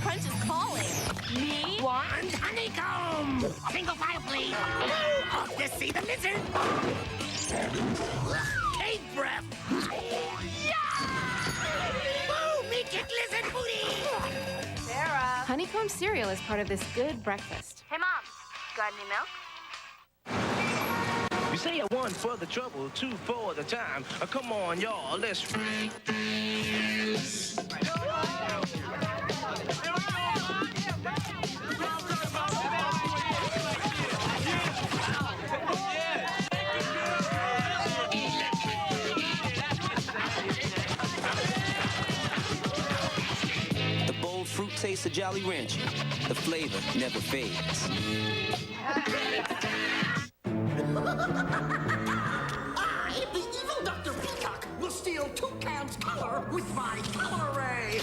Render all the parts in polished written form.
Crunch is calling. Me? Want honeycomb! Single file, please. Off to see the lizard. Cave breath. Woo! Me kick lizard booty. Sarah. Honeycomb cereal is part of this good breakfast. Hey, Mom. Got any milk? You say a one for the trouble, two for the time. Come on, y'all, let's. The bold fruit tastes of Jolly Rancher. The flavor never fades. I, the evil Dr. Peacock, will steal Toucan's color with my color ray.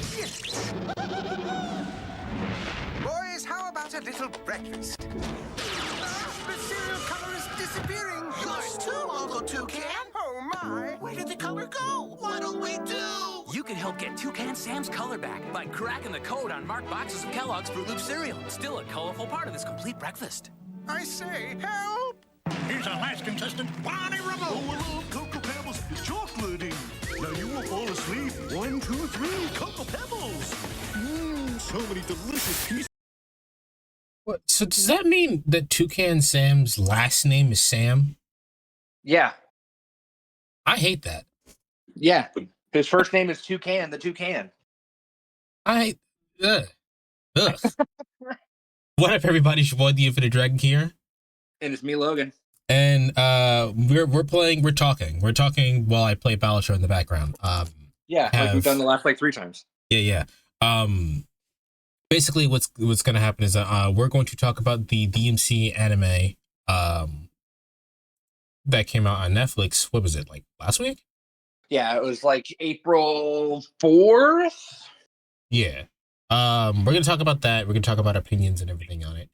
Boys, how about a little breakfast? The cereal color is disappearing. Yours too, Uncle Toucan. Oh, my. Where did the color go? What'll we do? You can help get Toucan Sam's color back by cracking the code on marked boxes of Kellogg's Fruit Loop cereal. Still a colorful part of this complete breakfast. I say, help! Here's our last contestant, Bonnie Remote. Oh, I love Cocoa Pebbles. It's chocolatey. Now you will fall asleep. 1, 2, 3, Cocoa Pebbles. So many delicious pieces. What? So does that mean that Toucan Sam's last name is Sam? Yeah. I hate that. Yeah. His first name is Toucan, the Toucan. Ugh. What up, everybody? It's your boy, the Infinite Dragon here. And it's me, Logan. And we're talking while I play Battlefield in the background. Yeah, like we've done the last like 3 times. Yeah. Basically what's gonna happen is we're going to talk about the DMC anime that came out on Netflix. What was it, like last week? Yeah, it was like April 4th. Yeah. We're gonna talk about that. We're gonna talk about opinions and everything on it.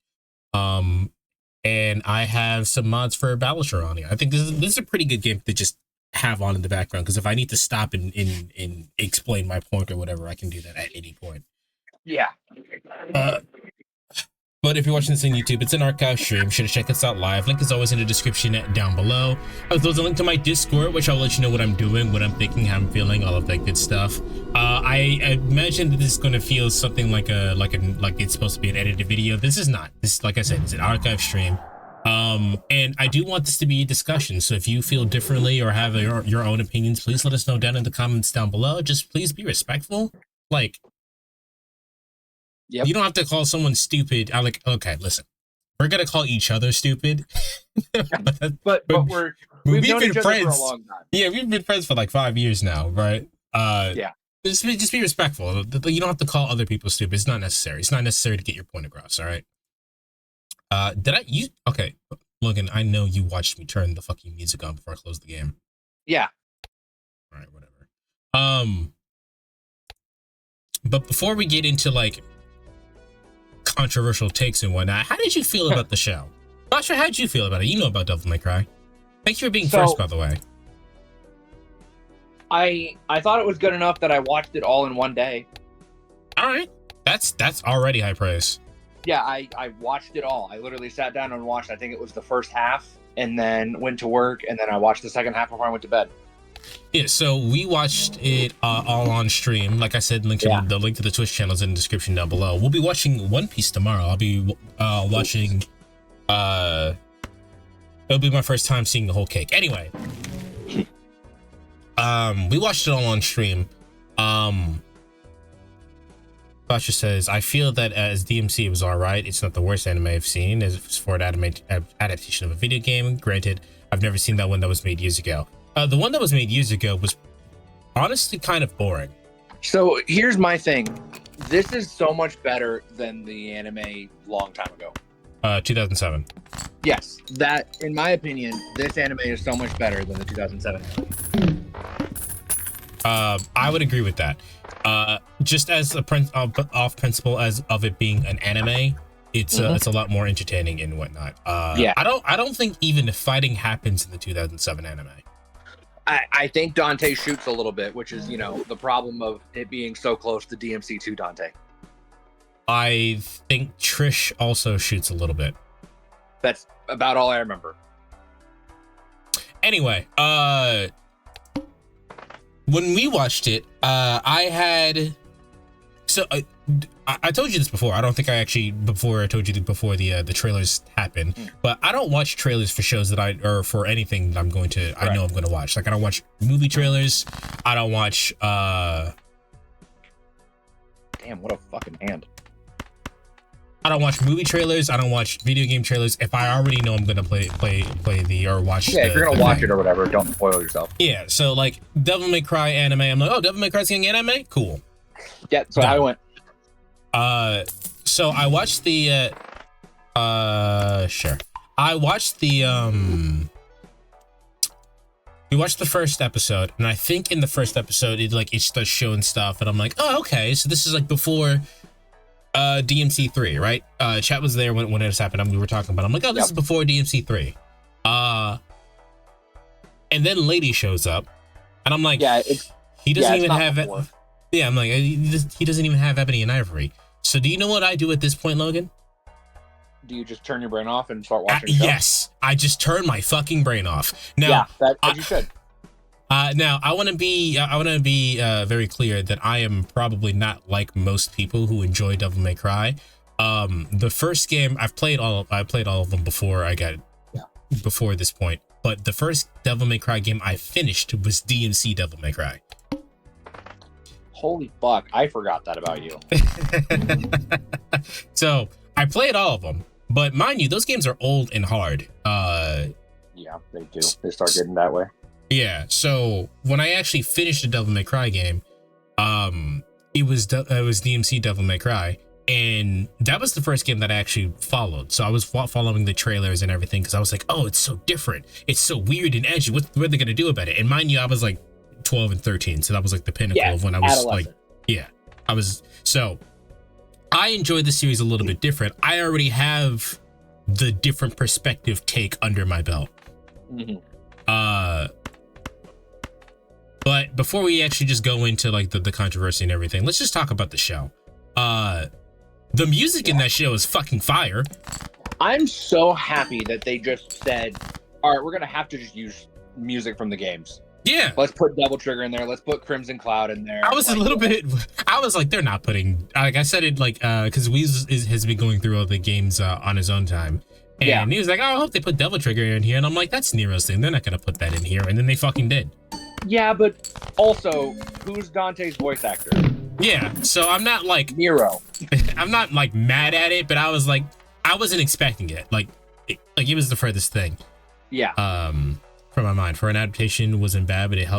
And I have some mods for Battlefield on here. I think this is a pretty good game to just have on in the background, because if I need to stop and explain my point or whatever, I can do that at any point. Yeah. But if you're watching this on YouTube, it's an archive stream. Should have checked us out live. Link is always in the description down below. There's a link to my Discord, which I'll let you know what I'm doing, what I'm thinking, how I'm feeling, all of that good stuff. I imagine that this is going to feel something like it's supposed to be an edited video. This is not. This, like I said, it's an archive stream. And I do want this to be a discussion. So if you feel differently or have your own opinions, please let us know down in the comments down below. Just please be respectful. Like, yep. You don't have to call someone stupid. I'm like, okay, listen, we're gonna call each other stupid. but we've known each other for a long time. Yeah, we've been friends for like 5 years now, right? Yeah. Just be respectful. You don't have to call other people stupid. It's not necessary. It's not necessary to get your point across. All right. Okay, Logan, I know you watched me turn the fucking music on before I closed the game. Yeah. All right, whatever. But before we get into like controversial takes and whatnot, how did you feel about the show? Not sure, how did you feel about it? You know about Devil May Cry. Thank you for being first, by the way. I thought it was good enough that I watched it all in one day. All right, that's already high praise. Yeah, I watched it all. I literally sat down and watched, I think it was the first half, and then went to work, and then I watched the second half before I went to bed. Yeah, so we watched it all on stream. Like I said, the link to the Twitch channel is in the description down below. We'll be watching One Piece tomorrow. I'll be watching. It'll be my first time seeing the whole cake. Anyway, we watched it all on stream. Basha says, I feel that as DMC it was alright. It's not the worst anime I've seen. As for an adaptation of a video game, granted, I've never seen that one that was made years ago. The one that was made years ago was honestly kind of boring. So here's my thing. This is so much better than the anime long time ago. 2007. Yes, that, in my opinion, this anime is so much better than the 2007 anime. I would agree with that. Just as off principle as of it being an anime, it's a lot more entertaining and whatnot. Yeah. I don't think even the fighting happens in the 2007 anime. I think Dante shoots a little bit, which is, the problem of it being so close to DMC2 Dante. I think Trish also shoots a little bit. That's about all I remember. Anyway, when we watched it, I had... So, I told you this before. I don't think I actually... I told you before the trailers happened. But I don't watch trailers for shows that or for anything that I'm going to... I know I'm going to watch. Like, I don't watch movie trailers. I don't watch... Damn, what a fucking hand. I don't watch movie trailers. I don't watch video game trailers. If I already know I'm gonna play or watch. Yeah, if you're gonna watch it or whatever, don't spoil yourself. Yeah, so like Devil May Cry anime, I'm like, oh, Devil May Cry's getting anime, cool. Yeah, so I went. So I watched the sure. I watched the we watched the first episode, and I think in the first episode it starts showing stuff, and I'm like, oh, okay, so this is like before DMC 3, right? Chat was there when it happened, and we were talking about it. I'm like, oh, this is before DMC 3. And then Lady shows up, and I'm like, yeah, he doesn't even have it. Yeah, I'm like, he doesn't even have Ebony and Ivory. So do you know what I do at this point, Logan? Do you just turn your brain off and start watching? Yes, I just turn my fucking brain off. Now, yeah, that you should. Now I want to be very clear that I am probably not like most people who enjoy Devil May Cry. The first game I played all of them before before this point, but the first Devil May Cry game I finished was DMC Devil May Cry. Holy fuck, I forgot that about you. So I played all of them, but mind you, those games are old and hard. Yeah, they do. They start getting that way. Yeah, so when I actually finished the Devil May Cry game, it was DMC Devil May Cry, and that was the first game that I actually followed. So I was following the trailers and everything because I was like, oh, it's so different, it's so weird and edgy. What are they gonna do about it? And mind you, I was like 12 and 13, so that was like the pinnacle of when I was like, yeah, I was. So I enjoyed the series a little bit different. I already have the different perspective take under my belt. But before we actually just go into like the controversy and everything, let's just talk about the show. The music in that show is fucking fire. I'm so happy that they just said, all right, we're gonna have to just use music from the games. Yeah, let's put Devil Trigger in there. Let's put Crimson Cloud in there. I was I was like, they're not putting, like I said it, like because Weez has been going through all the games on his own time. And he was like, oh, I hope they put Devil Trigger in here. And I'm like, that's Nero's thing. They're not going to put that in here. And then they fucking did. Yeah, but also, who's Dante's voice actor? Yeah, so I'm not like... Nero. I'm not like mad at it, but I was like, I wasn't expecting it. Like it was the furthest thing. Yeah. From my mind. For an adaptation, wasn't bad, but it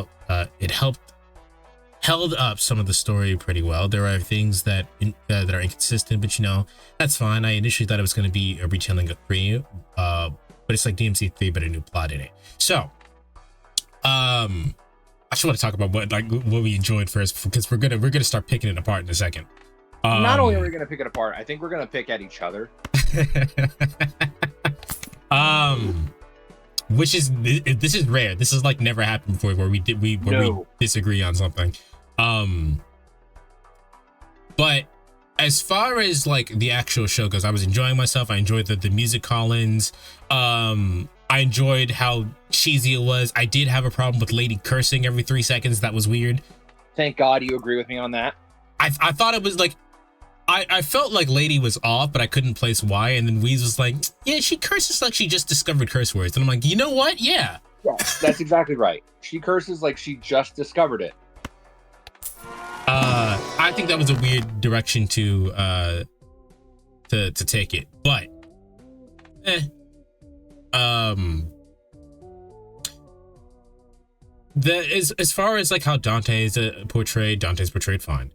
held up some of the story pretty well. There are things that are inconsistent, but you know, that's fine. I initially thought it was going to be a retelling of 3, but it's like DMC 3, but a new plot in it. So, I just want to talk about what we enjoyed first, because we're gonna start picking it apart in a second. Not only are we gonna pick it apart, I think we're gonna pick at each other. Which is, this is rare. This has like never happened before where we disagree on something. But as far as like the actual show goes, I was enjoying myself. I enjoyed the music call-ins. I enjoyed how cheesy it was. I did have a problem with Lady cursing every 3 seconds. That was weird. Thank God you agree with me on that. I thought it was like, I felt like Lady was off, but I couldn't place why. And then Weez was like, yeah, she curses like she just discovered curse words. And I'm like, you know what? Yeah. Yeah, that's exactly right. She curses like she just discovered it. I think that was a weird direction to take it, but as far as like how Dante's portrayed fine.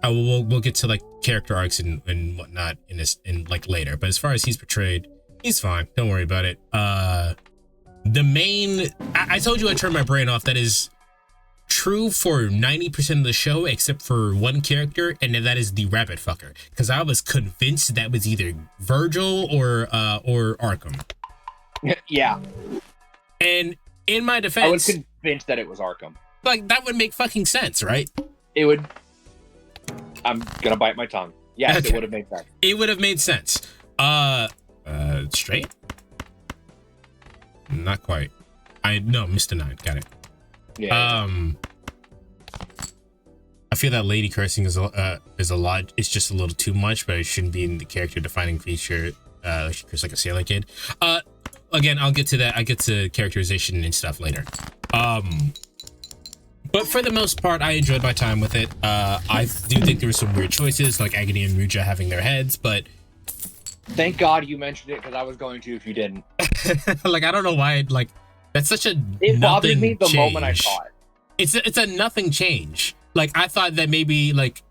We'll get to like character arcs and whatnot in like later, but as far as he's portrayed, he's fine. Don't worry about it. The main, I told you I turned my brain off. That is true for 90% of the show, except for one character, and that is the rabbit fucker. Because I was convinced that was either Virgil or Arkham. Yeah. And in my defense, I was convinced that it was Arkham. Like that would make fucking sense, right? It would. I'm gonna bite my tongue. Yes, Okay. it would have made sense. It would have made sense. Straight? Not quite. No, Mr. 9. Got it. Yeah. I feel that lady cursing is a lot. It's just a little too much, but it shouldn't be in the character defining feature. She cursed like a sailor kid. Again, I'll get to that. I get to characterization and stuff later. But for the most part, I enjoyed my time with it. I do think there were some weird choices, like Agony and Muja having their heads, but Thank God you mentioned it, because I was going to if you didn't. like, I don't know why. Like, that's such a It bothered nothing me the change. moment I saw it. It's a nothing change. Like, I thought that maybe like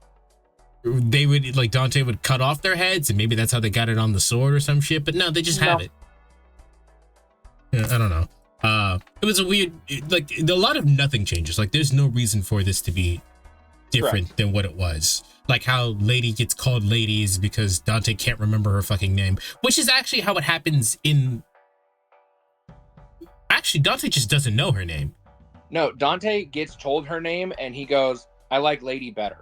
they would, like, Dante would cut off their heads and maybe that's how they got it on the sword or some shit, but no, they just have it. Yeah, I don't know. It was a weird, like, a lot of nothing changes. Like, there's no reason for this to be different than what it was. Like how Lady gets called Lady is because Dante can't remember her fucking name, which is actually how it happens in... Actually, Dante just doesn't know her name. No, Dante gets told her name and he goes, I like Lady better.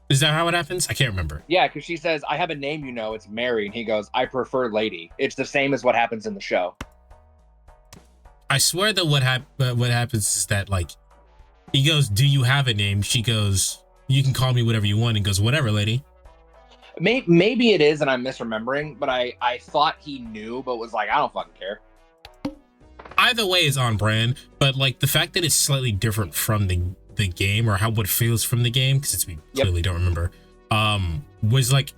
Is that how it happens? I can't remember. Yeah, because she says, I have a name, you know, it's Mary. And he goes, I prefer Lady. It's the same as what happens in the show. I swear that what happens is that, like, he goes, do you have a name? She goes, you can call me whatever you want. And goes, whatever, lady. Maybe it is and I'm misremembering, but I thought he knew, but was like, I don't fucking care. Either way is on brand, but like the fact that it's slightly different from the game or how what feels from the game, because we clearly don't remember, was like,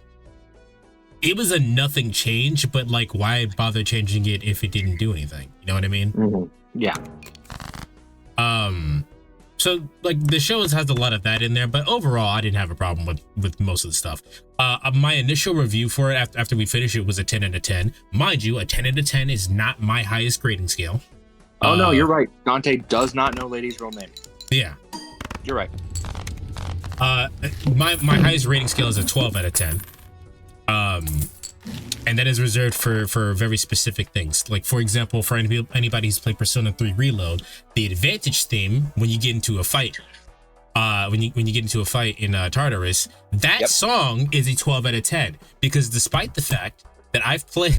it was a nothing change, but like, why bother changing it if it didn't do anything? You know what I mean? Mm-hmm. Yeah. So like the show has a lot of that in there, but overall I didn't have a problem with most of the stuff. My initial review for it after we finished it was a 10 out of 10. Mind you, a 10 out of 10 is not my highest grading scale. Oh no, you're right. Dante does not know Lady's real name. Yeah. You're right. My highest rating scale is a 12 out of 10. And that is reserved for very specific things. Like, for example, for anybody who's played Persona 3 Reload, the advantage theme when you get into a fight, when you get into a fight in Tartarus, that song is a 12 out of 10 because despite the fact that I've played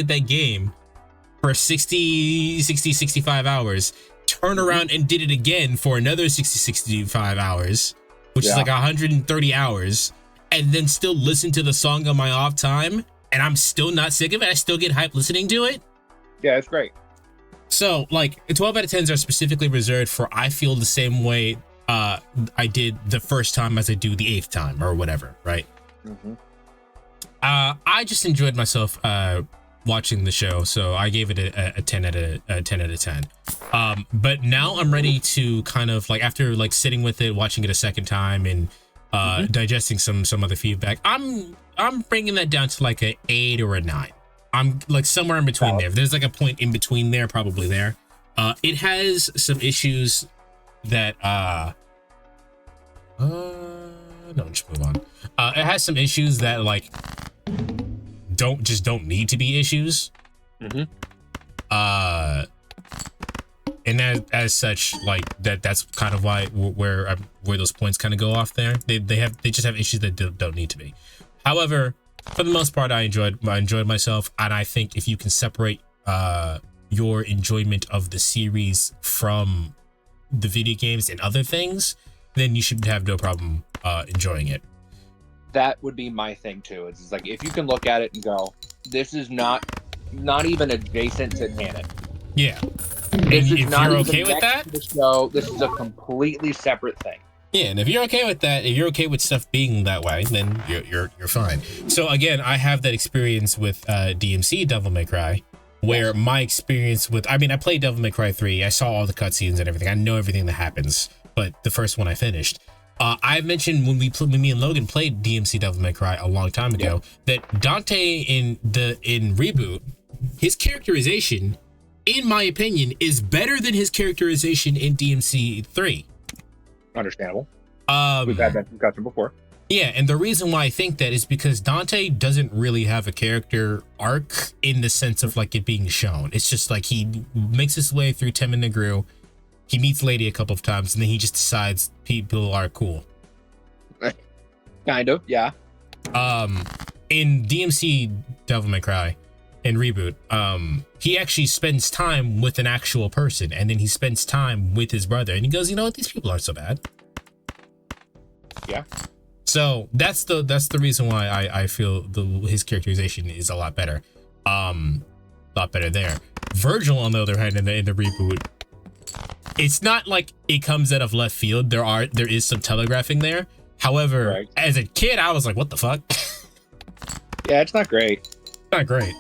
that game for 65 hours, turn around and did it again for another 65 hours, which is like 130 hours, and then still listen to the song on my off time, and I'm still not sick of it. I still get hyped listening to it. Yeah, it's great. So, like, 12 out of 10s are specifically reserved for I feel the same way I did the first time as I do the 8th time or whatever, right? Mm-hmm. I just enjoyed myself watching the show, so I gave it a 10 out of 10. But now I'm ready to kind of, like, after like sitting with it, watching it a second time, and digesting some other feedback, I'm bringing that down to like a 8 or a 9. I'm like somewhere in between there. If there's like a point in between there, probably there. It has some issues that no, just move on. It has some issues that like don't need to be issues. Mm-hmm. And as such, like that's kind of why where those points kind of go off there. They just have issues that don't need to be. However, for the most part, I enjoyed myself, and I think if you can separate your enjoyment of the series from the video games and other things, then you should have no problem enjoying it. That would be my thing too. It's like if you can look at it and go, this is not even adjacent to canon. Yeah. This and is if not you're even okay with next that, to the show. This is a completely separate thing. Yeah, and if you're okay with that, if you're okay with stuff being that way, then you're fine. So again, I have that experience with DMC Devil May Cry, where my experience with, I mean, I played Devil May Cry 3. I saw all the cutscenes and everything. I know everything that happens, but the first one I finished. I mentioned when me and Logan played DMC Devil May Cry a long time ago that Dante in Reboot, his characterization, in my opinion, is better than his characterization in DMC 3. Understandable. We've had that discussion before. Yeah, and the reason why I think that is because Dante doesn't really have a character arc in the sense of like it being shown. It's just like he makes his way through Temen Negru. He meets Lady a couple of times, and then he just decides people are cool. Kind of, yeah. In DMC Devil May Cry, in Reboot, he actually spends time with an actual person, and then he spends time with his brother, and he goes, you know what, these people aren't so bad. Yeah. So that's the reason why I feel his characterization is a lot better. A lot better there. Virgil, on the other hand, in the reboot, it's not like it comes out of left field. There is some telegraphing there. However, right. As a kid, I was like, what the fuck? Yeah, it's not great. Not great.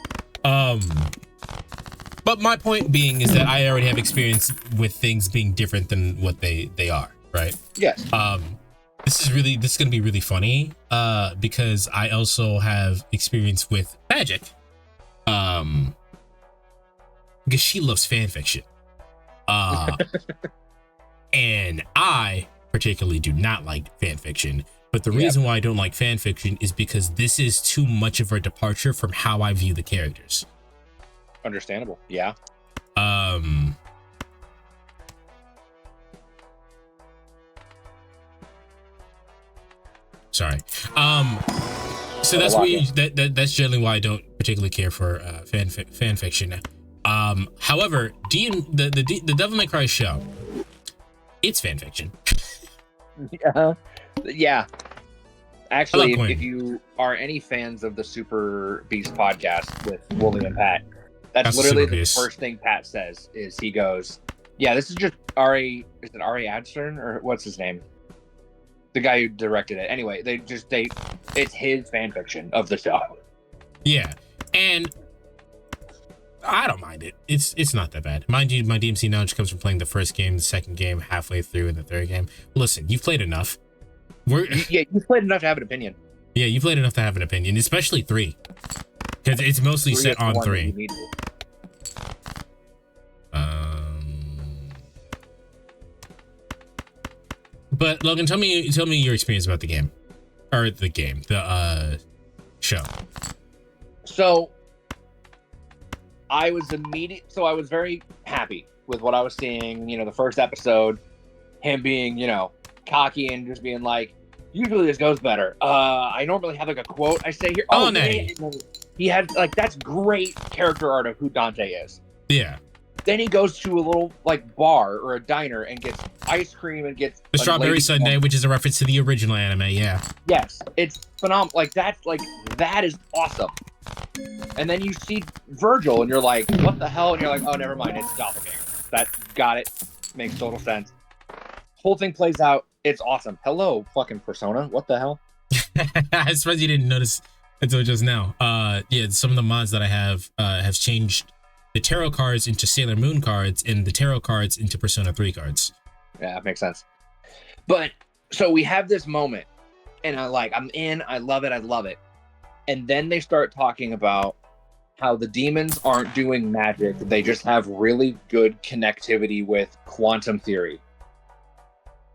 But my point being is that I already have experience with things being different than what they are, right? Yes. This is gonna be really funny, because I also have experience with magic. Because she loves fan fiction. And I particularly do not like fan fiction. But the reason why I don't like fan fiction is because this is too much of a departure from how I view the characters. Understandable. Yeah. Sorry. So that's that's generally why I don't particularly care for fan fiction. However, the Devil May Cry show, it's fan fiction. Yeah. Yeah. Actually, Quinn. if you are any fans of the Super Beast podcast with Wooly and Pat, that's literally the first thing Pat says is he goes, yeah, this is just Ari, is it Ari Adstern or what's his name? The guy who directed it. Anyway, it's his fan fiction of the show. Yeah. And I don't mind it. It's not that bad. Mind you, my DMC knowledge comes from playing the first game, the second game, halfway through, and the third game. Listen, you've played enough. You've played enough to have an opinion. Yeah, you played enough to have an opinion, especially 3. Because it's mostly set on 3. But Logan, tell me your experience about the game. Or the show. So I was very happy with what I was seeing, the first episode, him being, cocky and just being like, usually this goes better. I normally have like a quote I say here. Oh, Natty. He had that's great character art of who Dante is. Yeah. Then he goes to a little bar or a diner and gets ice cream and gets the Strawberry Sundae, which is a reference to the original anime. Yeah. Yes, it's phenomenal. That is awesome. And then you see Virgil and you're like, what the hell? And you're like, oh, never mind, it's Doppelganger. That got it. Makes total sense. Whole thing plays out. It's awesome. Hello, fucking Persona. What the hell? I'm surprised you didn't notice until just now. Yeah, some of the mods that I have changed the tarot cards into Sailor Moon cards and the tarot cards into Persona 3 cards. Yeah, that makes sense. But so we have this moment and I'm in, I love it. And then they start talking about how the demons aren't doing magic. They just have really good connectivity with quantum theory.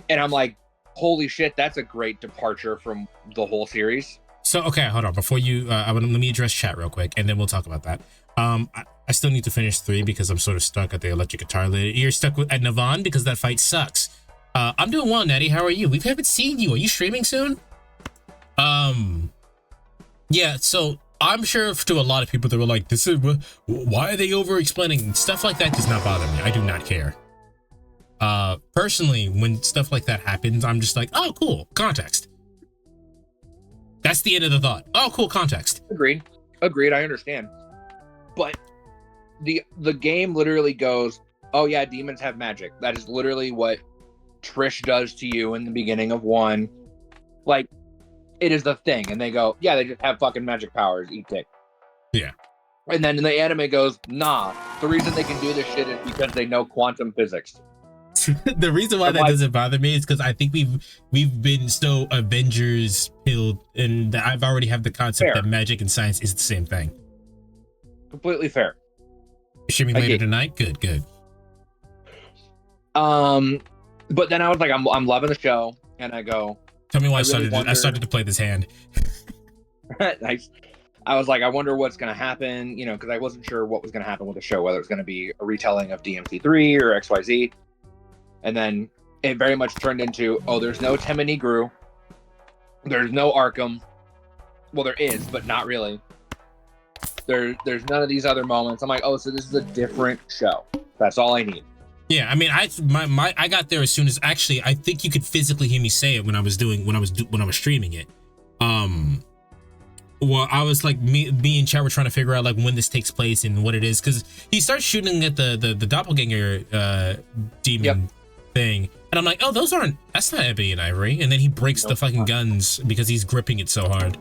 And I'm like, holy shit, that's a great departure from the whole series. So, okay, hold on. Before you, let me address chat real quick, and then we'll talk about that. I still need to finish 3 because I'm sort of stuck at the electric guitar. You're stuck at Navan because that fight sucks. I'm doing well, Natty. How are you? We haven't seen you. Are you streaming soon? Yeah, so I'm sure to a lot of people that were like, "This is why are they over-explaining?" Stuff like that does not bother me. I do not care. Personally, when stuff like that happens, I'm just like, oh, cool, context. That's the end of the thought. Oh, cool, context. Agreed. I understand. But the game literally goes, oh yeah, demons have magic. That is literally what Trish does to you in the beginning of 1. Like, it is the thing. And they go, yeah, they just have fucking magic powers. Eat dick. Yeah. And then the anime goes, nah, the reason they can do this shit is because they know quantum physics. The reason why that doesn't bother me is because I think we've been so Avengers pilled, and I've already have the concept that magic and science is the same thing. Completely fair. Streaming later tonight? Good. But then I was like, I'm loving the show, and I go, tell me why I started to play this hand. Nice. I was like, I wonder what's going to happen, because I wasn't sure what was going to happen with the show, whether it was going to be a retelling of DMC3 or XYZ. And then it very much turned into, oh, there's no Timony Gru. There's no Arkham. Well, there is, but not really. There's none of these other moments. I'm like, oh, so this is a different show. That's all I need. Yeah, I mean, I got there as soon as, actually, I think you could physically hear me say it when I was streaming it. Well, I was like, me and Chad were trying to figure out like when this takes place and what it is, because he starts shooting at the doppelganger demon thing, and I'm like, oh, that's not Ebony and Ivory, and then he breaks the fucking guns because he's gripping it so hard.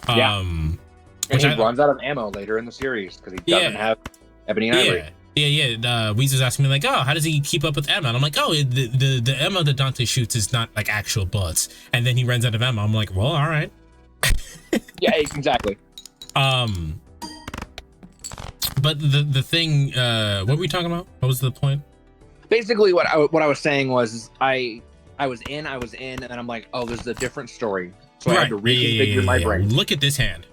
And he runs out of ammo later in the series because he doesn't have Ebony and Ivory. Weezer's asking me like, oh, how does he keep up with ammo? And I'm like, oh, the ammo that Dante shoots is not like actual bullets. And then he runs out of ammo. I'm like, well, all right. Yeah, exactly. But the thing, what were we talking about? What was the point? Basically, what I was saying was I was in, and then I'm like, oh, this is a different story. So I had to reconfigure my brain. Look at this hand.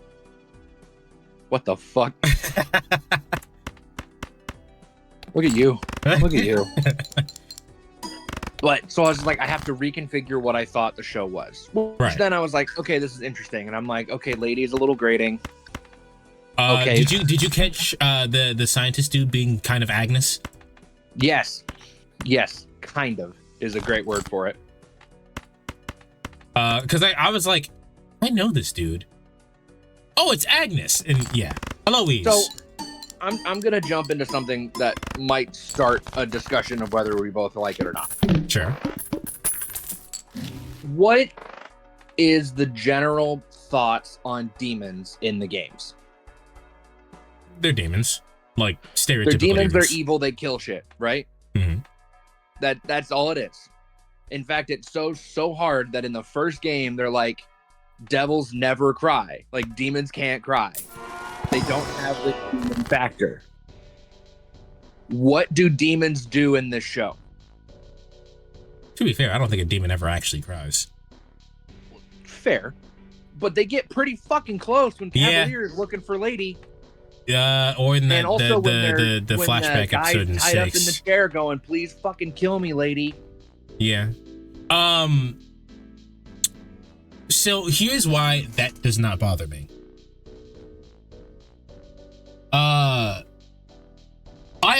What the fuck? Look at you. Look at you. But so I was like, I have to reconfigure what I thought the show was. Which then I was like, okay, this is interesting. And I'm like, okay, lady is a little grating. Okay. Did you catch the scientist dude being kind of Agnes? Yes. Yes, kind of is a great word for it. Because I was like, I know this dude. Oh, it's Agnes. And yeah. Hello, Weez. So I'm gonna jump into something that might start a discussion of whether we both like it or not. Sure. What is the general thoughts on demons in the games? They're demons. Like stereotypical They're demons, they're evil, they kill shit, right? Mm-hmm. That's all it is. In fact, it's so hard that in the first game they're like, devils never cry. Like demons can't cry. They don't have the demon factor. What do demons do in this show? To be fair, I don't think a demon ever actually cries. Fair. But they get pretty fucking close when Cavalier is looking for Lady. Or in and also the flashback episode in 6. Tied up in the chair going, please fucking kill me, Lady. Yeah. So here's why that does not bother me. I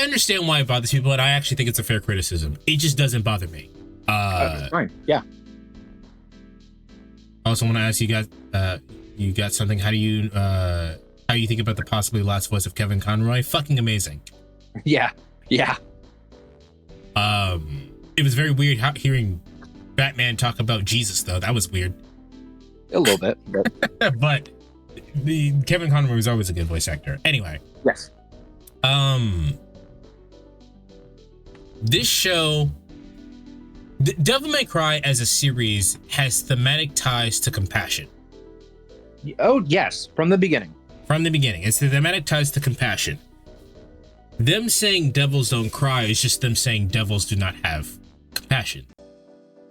understand why it bothers people, and I actually think it's a fair criticism. It just doesn't bother me. Fine. Yeah. I also want to ask you got something. How do you think about the possibly last voice of Kevin Conroy? Fucking amazing. Yeah. Yeah. It was very weird hearing Batman talk about Jesus, though. That was weird. A little bit. But the Kevin Conroy was always a good voice actor. Anyway. Yes. This show, Devil May Cry as a series has thematic ties to compassion. Oh, yes. From the beginning. From the beginning. It's the thematic ties to compassion. Them saying devils don't cry is just them saying devils do not have compassion.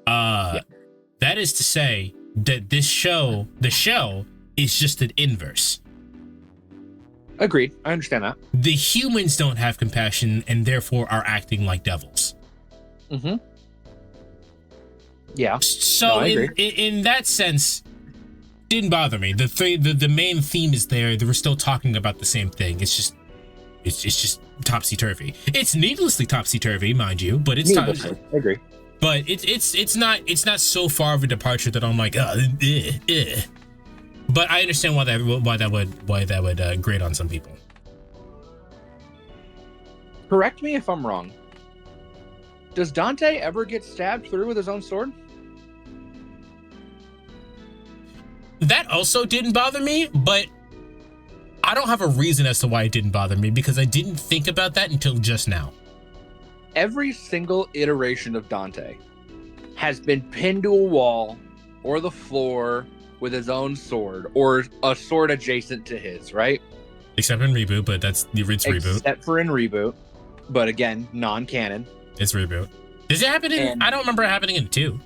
That is to say that the show is just an inverse. Agreed. I understand that. The humans don't have compassion and therefore are acting like devils. Mm-hmm. Yeah. So in that sense, didn't bother me. The main theme is there. They were still talking about the same thing. It's just topsy-turvy. It's needlessly topsy-turvy, mind you, but it's I agree. But it's not so far of a departure that I'm like, But I understand why that would grate on some people. Correct me if I'm wrong. Does Dante ever get stabbed through with his own sword? That also didn't bother me, but I don't have a reason as to why it didn't bother me because I didn't think about that until just now. Every single iteration of Dante has been pinned to a wall or the floor with his own sword or a sword adjacent to his, right? Except in Reboot, but it's Reboot. Except for in Reboot, but again, non-canon. It's Reboot. Does it happen in... I don't remember it happening in 2.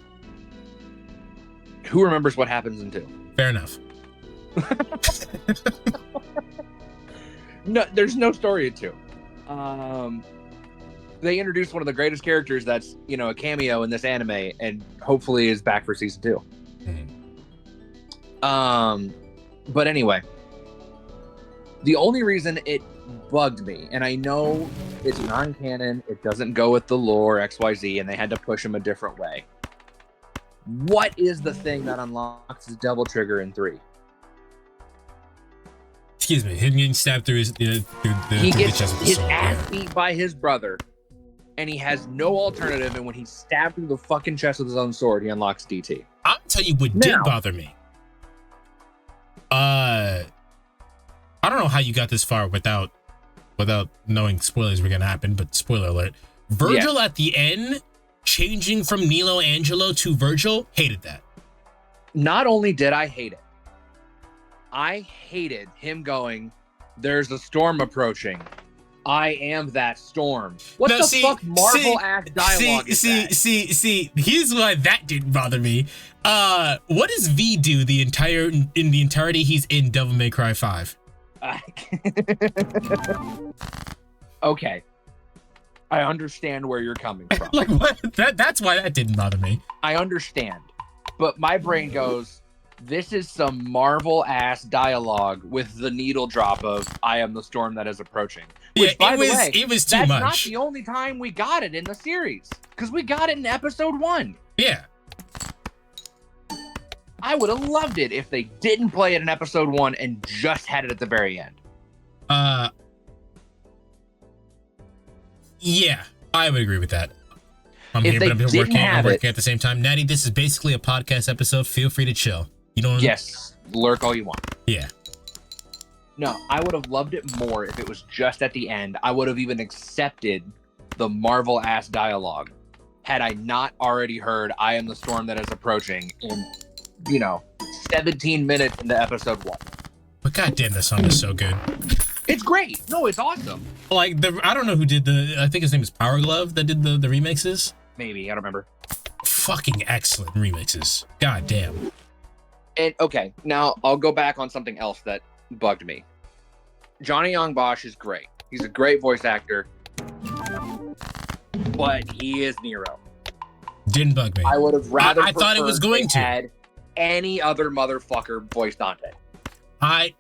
Who remembers what happens in 2? Fair enough. No, there's no story in 2. they introduced one of the greatest characters that's, you know, a cameo in this anime and hopefully is back for season 2. But anyway, the only reason it bugged me, and I know it's non-canon, it doesn't go with the lore XYZ, and they had to push him a different way. What is the thing that unlocks his devil trigger in 3? Excuse me, him getting stabbed through his He gets his ass beat by his brother, and he has no alternative, and when he's stabbed through the fucking chest with his own sword, he unlocks DT. I'll tell you what did bother me. I don't know how you got this far without knowing spoilers were gonna happen, but spoiler alert. Virgil at the end changing from Nilo Angelo to Virgil, hated that. Not only did I hate it, I hated him going, "There's a storm approaching. I am that storm." What the fuck Marvel ass dialogue is that? See, here's why that didn't bother me. What does V do in the entirety he's in Devil May Cry 5? Okay. I understand where you're coming from. Like what? That's why that didn't bother me. I understand. But my brain goes, this is some Marvel ass dialogue with the needle drop of "I am the storm that is approaching." Which, by the way, it was too that's much. not the only time we got it in the series, because we got it in episode 1. Yeah. I would have loved it if they didn't play it in episode 1 and just had it at the very end. Yeah, I would agree with that. I'm If here, they but I'm didn't have working it- at the same time. Natty, this is basically a podcast episode. Feel free to chill. You don't. Yes, lurk all you want. Yeah. No, I would have loved it more if it was just at the end. I would have even accepted the Marvel ass dialogue had I not already heard "I am the storm that is approaching" in, 17 minutes into episode 1. But goddamn, that song is so good. It's great. No, it's awesome. Like I don't know who did I think his name is Power Glove that did the remixes. Maybe, I don't remember. Fucking excellent remixes. God damn. And okay, now I'll go back on something else that bugged me. Johnny Young Bosch is great. He's a great voice actor, but he is Nero. Didn't bug me. I would have rather. I thought it was going to. Had any other motherfucker voice Dante. I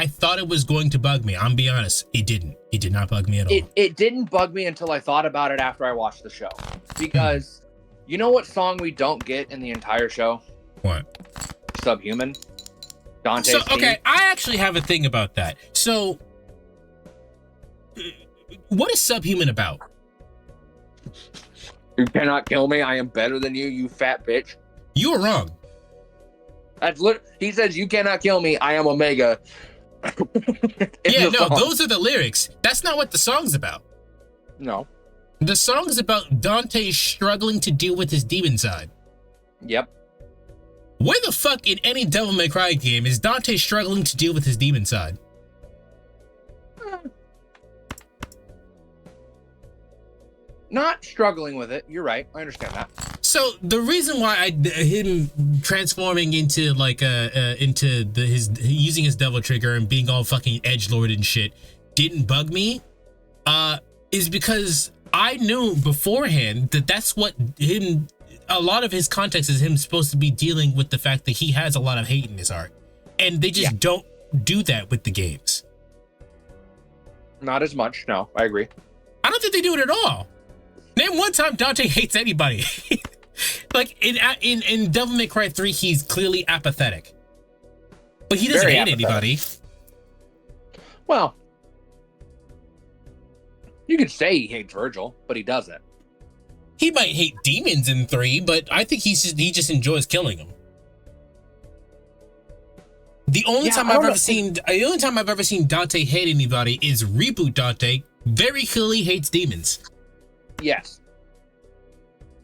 thought it was going to bug me. I'm be honest. It didn't. It did not bug me at all. It didn't bug me until I thought about it after I watched the show. Because you know what song we don't get in the entire show? What? Subhuman. Dante's So theme. okay, I actually have a thing about that. So, what is Subhuman about? You cannot kill me. I am better than you, you fat bitch. You were wrong. That's he says, "You cannot kill me. I am Omega." Yeah, no, those are the lyrics. That's not what the song's about. No. The song is about Dante struggling to deal with his demon side. Yep. Where the fuck in any Devil May Cry game is Dante struggling to deal with his demon side? Not struggling with it. You're right. I understand that. So the reason why him transforming into like his using his devil trigger and being all fucking edgelord and shit didn't bug me, is because I knew beforehand that that's what him. A lot of his context is him supposed to be dealing with the fact that he has a lot of hate in his heart, and they just don't do that with the games. Not as much. No, I agree. I don't think they do it at all. Name one time Dante hates anybody. Like in Devil May Cry 3, he's clearly apathetic, but he doesn't hate anybody. Well, you could say he hates Virgil, but he doesn't. He might hate demons in 3, but I think he just enjoys killing them. The only time I've ever seen Dante hate anybody is Reboot Dante. Very clearly hates demons. Yes.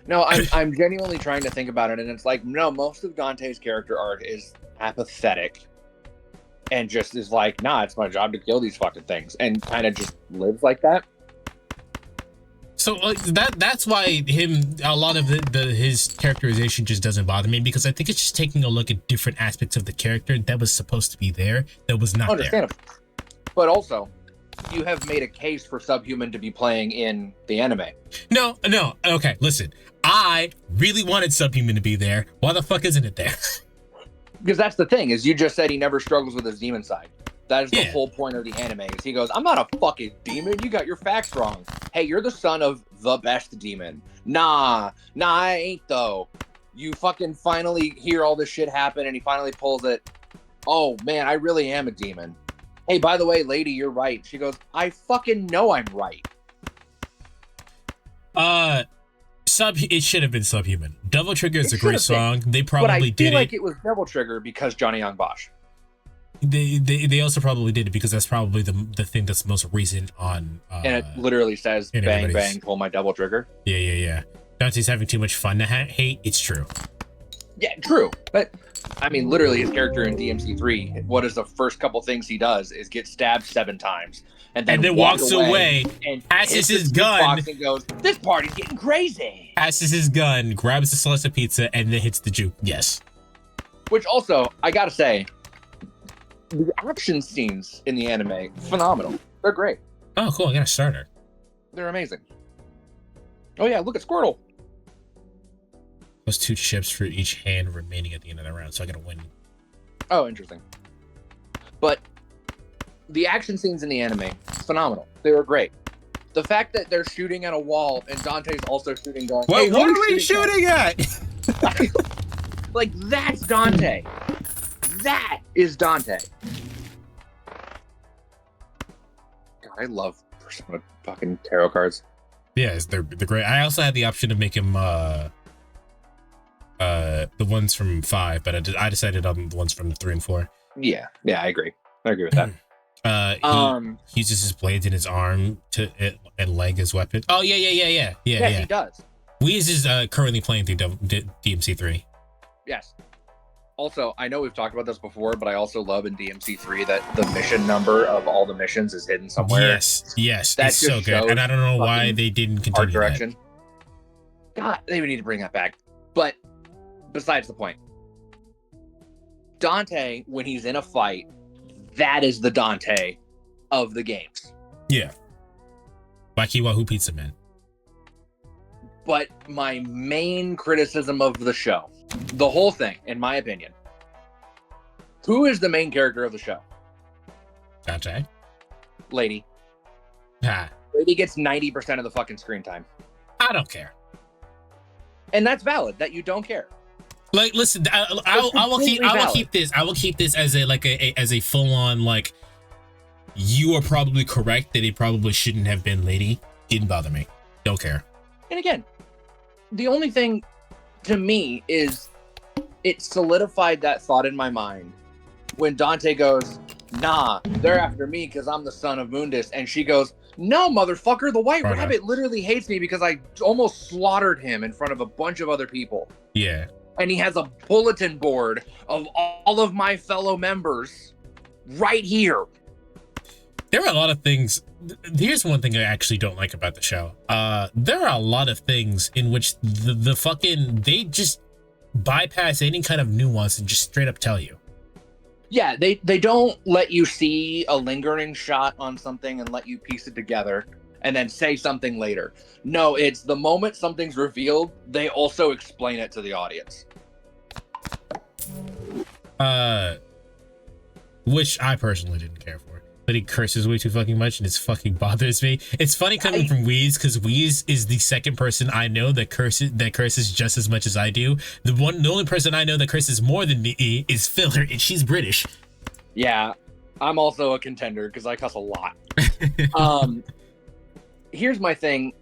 No, I'm genuinely trying to think about it, and it's like, no, most of Dante's character arc is apathetic, and just is like, nah, it's my job to kill these fucking things, and kind of just lives like that. So that's why a lot of his characterization just doesn't bother me, because I think it's just taking a look at different aspects of the character that was supposed to be there that was not there. Understandable. But also, you have made a case for Subhuman to be playing in the anime. No. Okay, listen. I really wanted Subhuman to be there. Why the fuck isn't it there? Because that's the thing, is you just said he never struggles with his demon side. That is the whole point of the anime. Is he goes, I'm not a fucking demon. You got your facts wrong. Hey, you're the son of the best demon. Nah, I ain't though. You fucking finally hear all this shit happen, and he finally pulls it. Oh man, I really am a demon. Hey, by the way, lady, you're right. She goes, I fucking know I'm right. It should have been Subhuman. Devil Trigger is a great song. They probably did it. But I feel like it was Devil Trigger because Johnny Young Bosch. They also probably did it because that's probably the thing that's most recent on. And it literally says, bang, bang, pull my Devil Trigger. Yeah. Dante's having too much fun to hate. It's true. Yeah, true. But, I mean, literally his character in DMC 3, what is the first couple things he does is get stabbed 7 times. And then walks away and passes his gun. And goes, this party's getting crazy. Passes his gun, grabs a slice of pizza, and then hits the juke. Yes. Which also, I gotta say, the action scenes in the anime, phenomenal. They're great. Oh, cool. I got a starter. They're amazing. Oh, yeah. Look at Squirtle. Those 2 chips for each hand remaining at the end of the round, so I got to win. Oh, interesting. But the action scenes in the anime, phenomenal. They were great. The fact that they're shooting at a wall and Dante's also shooting going, what, hey, what are we shooting at? Like, that's Dante. That is Dante. God, I love Persona fucking tarot cards. Yeah, they're great. I also had the option to make him the ones from 5, but I decided on the ones from 3 and 4. Yeah, I agree with that. He uses his blades in his arm and leg as weapon. Oh yeah. Yes, he does. Weez is currently playing through DMC 3. Yes. Also, I know we've talked about this before, but I also love in DMC 3 that the mission number of all the missions is hidden somewhere. Yes, that's so good. And I don't know why they didn't continue art direction. That. God, they would need to bring that back. But besides the point, Dante, when he's in a fight, that is the Dante of the games. Yeah. Wacky Wahoo Pizza Man. But my main criticism of the show, the whole thing, in my opinion, who is the main character of the show? Dante. Lady. Ha. Lady gets 90% of the fucking screen time. I don't care. And that's valid, that you don't care. Like, listen, I will keep this as a full on, like, you are probably correct that it probably shouldn't have been Lady. Didn't bother me. Don't care. And again, the only thing to me is it solidified that thought in my mind when Dante goes, nah, they're after me because I'm the son of Mundus. And she goes, no, motherfucker, the White Rabbit literally hates me because I almost slaughtered him in front of a bunch of other people. Yeah. And he has a bulletin board of all of my fellow members right here. There are a lot of things. Here's one thing I actually don't like about the show. There are a lot of things in which the fucking, they just bypass any kind of nuance and just straight up tell you. Yeah, they don't let you see a lingering shot on something and let you piece it together and then say something later. No, it's the moment something's revealed, they also explain it to the audience. Which I personally didn't care for. But he curses way too fucking much and it fucking bothers me. It's funny coming from Weez because Weez is the second person I know that curses just as much as I do. The only person I know that curses more than me is Filler, and she's British. Yeah, I'm also a contender because I cuss a lot. Here's my thing.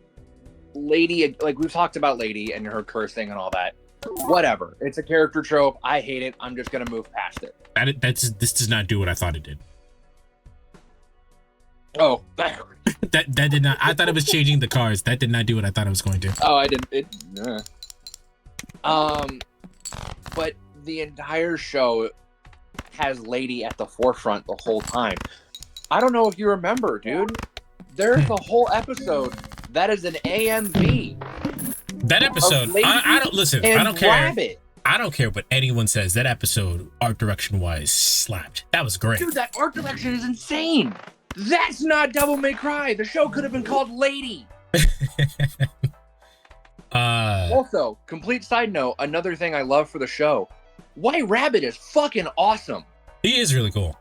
Lady, like we've talked about Lady and her cursing and all that. Whatever. It's a character trope. I hate it. I'm just gonna move past it. This does not do what I thought it did. Oh, that did not. I thought it was changing the cars. That did not do what I thought it was going to. Oh, I didn't. But the entire show has Lady at the forefront the whole time. I don't know if you remember, dude. There's a whole episode that is an AMV. That episode, I don't listen. I don't care. Rabbit. I don't care what anyone says. That episode, art direction wise, slapped. That was great. Dude, that art direction is insane. That's not Devil May Cry. The show could have been called Lady. Also, complete side note, another thing I love for the show, White Rabbit is fucking awesome. He is really cool.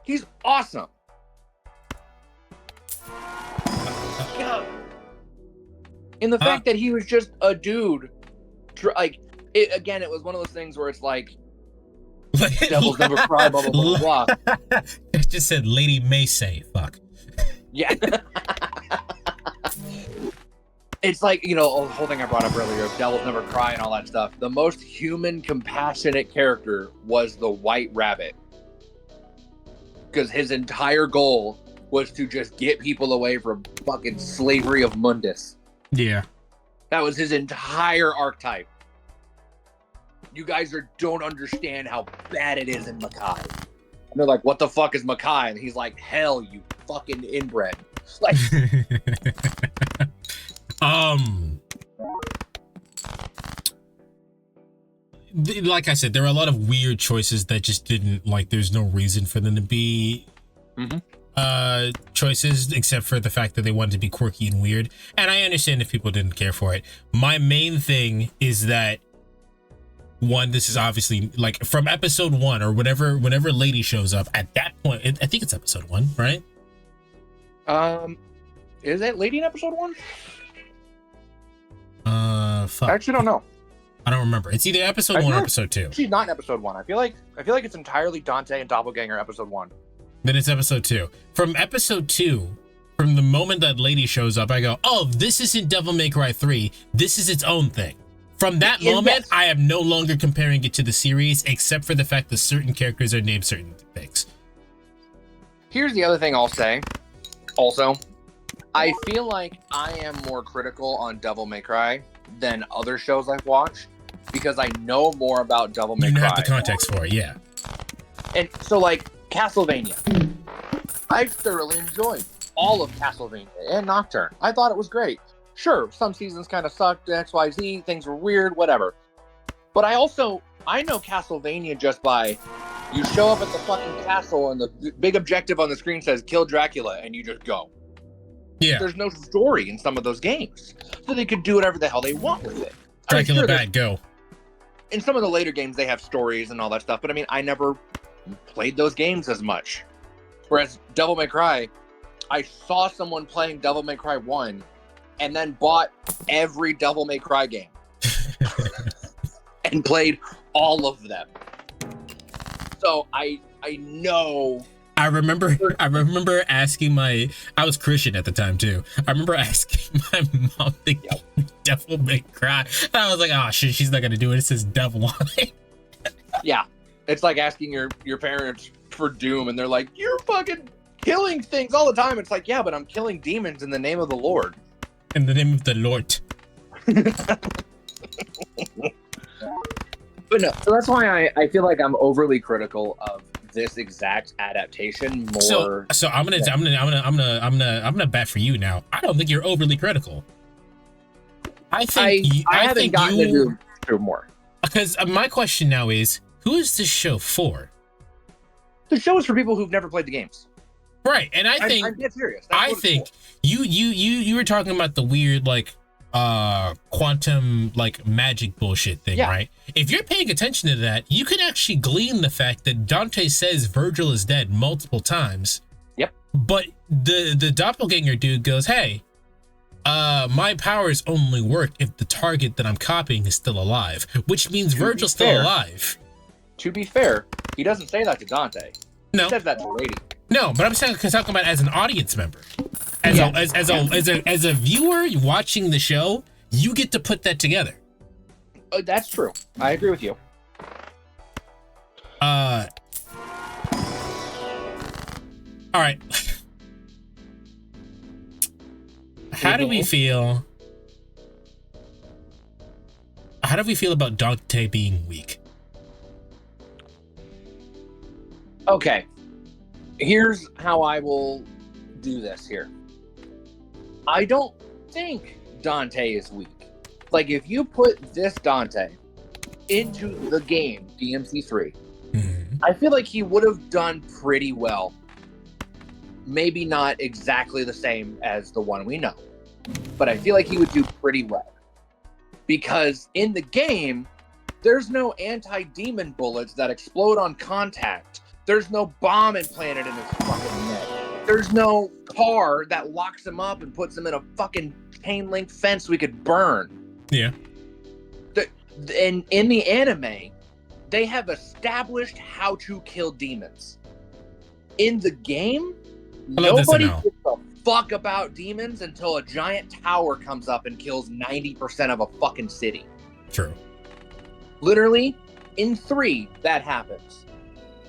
He's awesome. Yeah. And the fact that he was just a dude, like, it was one of those things where it's like, devils never cry, blah, blah, blah, blah. It just said Lady May say, fuck. Yeah. It's like, the whole thing I brought up earlier of devils never cry and all that stuff. The most human, compassionate character was the White Rabbit. Because his entire goal was to just get people away from fucking slavery of Mundus. Yeah. That was his entire archetype. You guys don't understand how bad it is in Makai. And they're like, what the fuck is Makai? And he's like, hell, you fucking inbred. Like, like I said, there are a lot of weird choices that just didn't, like, there's no reason for them to be choices, except for the fact that they wanted to be quirky and weird. And I understand if people didn't care for it. My main thing is that, one, this is obviously, like, from episode 1 or whenever Lady shows up, at that point, I think it's episode 1, right? Is that Lady in episode 1? Fuck. I actually don't know. I don't remember. It's either episode 1 or episode 2. She's not in episode 1. I feel like it's entirely Dante and Doppelganger episode 1. Then it's episode 2. From episode 2, from the moment that Lady shows up, I go, oh, this isn't Devil May Cry 3. This is its own thing. From that moment, yes. I am no longer comparing it to the series, except for the fact that certain characters are named certain things. Here's the other thing I'll say. Also, I feel like I am more critical on Devil May Cry than other shows I've watched because I know more about Devil May Cry. You have the context for it, yeah. And so, like, Castlevania. I thoroughly enjoyed all of Castlevania and Nocturne. I thought it was great. Sure, some seasons kind of sucked, XYZ, things were weird, whatever. But I know Castlevania just by, you show up at the fucking castle and the big objective on the screen says, kill Dracula, and you just go. Yeah. There's no story in some of those games. So they could do whatever the hell they want with it. Dracula bad, go. In some of the later games, they have stories and all that stuff, but I mean, I never played those games as much. Whereas Devil May Cry, I saw someone playing Devil May Cry 1 and then bought every Devil May Cry game and played all of them. So I know. I remember asking I was Christian at the time too. I remember asking my mom to get Devil May Cry. And I was like, oh shit, she's not gonna do it. It says devil on it. Yeah. It's like asking your parents for Doom and they're like, you're fucking killing things all the time. It's like, yeah, but I'm killing demons in the name of the Lord. In the name of the Lord. But no, so that's why I feel like I'm overly critical of this exact adaptation more. So I'm gonna bat for you now. I don't think you're overly critical. I haven't gotten to do more. Because my question now is, who is this show for? The show is for people who've never played the games. Right, and I'm dead serious. I think you were talking about the weird like quantum like magic bullshit thing, right? If you're paying attention to that, you can actually glean the fact that Dante says Virgil is dead multiple times. Yep. But the doppelganger dude goes, hey, my powers only work if the target that I'm copying is still alive, which means Virgil's still alive. To be fair, he doesn't say that to Dante. No. He says that to Lady. No, but I'm talking about as an audience member. As a viewer watching the show, you get to put that together. That's true. I agree with you. All right. How do we feel? How do we feel about Dante being weak? Okay. Here's how I will do this here. I don't think Dante is weak. Like, if you put this Dante into the game, DMC3, I feel like he would have done pretty well. maybe not exactly the same as the one we know, but I feel like he would do pretty well. Because in the game, there's no anti-demon bullets that explode on contact. There's no bomb implanted in his fucking neck. There's no car that locks him up and puts him in a fucking chain link fence we could burn. Yeah. In the anime, they have established how to kill demons. In the game, nobody gives a fuck about demons until a giant tower comes up and kills 90% of a fucking city. True. Literally, in 3, that happens.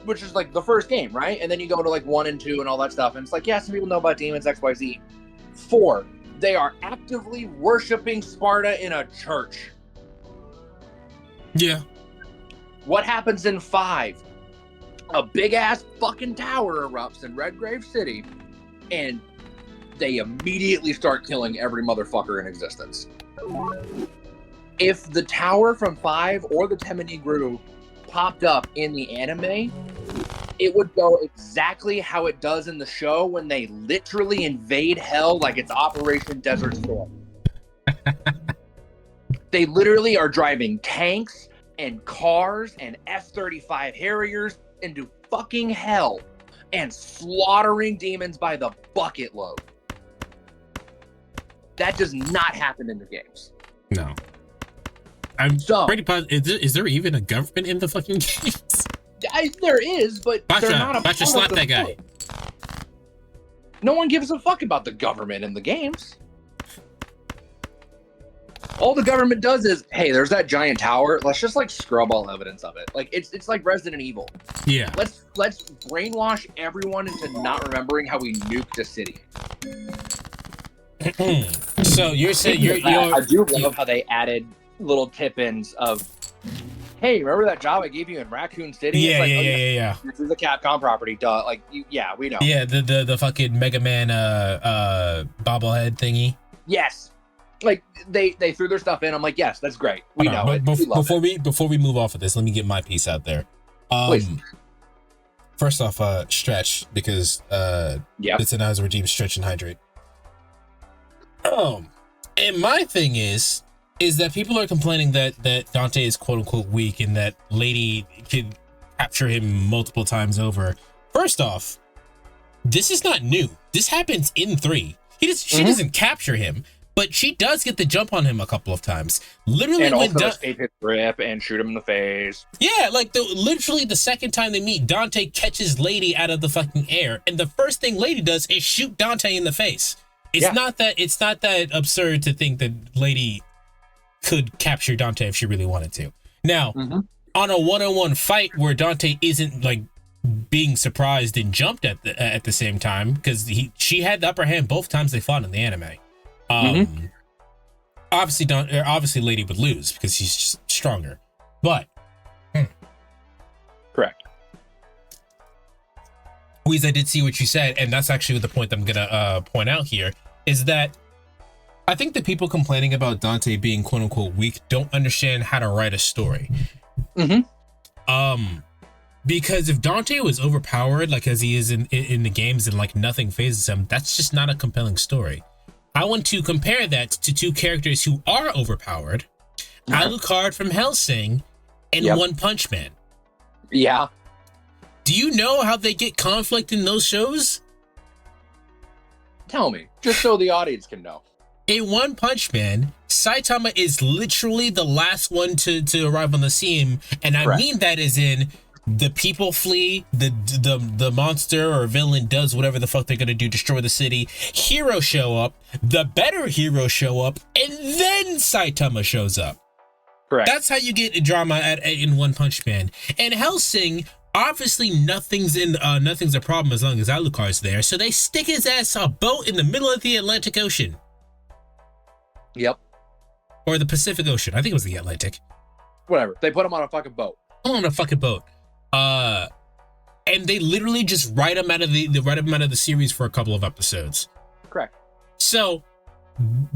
Which is like the first game, right? And then you go to like 1 and 2 and all that stuff. And it's like, yeah, some people know about demons, XYZ. 4, they are actively worshiping Sparta in a church. Yeah. What happens in 5? A big ass fucking tower erupts in Redgrave City, and they immediately start killing every motherfucker in existence. If the tower from 5 or the Temenigru popped up in the anime, it would go exactly how it does in the show when they literally invade hell like it's Operation Desert Storm. They literally are driving tanks and cars and F-35 Harriers into fucking hell and slaughtering demons by the bucket load. That does not happen in the games. No. I'm pretty positive. Is there even a government in the fucking games? There is, but they're not a part of slap the that guy. No one gives a fuck about the government in the games. All the government does is, hey, there's that giant tower. Let's just like scrub all evidence of it. Like it's like Resident Evil. Yeah. Let's brainwash everyone into not remembering how we nuked a city. So you're saying I do love how they added little tip-ins of, hey, remember that job I gave you in Raccoon City? Yeah, it's like, yeah. This is a Capcom property, duh. Like, yeah, we know. Yeah, the fucking Mega Man bobblehead thingy. Yes. Like they threw their stuff in. I'm like, yes, that's great. We know it. Before we move off of this, let me get my piece out there. Please. First off, stretch, because Bits and Eyes redeem stretch and hydrate. And my thing is that people are complaining that Dante is quote unquote weak and that Lady could capture him multiple times over. First off, this is not new. This happens in 3. She doesn't capture him, but she does get the jump on him a couple of times. Literally, and also escape his grip and shoot him in the face. Yeah, like literally the second time they meet, Dante catches Lady out of the fucking air, and the first thing Lady does is shoot Dante in the face. It's not that absurd to think that Lady could capture Dante if she really wanted to. Now, on a one-on-one fight where Dante isn't like being surprised and jumped at the same time, because she had the upper hand both times they fought in the anime. Obviously Lady would lose because she's just stronger. But correct. Weez, I did see what you said, and that's actually the point that I'm gonna point out here, is that I think the people complaining about Dante being quote unquote weak don't understand how to write a story. Because if Dante was overpowered like as he is in the games and like nothing phases him, that's just not a compelling story. I want to compare that to 2 characters who are overpowered, Alucard from Hellsing and One Punch Man. Yeah. Do you know how they get conflict in those shows? Tell me, just so the audience can know. In One Punch Man, Saitama is literally the last one to arrive on the scene, and I mean that as in the people flee, the monster or villain does whatever the fuck they're gonna do, destroy the city, heroes show up, the better heroes show up, and then Saitama shows up. Correct. That's how you get drama in One Punch Man. And Hellsing, obviously nothing's a problem as long as Alucard's there, so they stick his ass on a boat in the middle of the Atlantic Ocean. Yep. Or the Pacific Ocean. I think it was the Atlantic. Whatever. They put him on a fucking boat. On a fucking boat. And they literally just write him out of the series for a couple of episodes. Correct. So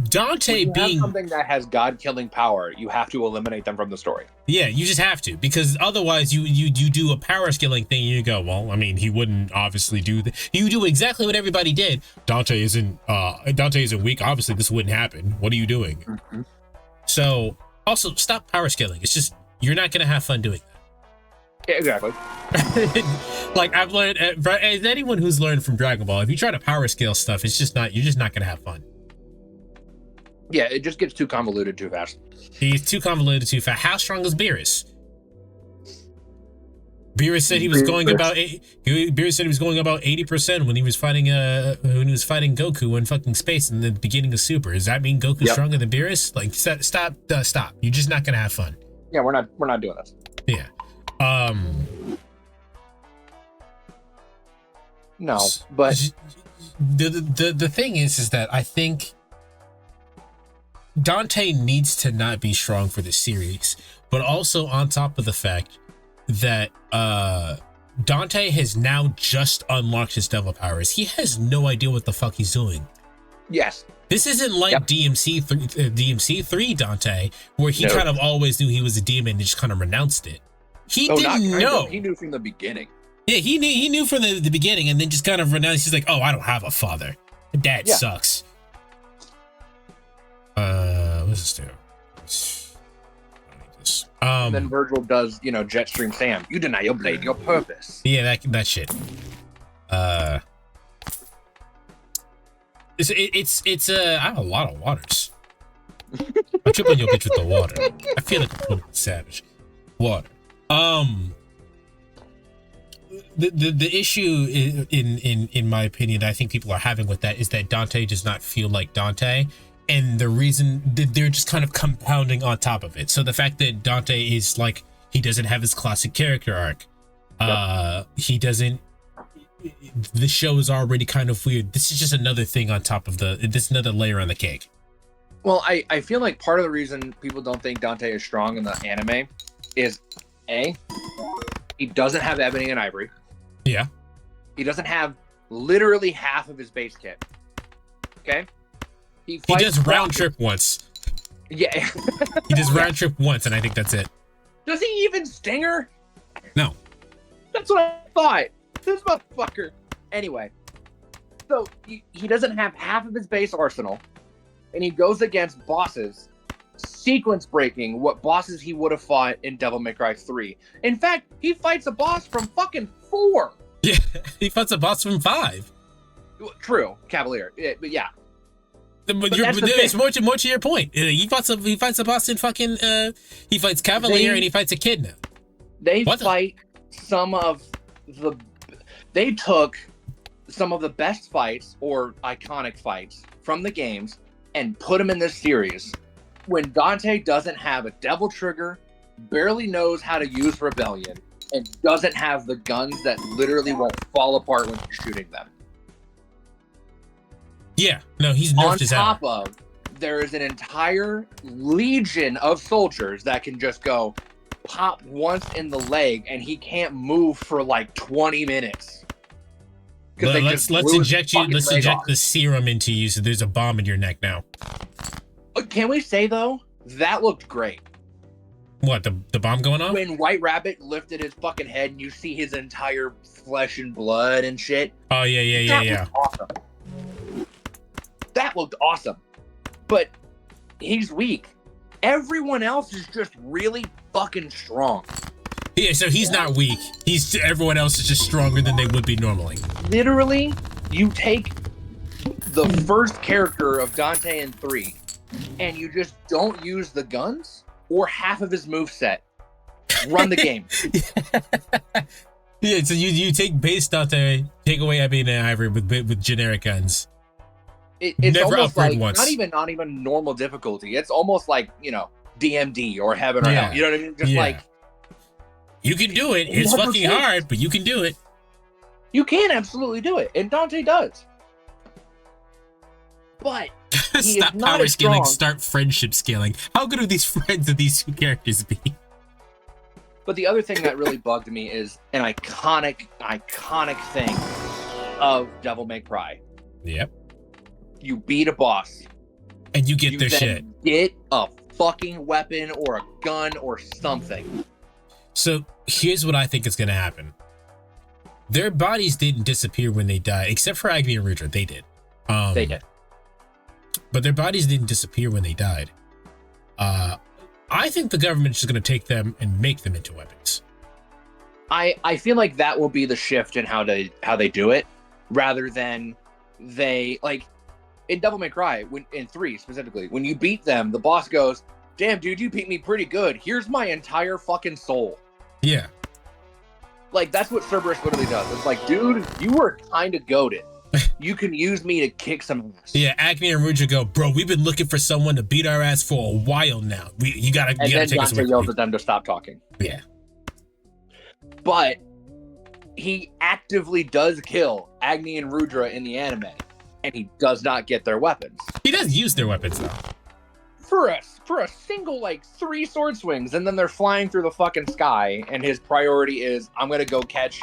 Dante when you have being something that has God-killing power, you have to eliminate them from the story. Yeah, you just have to, because otherwise you do a power scaling thing and you go, well, I mean, he wouldn't obviously do that. You do exactly what everybody did. Dante isn't weak. Obviously, this wouldn't happen. What are you doing? Mm-hmm. So also stop power scaling. It's just, you're not gonna have fun doing that. Yeah, exactly. Like I've learned, as anyone who's learned from Dragon Ball, if you try to power scale stuff, it's just not, you're just not gonna have fun. Yeah, it just gets too convoluted too fast. He's too convoluted too fast. How strong is Beerus? Beerus said he was going about 80% when he was fighting Goku in fucking space in the beginning of Super. Does that mean Goku's stronger than Beerus? Like stop. You're just not gonna have fun. Yeah, we're not doing this. Yeah. No, but the thing is that I think Dante needs to not be strong for the series, but also on top of the fact that Dante has now just unlocked his devil powers. He has no idea what the fuck he's doing. Yes. This isn't like DMC 3 Dante, where he kind of always knew he was a demon and just kind of renounced it. He didn't know. He knew from the beginning. Yeah, he knew from the beginning, and then just kind of renounced. He's like, oh, I don't have a father. Dad sucks. What's this do? And then Virgil does, Jetstream Sam. You deny your blade, your purpose. Yeah, that shit. It's I have a lot of waters. I trip on your bitch with the water. I feel like a little savage. Water. The issue in my opinion that I think people are having with that is that Dante does not feel like Dante. And the reason they're just kind of compounding on top of it. So the fact that Dante is like, he doesn't have his classic character arc. He doesn't, the show is already kind of weird. This is just another thing on top of this another layer on the cake. Well, I feel like part of the reason people don't think Dante is strong in the anime is A, he doesn't have Ebony and Ivory. Yeah. He doesn't have literally half of his base kit. Okay? He does round trip once. Yeah. He does round trip once, and I think that's it. Does he even stinger? No. That's what I thought. This motherfucker. Anyway. So, he doesn't have half of his base arsenal, and he goes against bosses, sequence breaking what bosses he would have fought in Devil May Cry 3. In fact, he fights a boss from fucking 4. Yeah, he fights a boss from 5. True, Cavalier. But yeah. But it's more to your point. He fights a boss in fucking. He fights Cavalier and he fights Echidna. They took some of the best fights or iconic fights from the games and put them in this series. When Dante doesn't have a devil trigger, barely knows how to use Rebellion, and doesn't have the guns that literally won't fall apart when he's shooting them. Yeah, no, he's nerfed his out. On top of, there is an entire legion of soldiers that can just go pop once in the leg, and he can't move for like 20 minutes. Let's inject the serum into you, so there's a bomb in your neck now. Can we say though, that looked great? What, the bomb going off? When White Rabbit lifted his fucking head, and you see his entire flesh and blood and shit. Oh yeah. Awesome. That looked awesome, but he's weak. Everyone else is just really fucking strong. Yeah, so he's not weak. Everyone else is just stronger than they would be normally. Literally, you take the first character of Dante in 3, and you just don't use the guns or half of his moveset. Run the game. Yeah, so you take base Dante, take away Ebony and Ivory with generic guns. It's never almost upgrade like once. not even normal difficulty. It's almost like, DMD or Heaven or Hell. You know what I mean? Just like, you can do it. It's fucking hard, but you can do it. You can absolutely do it, and Dante does. But stop power scaling, start friendship scaling. How good are these friends of these two characters be? But the other thing that really bugged me is an iconic thing of Devil May Cry. Yep. You beat a boss, And you get you their then shit. Get a fucking weapon or a gun or something. So here's what I think is going to happen. Their bodies didn't disappear when they died, except for Agni and Rudra. They did. They did. But their bodies didn't disappear when they died. I think the government's just going to take them and make them into weapons. I feel like that will be the shift in how they do it, rather than they, like, in Devil May Cry, in 3 specifically, when you beat them, the boss goes, "Damn, dude, you beat me pretty good. Here's my entire fucking soul." Yeah. Like, that's what Cerberus literally does. It's like, dude, you were kind of goated. You can use me to kick some ass. Yeah, Agni and Rudra go, "Bro, we've been looking for someone to beat our ass for a while now. You gotta And then take us Dante away." yells at them to stop talking. Yeah. But he actively does kill Agni and Rudra in the anime, and he does not get their weapons. He does use their weapons, though. For a single, like, 3 sword swings, and then they're flying through the fucking sky, and his priority is, I'm gonna go catch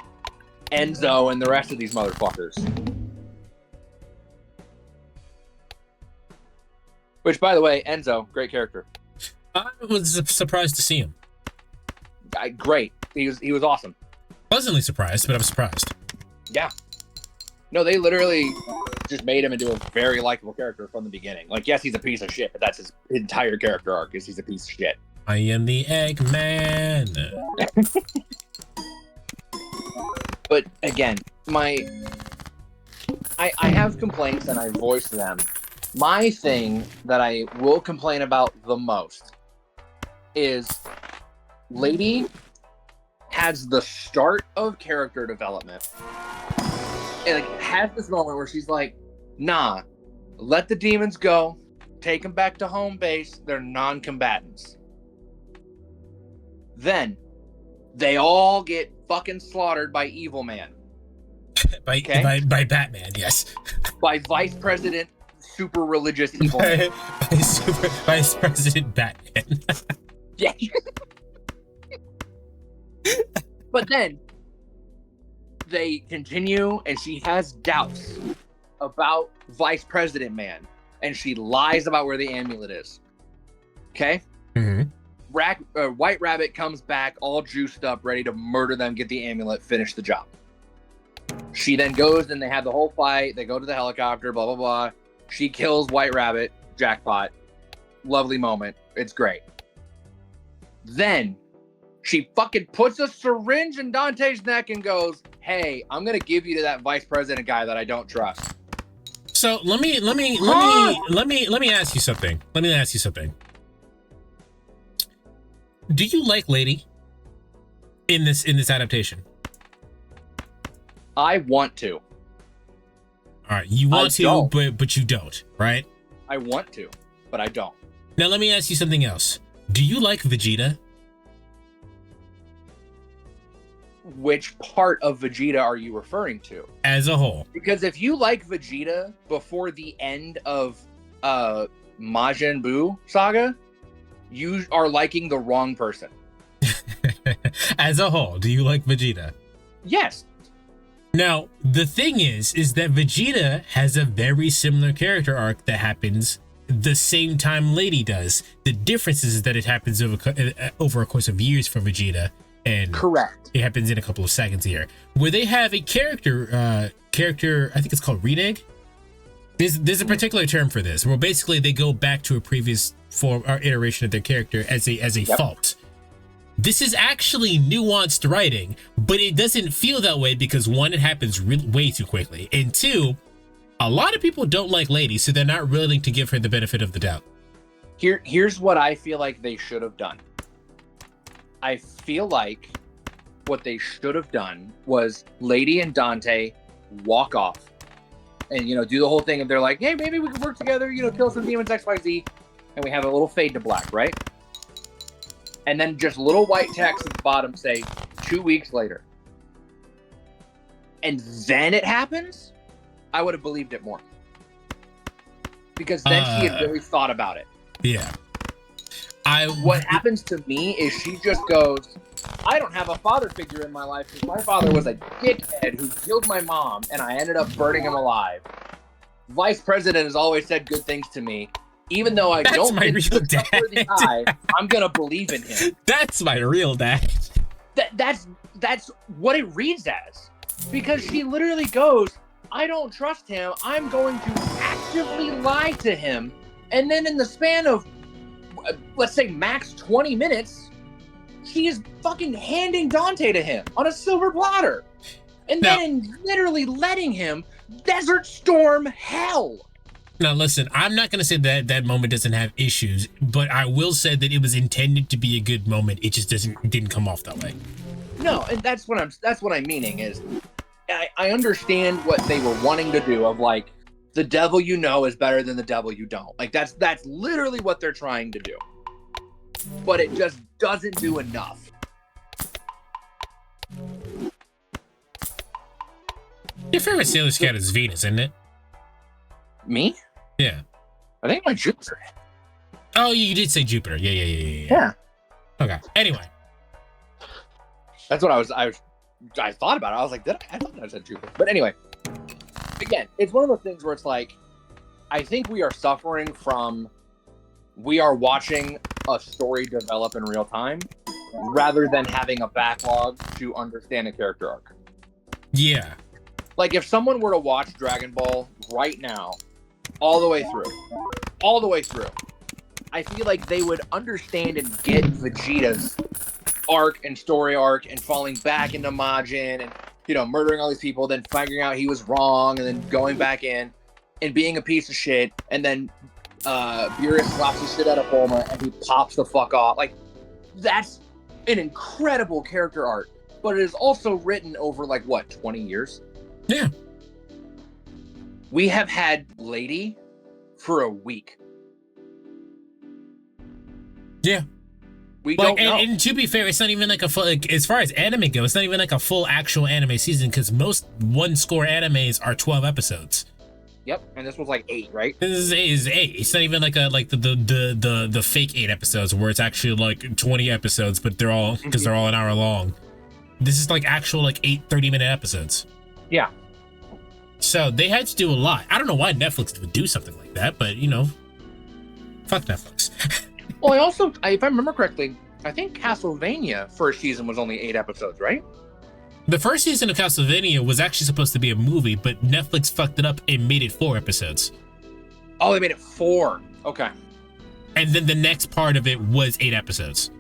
Enzo and the rest of these motherfuckers. Which, by the way, Enzo, great character. I was surprised to see him. Great. He was awesome. Pleasantly surprised, but I was surprised. Yeah. No, they literally just made him into a very likable character from the beginning. Like, yes, he's a piece of shit, but that's his entire character arc, is he's a piece of shit. I am the Eggman. But again, I have complaints and I voice them. My thing that I will complain about the most is Lady has the start of character development. And like has this moment where she's like, nah, let the demons go, take them back to home base, they're non-combatants. Then they all get fucking slaughtered by Evil Man. by Batman, yes. By Vice President Super Religious Evil Man. by Vice President Batman. Yeah. But then they continue, and she has doubts about Vice President Man, and she lies about where the amulet is. Okay? Mm-hmm. White Rabbit comes back all juiced up, ready to murder them, get the amulet, finish the job. She then goes, and they have the whole fight. They go to the helicopter, blah, blah, blah. She kills White Rabbit, jackpot. Lovely moment. It's great. Then she fucking puts a syringe in Dante's neck and goes, "Hey, I'm gonna give you to that vice president guy that I don't trust." So let me ask you something. Let me ask you something. Do you like Lady in this adaptation? I want to. All right, you want to, but you don't, right? I want to, but I don't. Now let me ask you something else. Do you like Vegeta? Which part of Vegeta are you referring to? As a whole. Because if you like Vegeta before the end of Majin Buu saga, you are liking the wrong person. As a whole, do you like Vegeta? Yes. Now, the thing is that Vegeta has a very similar character arc that happens the same time Lady does. The difference is that it happens over a course of years for Vegeta. And correct. It happens in a couple of seconds here. Where they have a character, I think it's called renege. There's a particular term for this, where basically they go back to a previous form or iteration of their character as a fault. This is actually nuanced writing, but it doesn't feel that way because one, it happens way too quickly, and two, a lot of people don't like Lady, so they're not willing to give her the benefit of the doubt. Here's what I feel like they should have done. I feel like what they should have done was Lady and Dante walk off and, do the whole thing. And they're like, hey, maybe we could work together, kill some demons, XYZ. And we have a little fade to black, right? And then just little white text at the bottom say 2 weeks later. And then it happens, I would have believed it more. Because then she had really thought about it. Yeah. What happens to me is she just goes, I don't have a father figure in my life because my father was a dickhead who killed my mom and I ended up burning him alive. Vice President has always said good things to me. even though I That's don't my think real he's a dad. trustworthy guy, I'm gonna believe in him. That's my real dad. That's what it reads as, because she literally goes, I don't trust him. I'm going to actively lie to him. And then in the span of, let's say, max 20 minutes, she is fucking handing Dante to him on a silver platter. And then literally letting him desert storm hell. Now, listen, I'm not going to say that that moment doesn't have issues, but I will say that it was intended to be a good moment. It just didn't come off that way. No, and that's what I'm meaning is I understand what they were wanting to do of like, the devil you know is better than the devil you don't. Like that's literally what they're trying to do. But it just doesn't do enough. Your favorite Sailor Scout is Venus, isn't it? Me? Yeah. I think my Jupiter. Oh, you did say Jupiter. Yeah. Okay. Anyway. That's what I thought about it. I was like, I thought I said Jupiter. But anyway, again, it's one of those things where it's like, I think we are suffering from, we are watching a story develop in real time rather than having a backlog to understand a character arc. Yeah. Like if someone were to watch Dragon Ball right now, all the way through, I feel like they would understand and get Vegeta's arc and story arc and falling back into Majin and, you know, murdering all these people, then figuring out he was wrong and then going back in and being a piece of shit, and then Beerus slaps the shit out of Bulma and he pops the fuck off. Like, that's an incredible character arc, but it is also written over like what, 20 years? Yeah. We have had Lady for a week. Yeah. We don't know. And to be fair, it's not even like a full, like, as far as anime goes, it's not even like a full actual anime season, because most one-score animes are 12 episodes. Yep, and this was like 8, right? This is 8. It's not even like the fake 8 episodes where it's actually like 20 episodes, but they're all, because they're all an hour long. This is like actual like 8 30-minute episodes. Yeah. So they had to do a lot. I don't know why Netflix would do something like that, but you know, fuck Netflix. Well, if I remember correctly, I think Castlevania first season was only 8 episodes, right? The first season of Castlevania was actually supposed to be a movie, but Netflix fucked it up and made it 4 episodes. Oh, they made it 4. Okay. And then the next part of it was 8 episodes.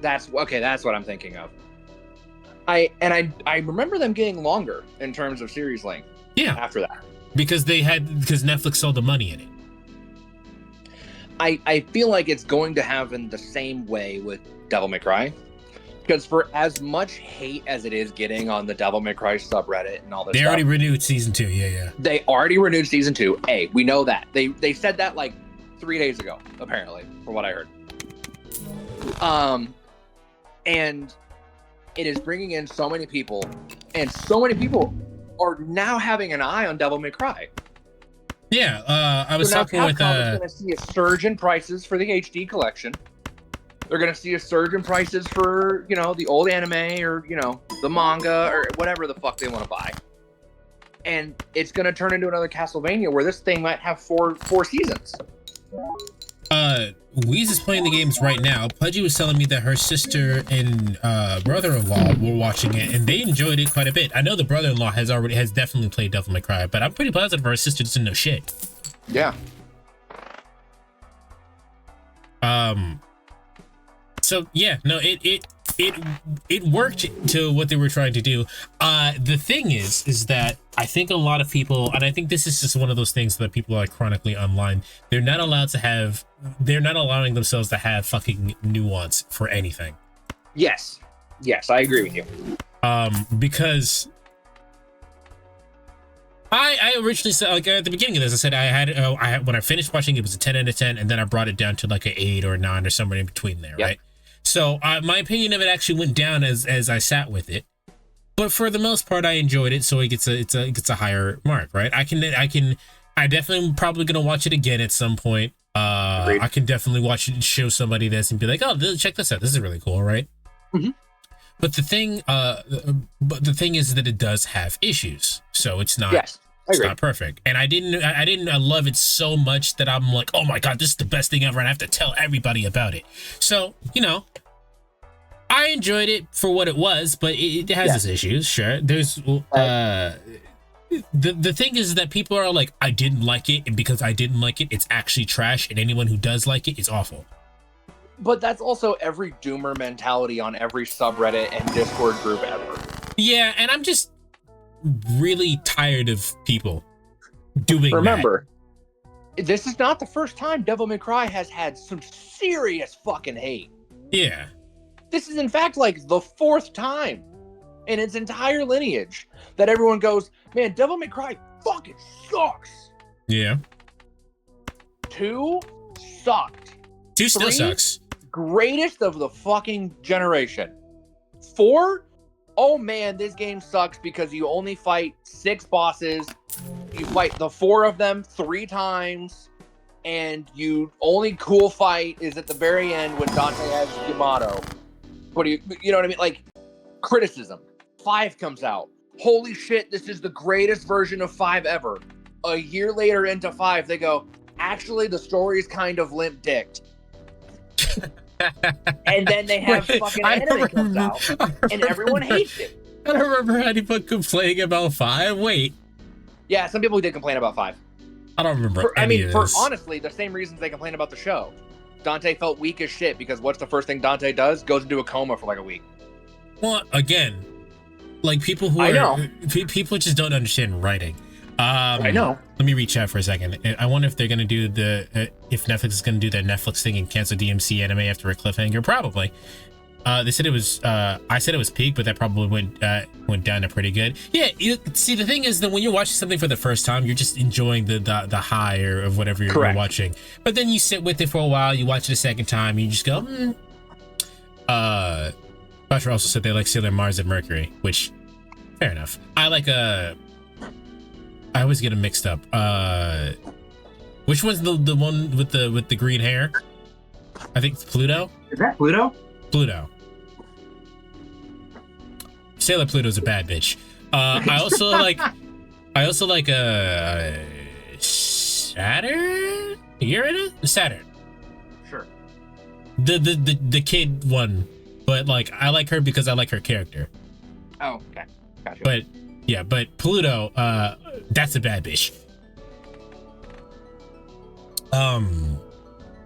That's what I'm thinking of. I remember them getting longer in terms of series length. Yeah. After that. Because Netflix saw the money in it. I feel like it's going to happen the same way with Devil May Cry. Because for as much hate as it is getting on the Devil May Cry subreddit and all this stuff. They already renewed season 2, yeah. They already renewed season 2. We know that. They said that like 3 days ago, apparently, from what I heard. And it is bringing in so many people, and so many people are now having an eye on Devil May Cry. Yeah, I was talking with... Capcom is going to see a surge in prices for the HD collection. They're going to see a surge in prices for, you know, the old anime or, you know, the manga or whatever the fuck they want to buy. And it's going to turn into another Castlevania where this thing might have four seasons. Weeze is playing the games right now. Pudgy was telling me that her sister and brother-in-law were watching it, and they enjoyed it quite a bit. I know the brother-in-law has definitely played Devil May Cry, but I'm pretty positive her sister doesn't know shit. Yeah. So yeah, no, it worked to what they were trying to do. The thing is that I think a lot of people, and I think this is just one of those things that people are chronically online, they're not allowing themselves to have fucking nuance for anything. Yes, I agree with you. Because I originally said, like at the beginning of this, I said I had when I finished watching it was a 10 out of 10, and then I brought it down to like an 8 or a 9 or somewhere in between there, right? So my opinion of it actually went down as I sat with it, but for the most part I enjoyed it, so it gets a higher mark, right? I definitely probably gonna watch it again at some point. I can definitely watch it and show somebody this and be like, oh, check this out, this is really cool, right? Mm-hmm. But the thing is that it does have issues, so it's not. Yes, It's not perfect, and I didn't love it so much that I'm like, oh my god, this is the best thing ever, and I have to tell everybody about it. So I enjoyed it for what it was, but it has its issues. Sure, there's the thing is that people are like, I didn't like it, and because I didn't like it, it's actually trash, and anyone who does like it is awful. But that's also every doomer mentality on every subreddit and Discord group ever. Yeah, and I'm just really tired of people doing Remember, this is not the first time Devil May Cry has had some serious fucking hate. Yeah. This is in fact like the 4th time in its entire lineage that everyone goes, man, Devil May Cry fucking sucks. Yeah. 2 sucked. 2 still 3, sucks. Greatest of the fucking generation. 4, oh man, this game sucks because you only fight 6 bosses. You fight the 4 of them 3 times, and you only cool fight is at the very end when Dante has Yamato. What do you know what I mean? Like, criticism. 5 comes out. Holy shit, this is the greatest version of 5 ever. A year later into 5, they go, actually, the story's kind of limp-dicked. And then they have fucking anime comes out, and everyone hates it. I don't remember anyone complaining about 5. Wait. Yeah, some people did complain about 5. I don't remember any of this. For honestly, the same reasons they complain about the show. Dante felt weak as shit because what's the first thing Dante does? Goes into a coma for like a week. Well, again, like people who people just don't understand writing. I know. Let me reach out for a second. I wonder if they're gonna do if Netflix is gonna do their Netflix thing and cancel DMC anime after a cliffhanger. Probably. They said it was. I said it was peak, but that probably went down to pretty good. Yeah. See, the thing is that when you're watching something for the first time, you're just enjoying the high of whatever you're watching. But then you sit with it for a while. You watch it a second time. And you just go. Butcher also said they like Sailor Mars and Mercury, which fair enough. I always get them mixed up. Which one's the one with the green hair? I think it's Pluto. Is that Pluto? Pluto. Sailor Pluto's a bad bitch. I also like Saturn. Uranus? Saturn. Sure. The kid one, but like I like her because I like her character. Oh, okay. Gotcha. But Pluto, that's a bad bitch.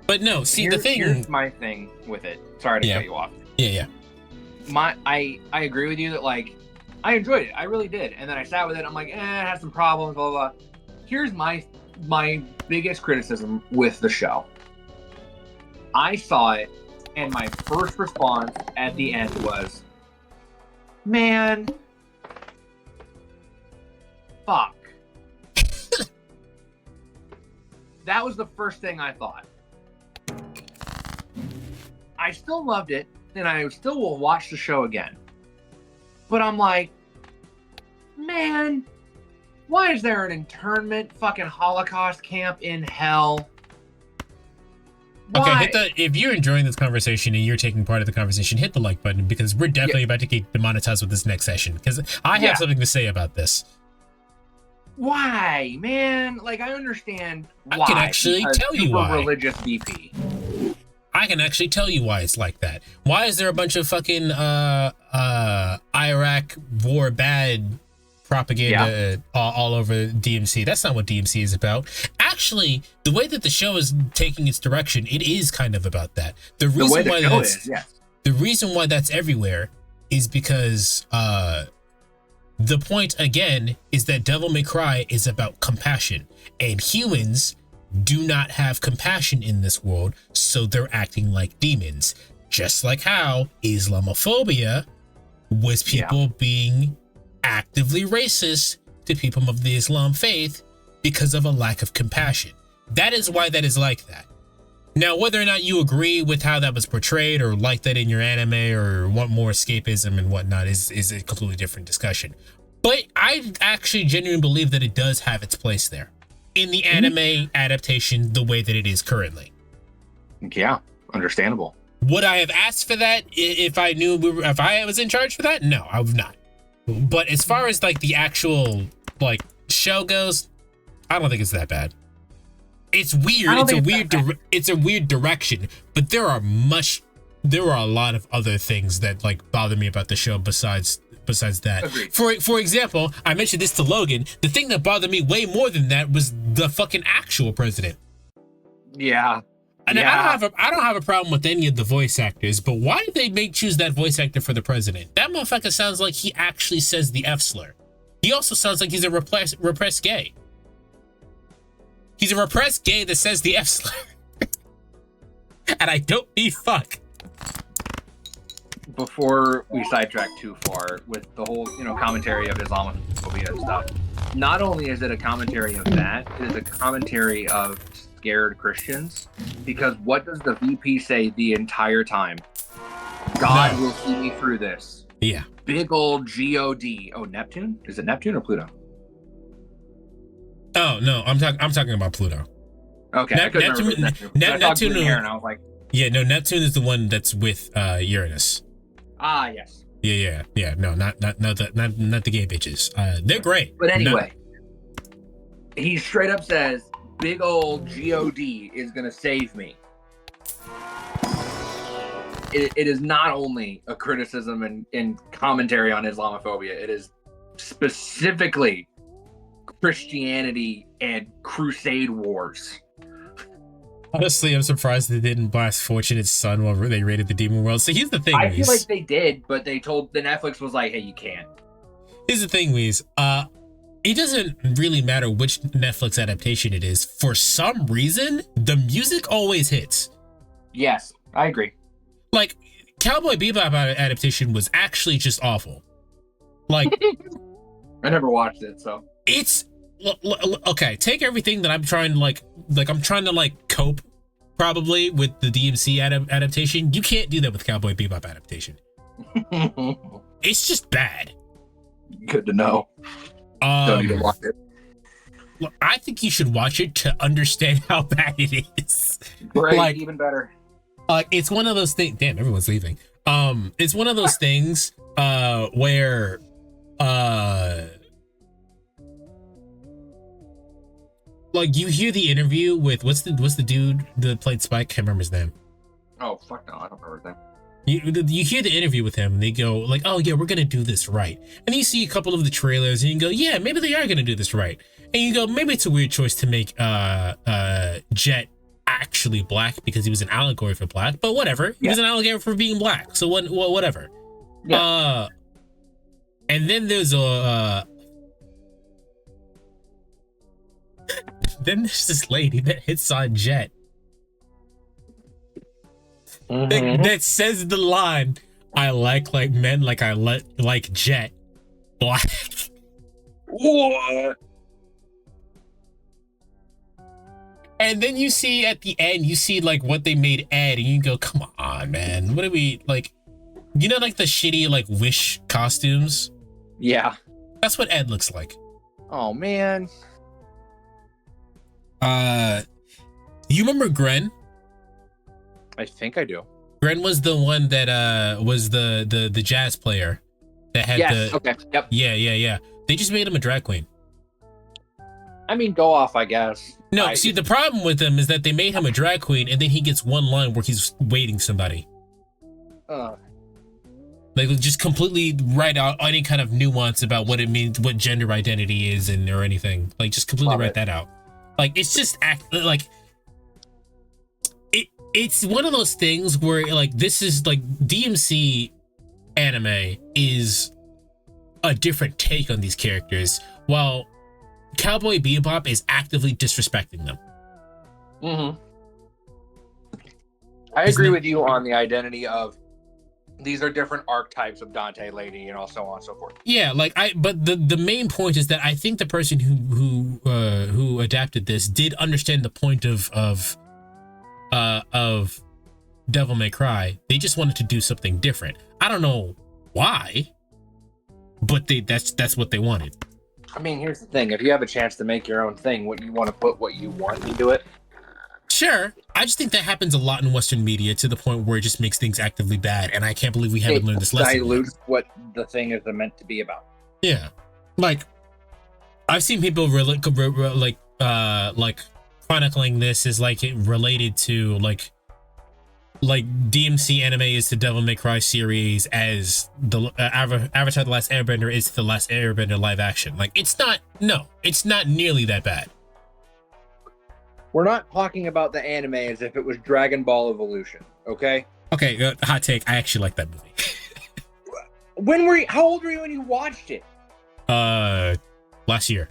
But no, see the thing. Here's my thing with it. Sorry to cut you off. Yeah. I agree with you that like I enjoyed it. I really did. And then I sat with it. I'm like, it has some problems. Blah blah blah. Here's my biggest criticism with the show. I saw it, and my first response at the end was, man, fuck. That was the first thing I thought. I still loved it, and I still will watch the show again. But I'm like, man, why is there an internment fucking Holocaust camp in hell? Why? Okay, if you're enjoying this conversation and you're taking part of the conversation, hit the like button because we're definitely about to get demonetized with this next session because I have something to say about this. Why, man? Like, I understand why. I can actually tell you why. Religious VP. I can actually tell you why it's like that. Why is there a bunch of fucking Iraq war bad propaganda all over DMC? That's not what DMC is about. Actually, the way that the show is taking its direction, it is kind of about that. The reason why that's everywhere is because the point again is that Devil May Cry is about compassion, and humans do not have compassion in this world, so they're acting like demons. Just like how Islamophobia was people being actively racist to people of the Islam faith because of a lack of compassion. That is why that is like that. Now, whether or not you agree with how that was portrayed or like that in your anime or want more escapism and whatnot is a completely different discussion. But I actually genuinely believe that it does have its place there in the anime adaptation the way that it is currently. Yeah, understandable. Would I have asked for that if I knew if I was in charge for that? No, I would not. But as far as like the actual like show goes, I don't think it's that bad. It's weird. It's a weird direction, but there are a lot of other things that like bother me about the show besides that. Agreed. For example, I mentioned this to Logan. The thing that bothered me way more than that was the fucking actual president. Yeah. And I don't have a problem with any of the voice actors, but why did they choose that voice actor for the president? That motherfucker sounds like he actually says the F slur. He also sounds like he's a repressed gay. He's a repressed gay that says the F slur. And I don't need fuck. Before we sidetrack too far with the whole, commentary of Islamophobia and stuff, not only is it a commentary of that, it is a commentary of scared Christians. Because what does the VP say the entire time? God will see me through this. Yeah. Big old God. Oh, Neptune? Is it Neptune or Pluto? Oh no, I'm talking about Pluto. Okay, Neptune. And I was like, yeah, no, Neptune is the one that's with Uranus. Ah, yes. Yeah. No, not the gay bitches. They're great. But anyway, he straight up says, "Big old God is gonna save me." It is not only a criticism and commentary on Islamophobia. It is specifically Christianity and crusade wars. Honestly, I'm surprised they didn't blast Fortunate's son while they raided the demon world. So here's the thing, I feel like they did, but the Netflix was like, hey, you can't. Here's the thing, Weez. It doesn't really matter which Netflix adaptation it is. For some reason, the music always hits. Yes, I agree. Like, Cowboy Bebop adaptation was actually just awful. Like, I never watched it, so. It's okay. Take everything that I'm trying to cope probably with the DMC adaptation. You can't do that with Cowboy Bebop adaptation. It's just bad. Good to know. Don't need to watch it. I think you should watch it to understand how bad it is. Great, even better. It's one of those things. Damn, everyone's leaving. It's one of those things where like you hear the interview with what's the dude that played Spike? Can't remember his name. Oh fuck no, I don't remember his name. You hear the interview with him and they go like, oh yeah, we're gonna do this right. And you see a couple of the trailers and you go, yeah, maybe they are gonna do this right. And you go, maybe it's a weird choice to make Jet actually black because he was an allegory for black, but whatever. He was an allegory for being black, so whatever. Yeah. And then there's this lady that hits on Jet that says the line, I like men like I like Jet black. What? And then you see at the end, you see like what they made Ed, and you go, come on, man. What are we like? You know, like the shitty like Wish costumes? Yeah. That's what Ed looks like. Oh man. You remember Gren? I think I do. Gren was the one that was the jazz player that had okay. Yep. Yeah. They just made him a drag queen. I mean, go off, I guess. No, see, the problem with him is that they made him a drag queen, and then he gets one line where he's waiting somebody. Like, just completely write out any kind of nuance about what it means, what gender identity is, or anything. Like, just completely write that out. Like, it's just it's one of those things where, like, this is like DMC anime is a different take on these characters, while Cowboy Bebop is actively disrespecting them. I agree with you on the identity of these are different archetypes of Dante Lady, so on and so forth. Yeah, but the main point is that I think the person who adapted this did understand the point of Devil May Cry. They just wanted to do something different. I don't know why, but that's what they wanted. I mean, here's the thing. If you have a chance to make your own thing, what you want to put what you want into it. Sure. I just think that happens a lot in Western media to the point where it just makes things actively bad. And I can't believe we haven't learned this lesson. Dilutes what the thing is meant to be about. Yeah. Like, I've seen people like chronicling this as like it related to like DMC anime is the Devil May Cry series as the Avatar: The Last Airbender is the Last Airbender live action. Like it's not nearly that bad. We're not talking about the anime as if it was Dragon Ball Evolution, okay? Okay, hot take. I actually like that movie. How old were you when you watched it? Last year.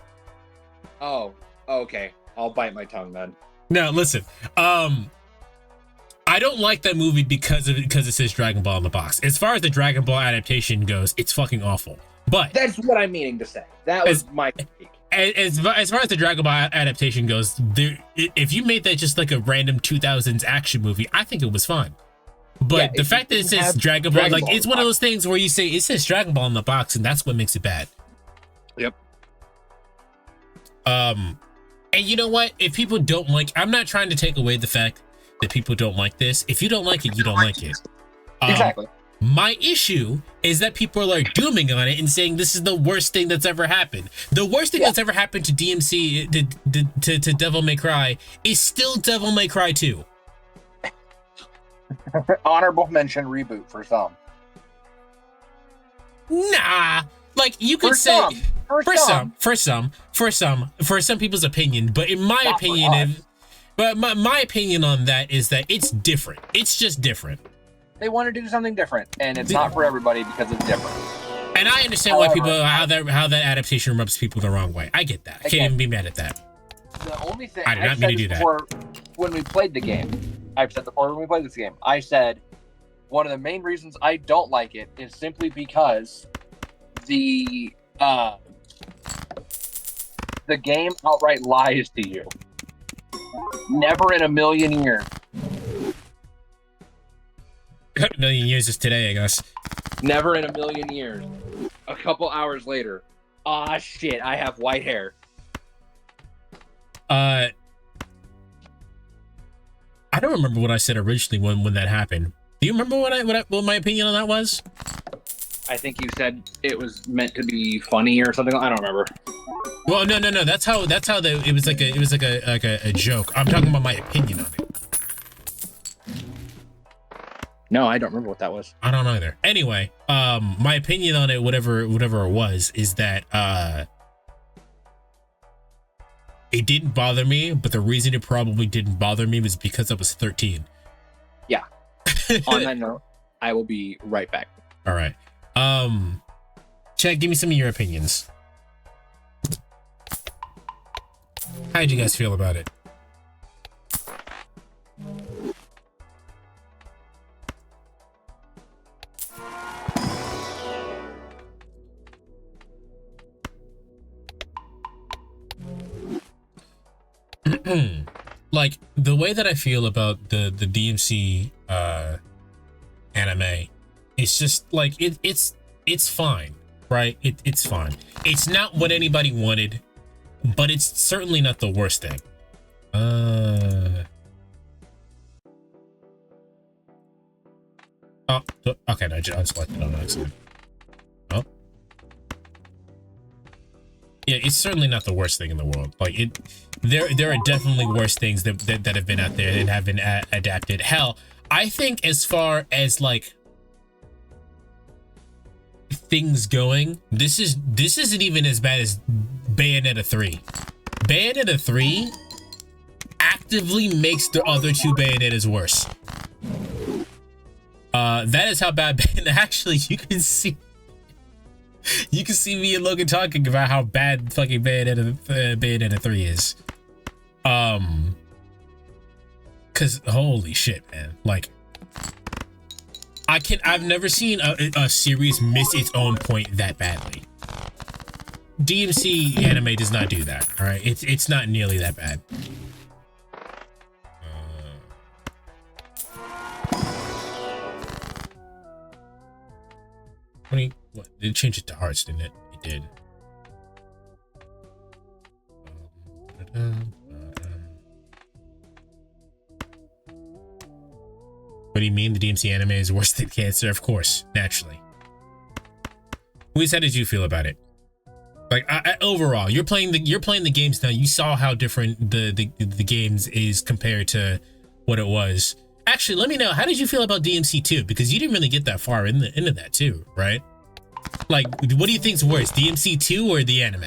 Oh, okay. I'll bite my tongue then. No, listen. I don't like that movie because it says Dragon Ball in the box. As far as the Dragon Ball adaptation goes, it's fucking awful. But that's what I'm meaning to say. That was my critique. As far as the Dragon Ball adaptation goes, if you made that just like a random 2000s action movie, I think it was fine. But the fact that it says Dragon Ball, like it's one of those things where you say it says Dragon Ball in the box, and that's what makes it bad. Yep. And you know what? If people don't like, I'm not trying to take away the fact that people don't like this. If you don't like it, you don't like it. Exactly. My issue is that people are dooming on it and saying this is the worst thing that's ever happened. The worst thing that's ever happened to DMC, to Devil May Cry, is still Devil May Cry 2. Honorable mention reboot for some. Nah, like you could say for some people's opinion, but in my opinion, my opinion on that is that it's different. It's just different. They want to do something different, and it's not for everybody because it's different. And I understand why how that adaptation rubs people the wrong way. I get that. I can't even be mad at that. The only thing I did not mean to do that. When we played the game, I've said before when we played this game, I said one of the main reasons I don't like it is simply because the game outright lies to you. Never in a million years. A million years is today, I guess. Never in a million years. A couple hours later. Ah, shit, I have white hair. I don't remember what I said originally when that happened. Do you remember what my opinion on that was? I think you said it was meant to be funny or something. I don't remember. Well, no. That's how it was like a joke. I'm talking about my opinion on it. No, I don't remember what that was. I don't either. Anyway, my opinion on it, whatever it was, is that it didn't bother me, but the reason it probably didn't bother me was because I was 13. Yeah. On that note, I will be right back. All right. Chad, give me some of your opinions. How did you guys feel about it? Like the way that I feel about the DMC anime, it's just like it's fine, right? It's fine. It's not what anybody wanted, but it's certainly not the worst thing. Oh, okay, no, I selected on accident. Oh. Yeah, it's certainly not the worst thing in the world. Like there are definitely worse things that have been out there and have been adapted. Hell, I think as far as like things going, this isn't even as bad as Bayonetta 3. Bayonetta 3 actively makes the other two Bayonettas worse. That is how bad actually you can see me and Logan talking about how bad fucking Bayonetta 3 is. Cause holy shit, man. Like I've never seen a series miss its own point that badly. DMC anime does not do that. All right, it's not nearly that bad. What? It changed it to hearts, didn't it? It did. What do you mean the DMC anime is worse than cancer? Of course, naturally. Luis, how did you feel about it? Like overall, you're playing the games now. You saw how different the games is compared to what it was. Actually, let me know, how did you feel about DMC 2? Because you didn't really get that far into that too, right? Like, what do you think's worse, DMC 2 or the anime?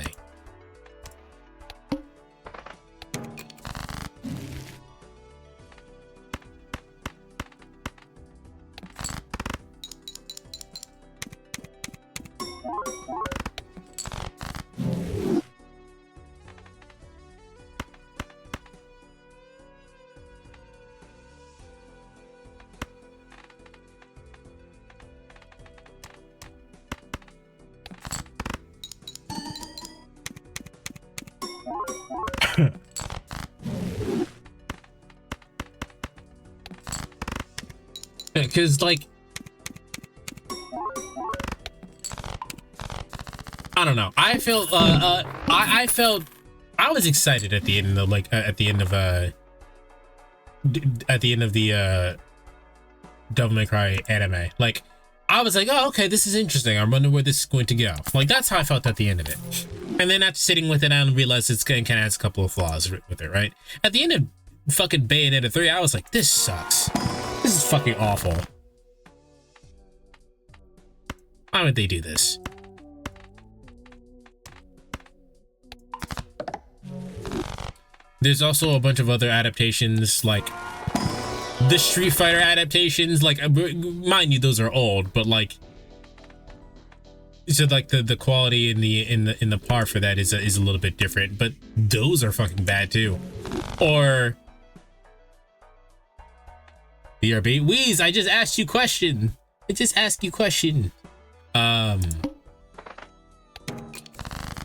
Because, like, I don't know. I felt, I was excited at the end of, like, at the end of the Devil May Cry anime. Like, I was like, oh, okay, this is interesting. I wonder where this is going to go. Like, that's how I felt at the end of it. And then after sitting with it, I realized it's kind of has a couple of flaws with it, right? At the end of fucking Bayonetta 3, I was like, this sucks. This is fucking awful. Why would they do this? There's also a bunch of other adaptations, like the Street Fighter adaptations. Like, mind you, those are old, but like, so like the quality in the par for that is a little bit different. But those are fucking bad too. Or BRB Wheeze, I just asked you question.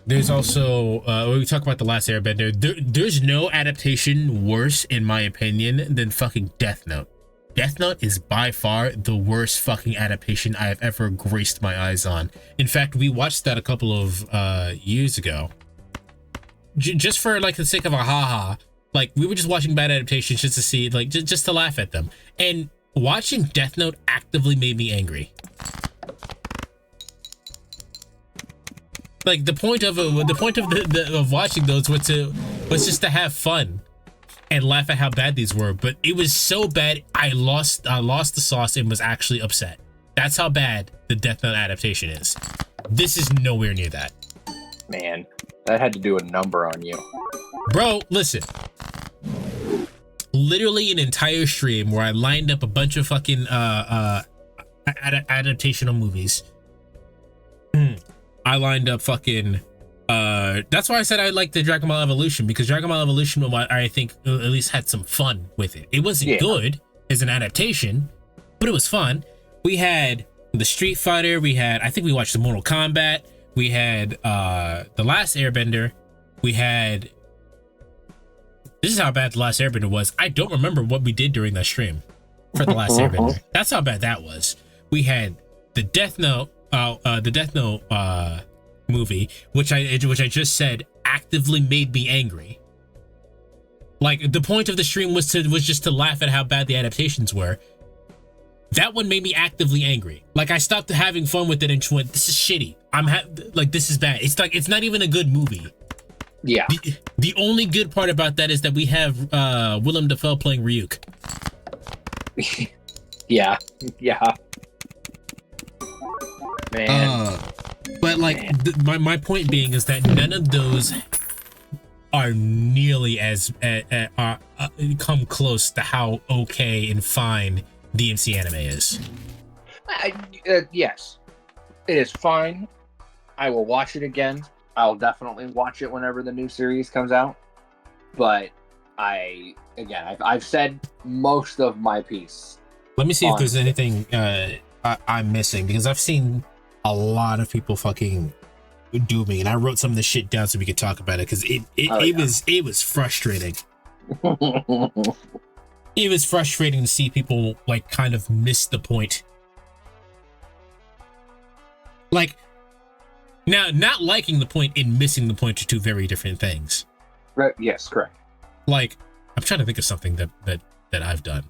There's also when we talk about The Last Airbender, there's no adaptation worse in my opinion than fucking Death Note. Death Note is by far the worst fucking adaptation I have ever graced my eyes on. In fact, we watched that a couple of years ago, just for like the sake of a haha. Like, we were just watching bad adaptations just to see, like, just to laugh at them. And watching Death Note actively made me angry. Like, the point of watching those was just to have fun and laugh at how bad these were. But it was so bad, I lost the sauce and was actually upset. That's how bad the Death Note adaptation is. This is nowhere near that. Man, that had to do a number on you. Bro, listen. Literally an entire stream where I lined up a bunch of fucking adaptational movies. I lined up fucking that's why I said I liked the Dragon Ball Evolution, because Dragon Ball Evolution, I think, at least had some fun with it. It wasn't good as an adaptation, but it was fun. We had the Street Fighter, I think we watched the Mortal Kombat, we had The Last Airbender, we had, this is how bad The Last Airbender was. I don't remember what we did during that stream for The Last Airbender. That's how bad that was. We had the Death Note movie, which I just said actively made me angry. Like, the point of the stream was just to laugh at how bad the adaptations were. That one made me actively angry. Like, I stopped having fun with it and just went, this is shitty. Like, this is bad. It's like, it's not even a good movie. Yeah. The only good part about that is that we have Willem Dafoe playing Ryuk. Yeah. Man. But like, my point being is that none of those are nearly as come close to how okay and fine DMC anime is. Yes, it is fine. I will watch it again. I'll definitely watch it whenever the new series comes out. But I've said most of my piece. Let me see if there's anything I'm missing, because I've seen a lot of people fucking dooming, and I wrote some of the shit down so we could talk about it, because it was frustrating. It was frustrating to see people like kind of miss the point. Like, now, not liking the point and missing the point are two very different things. Right? Yes, correct. Like, I'm trying to think of something that I've done.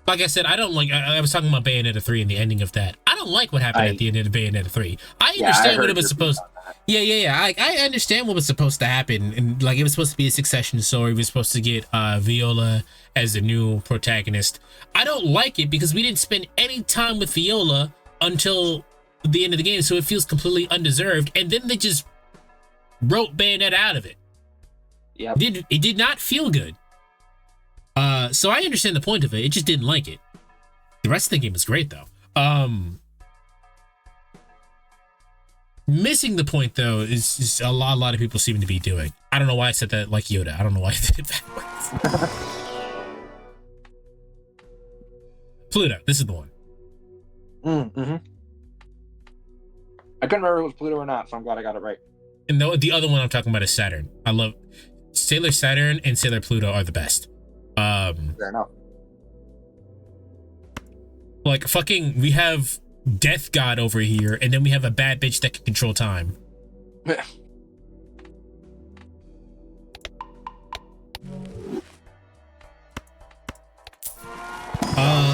Like I said, I don't like. I was talking about Bayonetta 3 and the ending of that. I don't like what happened at the end of Bayonetta 3. I Yeah, understand I what heard it was your supposed. views on that. Yeah. I understand what was supposed to happen, and like it was supposed to be a succession story. We were supposed to get Viola as the new protagonist. I don't like it because we didn't spend any time with Viola until the end of the game, so it feels completely undeserved. And then they just wrote Bayonetta out of it. Yep. It did not feel good. So I understand the point of it. It just didn't like it. The rest of the game was great though. Missing the point though is a lot of people seem to be doing. I don't know why I said that like Yoda. I don't know why I did it backwards. Pluto, this is the one. Mm-hmm. I couldn't remember if it was Pluto or not, so I'm glad I got it right. And the other one I'm talking about is Saturn. I love Sailor Saturn and Sailor Pluto are the best. Fair enough. Like fucking, we have Death God over here, and then we have a bad bitch that can control time. Let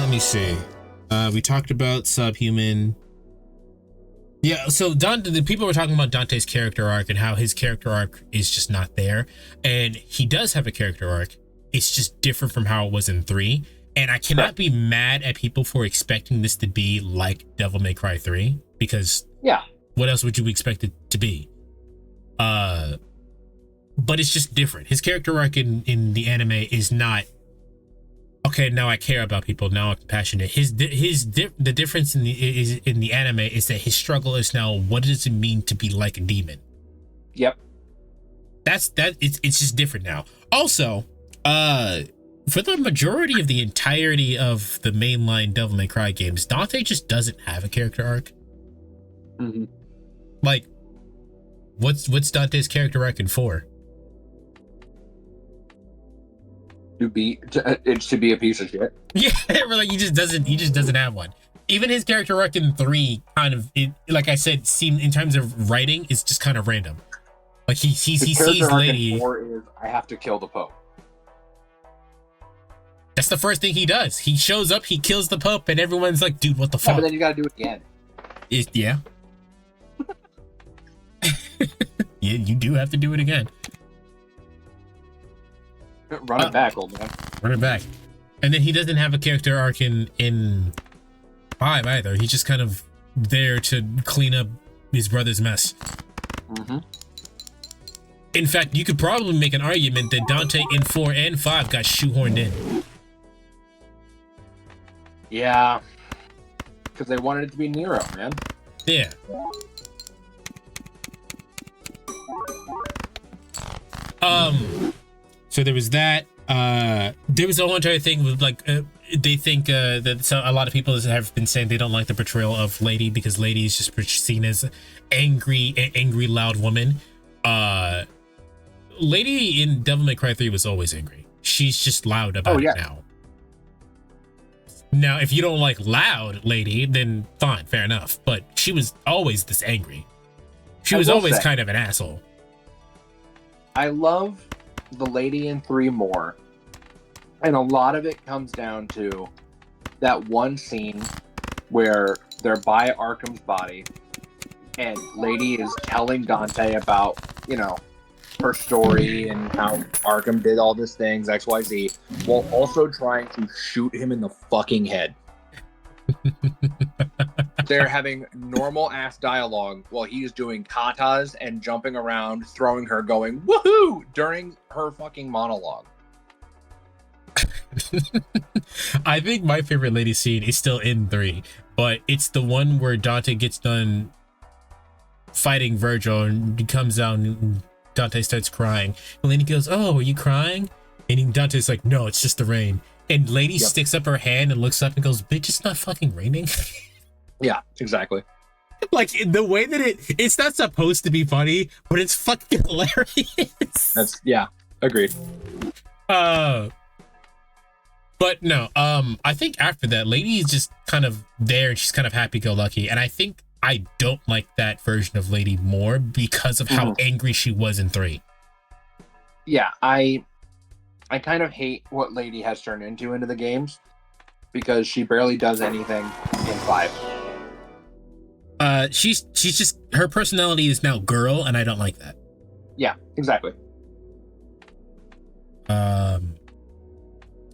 me see. We talked about Subhuman. Yeah, so the people were talking about Dante's character arc and how his character arc is just not there. And he does have a character arc. It's just different from how it was in 3. And I cannot be mad at people for expecting this to be like Devil May Cry 3, because what else would you expect it to be? But it's just different. His character arc in the anime is not, okay, now I care about people, now I'm compassionate. The difference in the anime is that his struggle is now, what does it mean to be like a demon? Yep. It's just different now. Also, for the majority of the entirety of the mainline Devil May Cry games, Dante just doesn't have a character arc. Mm-hmm. Like, what's Dante's character arc in 4? To be a piece of shit. Yeah, like he just doesn't have one. Even his character arc in 3 kind of, like I said, seemed in terms of writing, is just kind of random. Like he sees Lady. In 4 is, I have to kill the Pope. That's the first thing he does. He shows up, he kills the Pope, and everyone's like, dude, what the fuck? But then you gotta do it again. Yeah. Yeah, you do have to do it again. Run it back, old man. Run it back. And then he doesn't have a character arc in 5 either. He's just kind of there to clean up his brother's mess. Mm-hmm. In fact, you could probably make an argument that Dante in 4 and 5 got shoehorned in. Yeah. Because they wanted it to be Nero, man. Yeah. So there was that. There was a whole entire thing with like they think that a lot of people have been saying they don't like the portrayal of Lady because Lady is just seen as angry loud woman. Lady in Devil May Cry 3 was always angry. She's just loud about it now. Now, if you don't like loud Lady, then fine, fair enough. But she was always this angry. She was always kind of an asshole. I love the Lady in 3 more. And a lot of it comes down to that one scene where they're by Arkham's body and Lady is telling Dante about, her story and how Arkham did all these things, XYZ, while also trying to shoot him in the fucking head. They're having normal ass dialogue while he's doing katas and jumping around, throwing her, going woohoo during her fucking monologue. I think my favorite Lady scene is still in 3, but it's the one where Dante gets done fighting Virgil and he comes down and Dante starts crying. And Lady goes, "Oh, are you crying?" And Dante's like, "No, it's just the rain." And Lady sticks up her hand and looks up and goes, "Bitch, it's not fucking raining." Yeah, exactly. Like the way that it's not supposed to be funny, but it's fucking hilarious. Agreed. But no, I think after that, Lady is just kind of there and she's kind of happy-go-lucky. And I think I don't like that version of Lady more because of how angry she was in 3. Yeah, I kind of hate what Lady has turned into the games because she barely does anything in 5. she's just, her personality is now girl, and I don't like that. Yeah, exactly.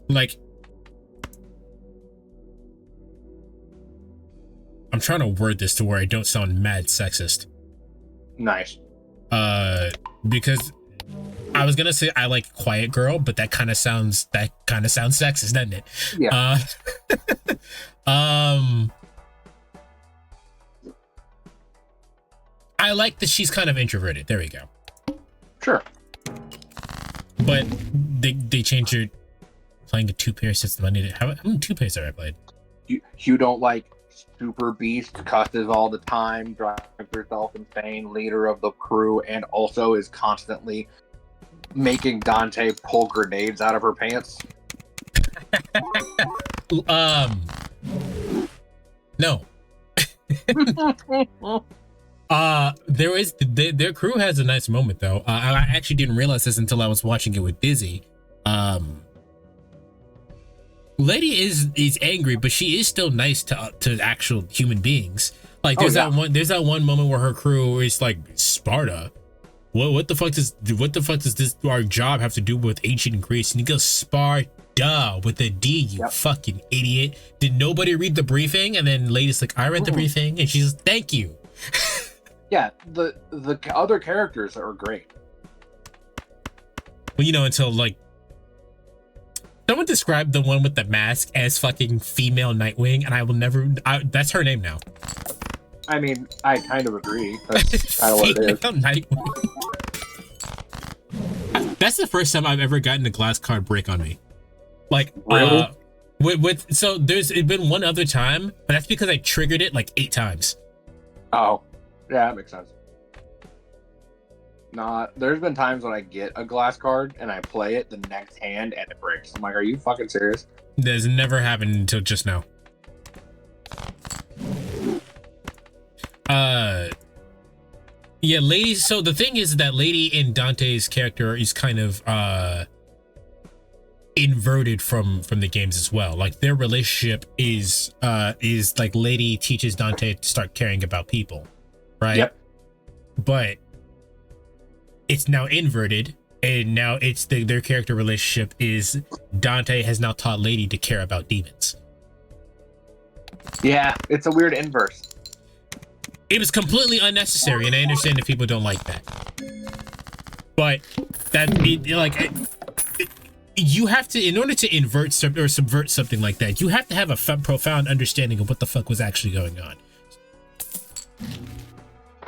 Like, I'm trying to word this to where I don't sound mad sexist. Nice. Because I was gonna say I like quiet girl, but that kind of sounds sexist, doesn't it? Yeah. I like that she's kind of introverted. There we go. Sure. But they changed her playing a two-player system. I need it. How many two-players have I played? You don't like Super Beast, cusses all the time, drives herself insane, leader of the crew, and also is constantly making Dante pull grenades out of her pants? No. Their crew has a nice moment though. I actually didn't realize this until I was watching it with Dizzy. Lady is angry, but she is still nice to actual human beings. Like there's that one moment where her crew is like, Sparta, what the fuck does this our job have to do with ancient Greece? And he goes, Sparta with a D, you fucking idiot. Did nobody read the briefing? And then Lady's like, I read the briefing, and she's like, thank you. Yeah, the other characters are great. Well, until like someone described the one with the mask as fucking female Nightwing, and I will never. That's her name now. I mean, I kind of agree. That's kind of what it is. Nightwing. That's the first time I've ever gotten a glass card break on me. Like, really? So there's been one other time, but that's because I triggered it like 8 times. Oh, yeah, that makes sense. There's been times when I get a glass card and I play it the next hand and it breaks. I'm like, are you fucking serious? That's never happened until just now. Yeah, Lady. So the thing is that Lady in Dante's character is kind of inverted from the games as well. Like their relationship is like Lady teaches Dante to start caring about people, right? Yep. But it's now inverted, and now it's their character relationship is Dante has now taught Lady to care about demons. Yeah, it's a weird inverse. It was completely unnecessary, and I understand if people don't like that. But you have to, in order to invert or subvert something like that, you have to have a profound understanding of what the fuck was actually going on.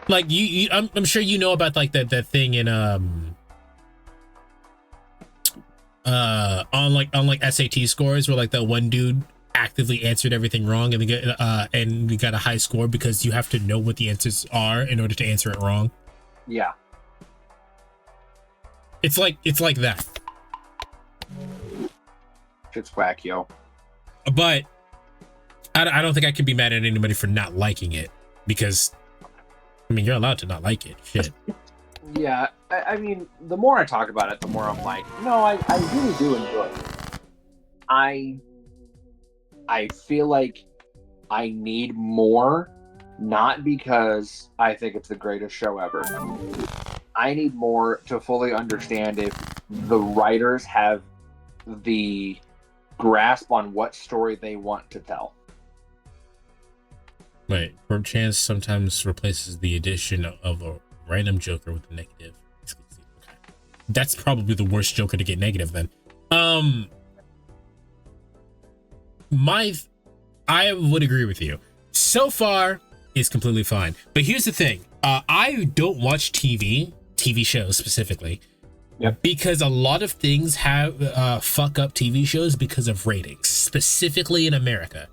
Like I'm sure you know about like that thing in on SAT scores where like that one dude actively answered everything wrong and we got a high score because you have to know what the answers are in order to answer it wrong. Yeah. It's like that. Shit's whack, yo. But I don't think I can be mad at anybody for not liking it, because I mean, you're allowed to not like it. Shit. Yeah, I mean, the more I talk about it, the more I'm like, no, I really do enjoy it. I feel like I need more, not because I think it's the greatest show ever. I need more to fully understand if the writers have the grasp on what story they want to tell. Right. Verb chance sometimes replaces the addition of a random joker with a negative. That's probably the worst joker to get negative then. I would agree with you. So far, it's completely fine. But here's the thing. I don't watch TV shows specifically. Yep. Because a lot of things have fuck up TV shows because of ratings, specifically in America.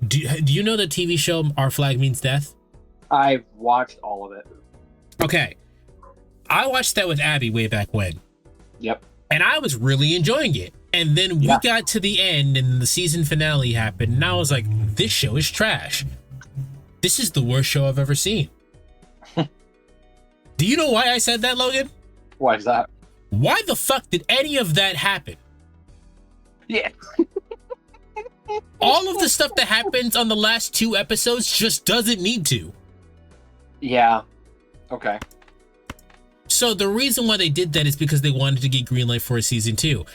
Do you know the TV show Our Flag Means Death? I've watched all of it. Okay. I watched that with Abby way back when. Yep. And I was really enjoying it. And then we got to the end and the season finale happened. And I was like, this show is trash. This is the worst show I've ever seen. Do you know why I said that, Logan? Why is that? Why the fuck did any of that happen? Yeah. All of the stuff that happens on the last 2 episodes just doesn't need to. Yeah. Okay. So the reason why they did that is because they wanted to get green light for a season 2.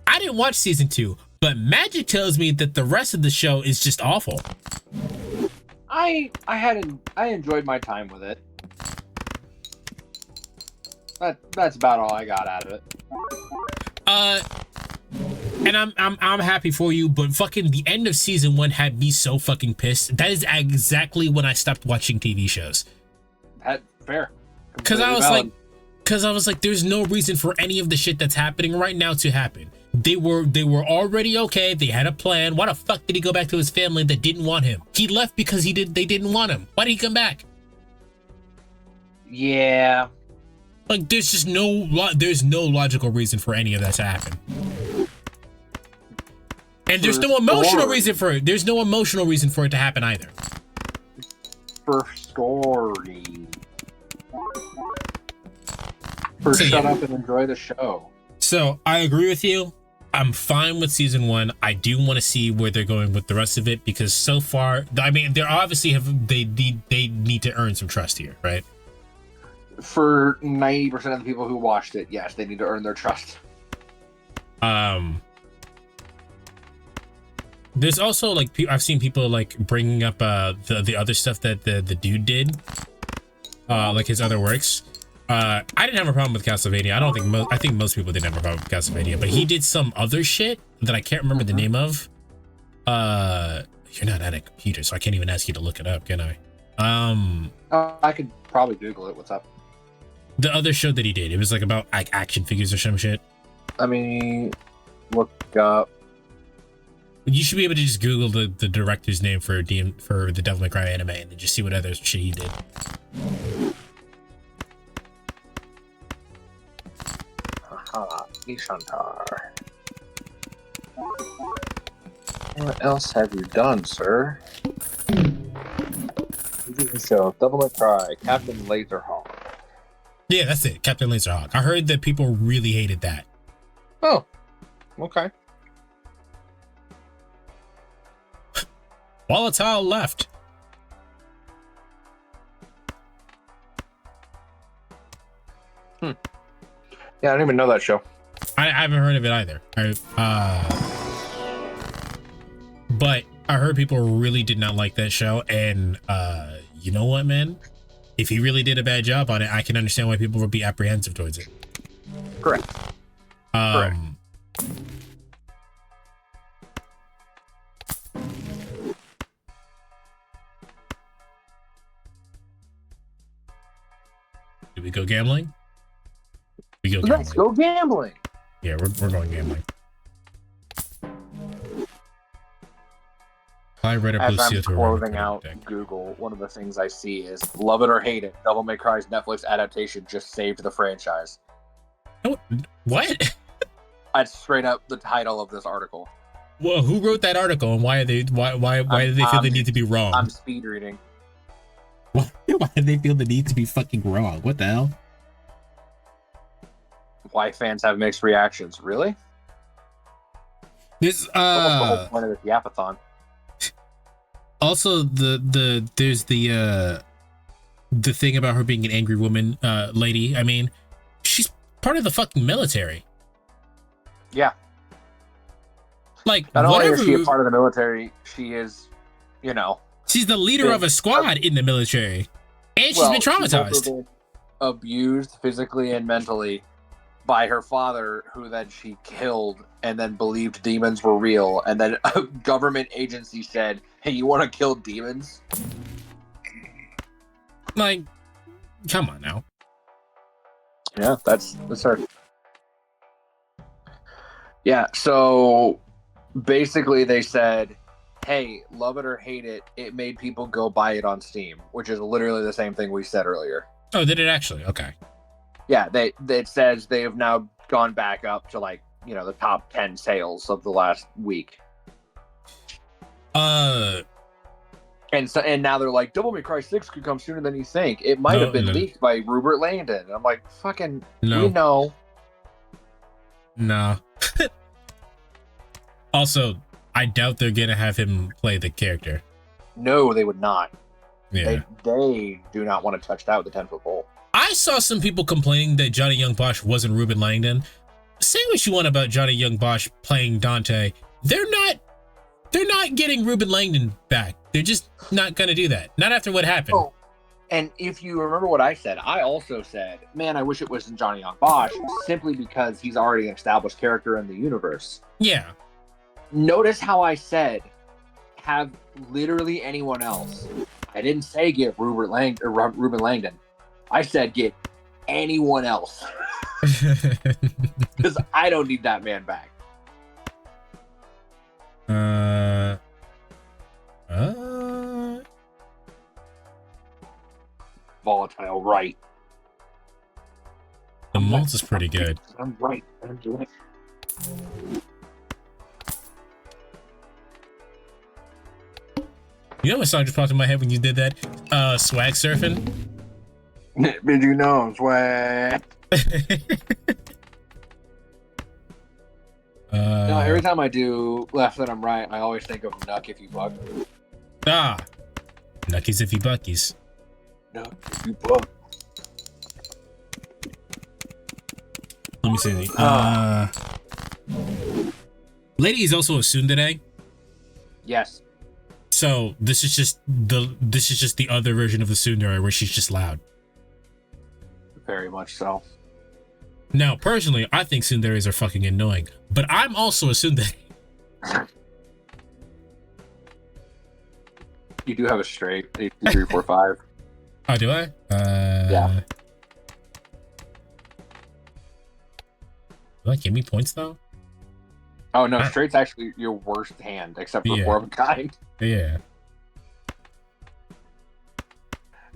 I didn't watch season 2, but magic tells me that the rest of the show is just awful. I enjoyed my time with it. That's about all I got out of it. And I'm happy for you, but fucking the end of season 1 had me so fucking pissed. That is exactly when I stopped watching TV shows. Fair. Because I was like, there's no reason for any of the shit that's happening right now to happen. They were already okay. They had a plan. Why the fuck did he go back to his family that didn't want him? He left because they didn't want him. Why did he come back? Yeah. Like, there's just no logical reason for any of that to happen. And there's no emotional reason for it. There's no emotional reason for it to happen either. For story. Shut up and enjoy the show. So I agree with you. I'm fine with season 1. I do want to see where they're going with the rest of it, because so far, I mean, they're obviously they need to earn some trust here, right? For 90% of the people who watched it, yes, they need to earn their trust. There's also like I've seen people like bringing up the other stuff that the dude did, like his other works. I didn't have a problem with Castlevania. I think most people didn't have a problem with Castlevania, but he did some other shit that I can't remember the name of. You're not at a computer, so I can't even ask you to look it up, can I? I could probably Google it. What's up? The other show that he did, it was like about like action figures or some shit. I mean, look up. You should be able to just Google the director's name for the Devil May Cry anime and then just see what other shit he did. Haha, Ishantar. What else have you done, sir? Show Devil May Cry, Captain Laserhawk. Yeah, that's it, Captain Laserhawk. I heard that people really hated that. Oh, okay. Volatile left. Yeah, I didn't even know that show. I haven't heard of it either. But I heard people really did not like that show, and you know what, man? If he really did a bad job on it, I can understand why people would be apprehensive towards it. Correct. Correct. Do we go gambling? We go gambling. Let's go gambling. Yeah, we're going gambling. I read a As blue I'm seal to closing out Google, one of the things I see is love it or hate it, Devil May Cry's Netflix adaptation just saved the franchise. What? That's straight up the title of this article. Well, who wrote that article, and why do they feel the need to be wrong? I'm speed reading. Why do they feel the need to be fucking wrong? What the hell? Why fans have mixed reactions? Really? This the whole point of this yapathon. Also, there's the thing about her being an angry woman, lady. I mean, she's part of the fucking military. Yeah. Like, not only is she a part of the military, she is, you know, she's the leader of a squad in the military, and she's been traumatized. She's also been abused physically and mentally by her father, who then she killed and then believed demons were real, and then a government agency said, hey, you want to kill demons? Like, come on now. Yeah, that's her. Yeah, so basically they said, hey, love it or hate it, it made people go buy it on Steam, which is literally the same thing we said earlier. Oh, did it actually? Okay. Yeah, it says they have now gone back up to, like, you know, the top 10 sales of the last week. And now they're like, Devil May Cry 6 could come sooner than you think. It might have been leaked by Rupert Landon. And I'm like, fucking, we know. No. Also, I doubt they're gonna have him play the character. No, they would not. Yeah. They do not want to touch that with a 10-foot pole. I saw some people complaining that Johnny Young Bosch wasn't Ruben Langdon. Say what you want about Johnny Young Bosch playing Dante. They're not getting Ruben Langdon back. They're just not gonna do that. Not after what happened. Oh, and if you remember what I said, I also said, man, I wish it wasn't Johnny Young Bosch, simply because he's already an established character in the universe. Yeah. Notice how I said, have literally anyone else. I didn't say get Ruben Langdon. I said get anyone else. Because I don't need that man back. Volatile, right? The malt is pretty good. I'm right. I'm right. You know what song just popped in my head when you did that? Swag surfing. Did you know swag? No, every time I do left and I'm right, I always think of Nuck If You Buck. Ah, Nuckies If You Buckies. Nuck If You Buck. Let me see. Lady is also a tsundere. Yes. So this is just the other version of the tsundere where she's just loud. Very much so. Now, personally, I think tsunderes are fucking annoying, but I'm also a tsundere. You do have a straight 8, 2, 3, 4, 5. Oh, do I? Yeah. Will that give me points though? Oh no, straight's actually your worst hand, except for 4 of a kind. Yeah.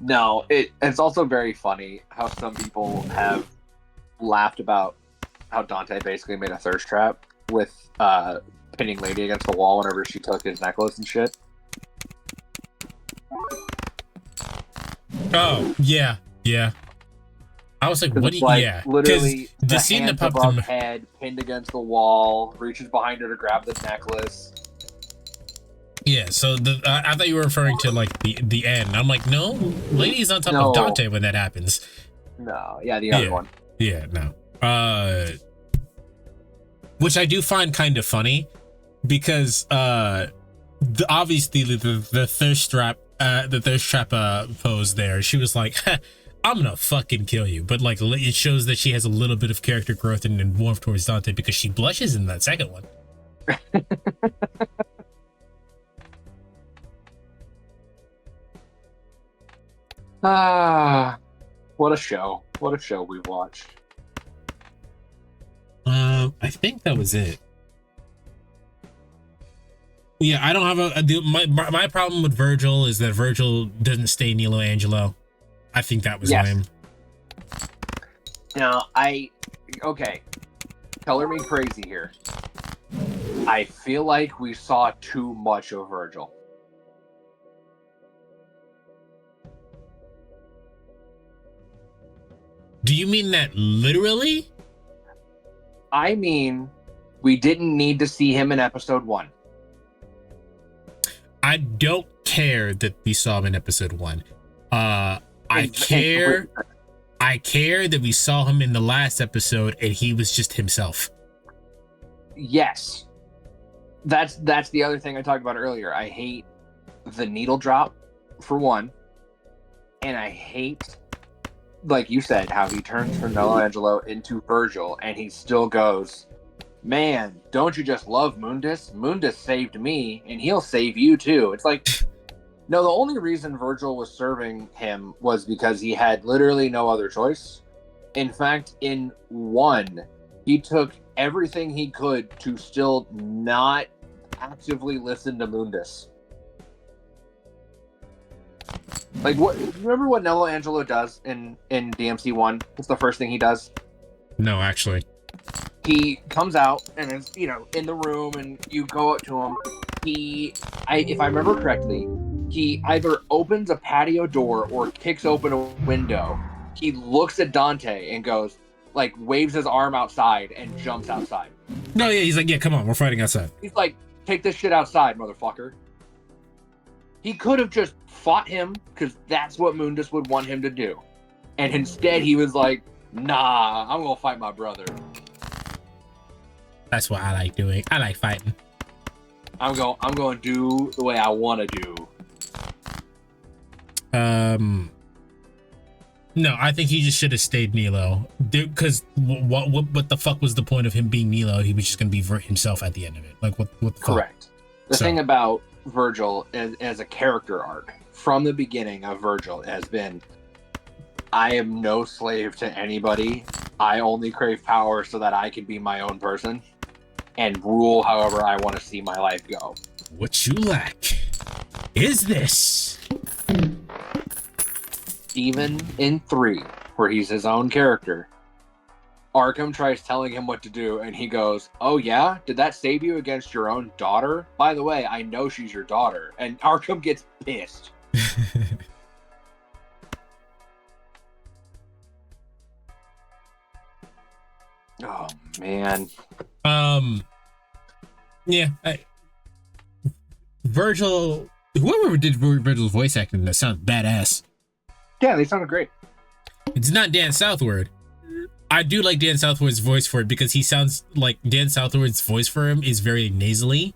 No, it's also very funny how some people have laughed about how Dante basically made a thirst trap with pinning Lady against the wall whenever she took his necklace and shit. Oh, yeah. I was like, what do you... Like, yeah. literally, the scene hands that popped above in... head, pinned against the wall, reaches behind her to grab the necklace. Yeah, so I thought you were referring to like the end. I'm like, no, Lady's on top of Dante when that happens. No, yeah, the other one. Yeah, no. Which I do find kind of funny because obviously the thirst trap pose there, she was like, I'm gonna fucking kill you. But like it shows that she has a little bit of character growth and warmth towards Dante because she blushes in that second one. What a show. What a show we watched. I think that was it. Yeah, I don't have my problem with Virgil is that Virgil doesn't stay Nilo Angelo. I think that was lame. Now, okay, color me crazy here. I feel like we saw too much of Virgil. Do you mean that literally? I mean, we didn't need to see him in episode 1. I don't care that we saw him in episode 1. I care that we saw him in the last episode and he was just himself. Yes. That's the other thing I talked about earlier. I hate the needle drop, for one. And I hate, like you said, how he turns from Michelangelo into Virgil and he still goes, man, don't you just love Mundus? Mundus saved me and he'll save you too. It's like, no, the only reason Virgil was serving him was because he had literally no other choice. In fact, in 1, he took everything he could to still not actively listen to Mundus. Like, what? Remember what Michelangelo does in DMC 1? What's the first thing he does? No, actually. He comes out and is, in the room, and you go up to him. If I remember correctly, he either opens a patio door or kicks open a window. He looks at Dante and goes, waves his arm outside and jumps outside. No, yeah, he's like, yeah, come on, we're fighting outside. He's like, take this shit outside, motherfucker. He could have just fought him, because that's what Mundus would want him to do. And instead, he was like, nah, I'm gonna fight my brother. That's what I like doing. I like fighting. I'm going to do the way I want to do. No, I think he just should have stayed Nilo. Because what the fuck was the point of him being Nilo? He was just gonna be himself at the end of it. Like, what the fuck? Correct. The thing about Virgil as a character arc from the beginning of Virgil has been, I am no slave to anybody. I only crave power so that I can be my own person and rule however I want to see my life go. What you lack is this. Even in 3, where he's his own character, Arkham tries telling him what to do, and he goes, oh yeah? Did that save you against your own daughter? By the way, I know she's your daughter. And Arkham gets pissed. Oh, man. Yeah. Virgil, whoever did Virgil's voice acting, that sounds badass. Yeah, they sounded great. It's not Dan Southward. I do like Dan Southward's voice for it because he sounds like Dan Southward's voice for him is very nasally.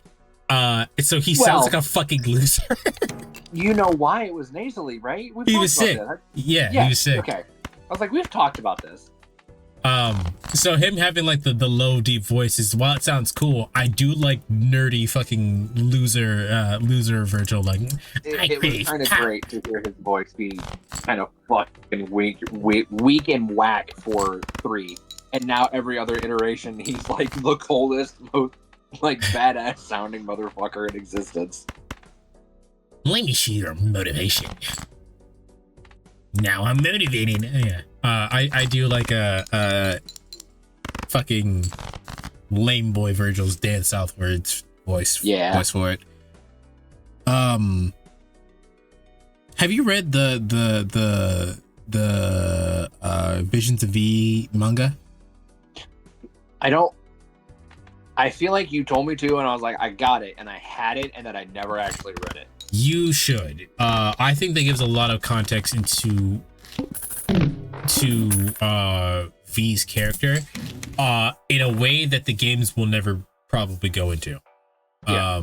So he sounds like a fucking loser. You know why it was nasally, right? He was sick. Yeah, he was sick. Okay. I was like, we've talked about this. So him having like the low deep voices, while it sounds cool, I do like nerdy fucking loser Virgil. Like it was kind of great to hear his voice be kind of fucking weak and whack for 3, and now every other iteration he's like the coldest, most like badass sounding motherfucker in existence. Let me see your motivation. Now I'm motivating. Yeah. I do like a fucking lame boy Virgil's Dan Southward's voice for it. Have you read the Visions of V manga? I feel like you told me to, and I was like, I got it, and I had it, and then I never actually read it. You should. I think that gives a lot of context into V's character in a way that the games will never probably go into. Yeah.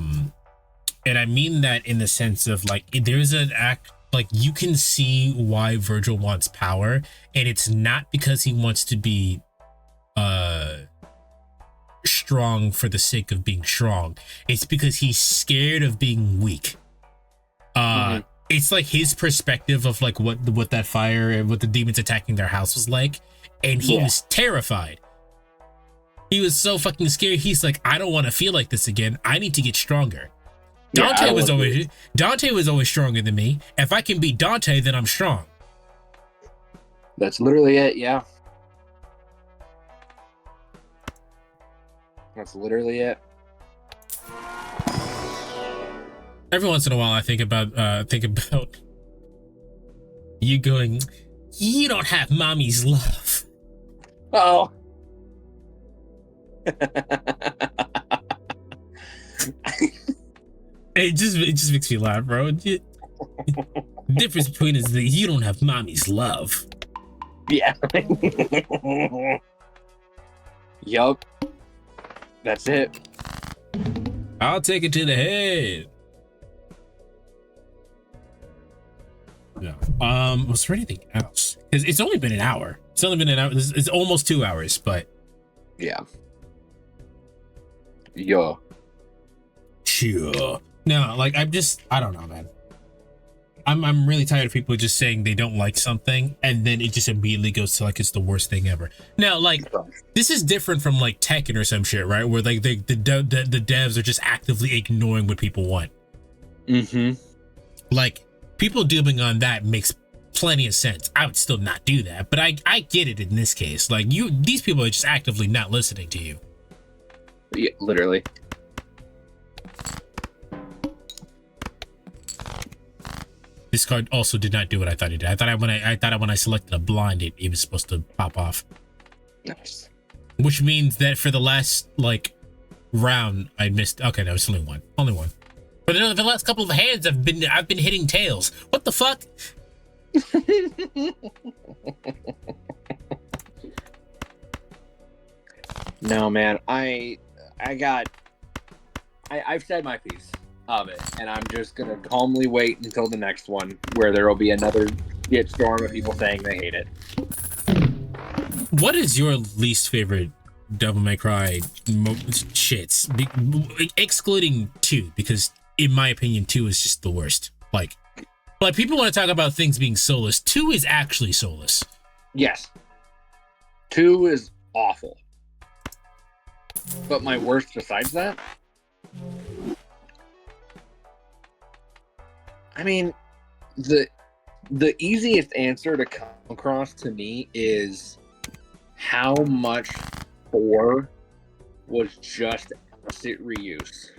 And I mean that in the sense of like there's an act like you can see why Virgil wants power, and it's not because he wants to be strong for the sake of being strong. It's because he's scared of being weak. It's like his perspective of like what that fire and what the demons attacking their house was like, and he was terrified. He was so fucking scared. He's like, I don't want to feel like this again. I need to get stronger. Dante was always stronger than me. If I can beat Dante, then I'm strong. That's literally it. Yeah. That's literally it. Every once in a while, I think about you going, you don't have mommy's love. Oh. It just makes me laugh, bro. The difference between is that you don't have mommy's love. Yeah. Yup. That's it. I'll take it to the head. No. Was there anything else? Because it's only been an hour. It's only been an hour. It's almost 2 hours, but yeah. Yeah. Sure. No, like I don't know, man. I'm really tired of people just saying they don't like something and then it just immediately goes to like it's the worst thing ever. Now, like this is different from like Tekken or some shit, right? Where like the devs are just actively ignoring what people want. Mm-hmm. Like people duping on that makes plenty of sense. I would still not do that, but I get it in this case. Like these people are just actively not listening to you. Yeah, literally. This card also did not do what I thought it did. I thought when I selected a blind, it was supposed to pop off. Nice. Which means that for the last like round I missed. Okay, no, it's only one. Only one. But for the last couple of hands, I've been hitting tails. What the fuck? No, man. I've said my piece of it, and I'm just gonna calmly wait until the next one, where there will be another storm of people saying they hate it. What is your least favorite Devil May Cry shits? Excluding 2, because in my opinion, 2 is just the worst. Like people want to talk about things being soulless. 2 is actually soulless. Yes. 2 is awful. But my worst besides that? I mean, the easiest answer to come across to me is how much 4 was just asset reuse.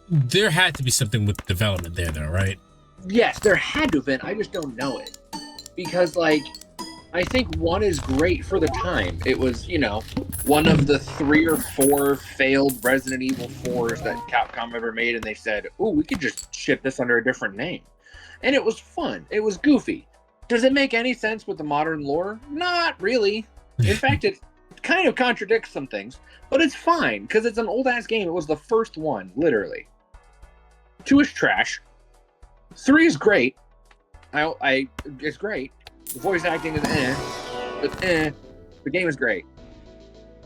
There had to be something with development there, though, right? Yes, there had to have been. I just don't know it. Because, like, I think 1 is great for the time. It was, you know, one of the 3 or 4 failed Resident Evil 4s that Capcom ever made, and they said, "Ooh, we could just ship this under a different name." And it was fun. It was goofy. Does it make any sense with the modern lore? Not really. In fact, it kind of contradicts some things, but it's fine because it's an old-ass game. It was the first one, literally. 2 is trash. 3 is great. It's great. The voice acting is but the game is great.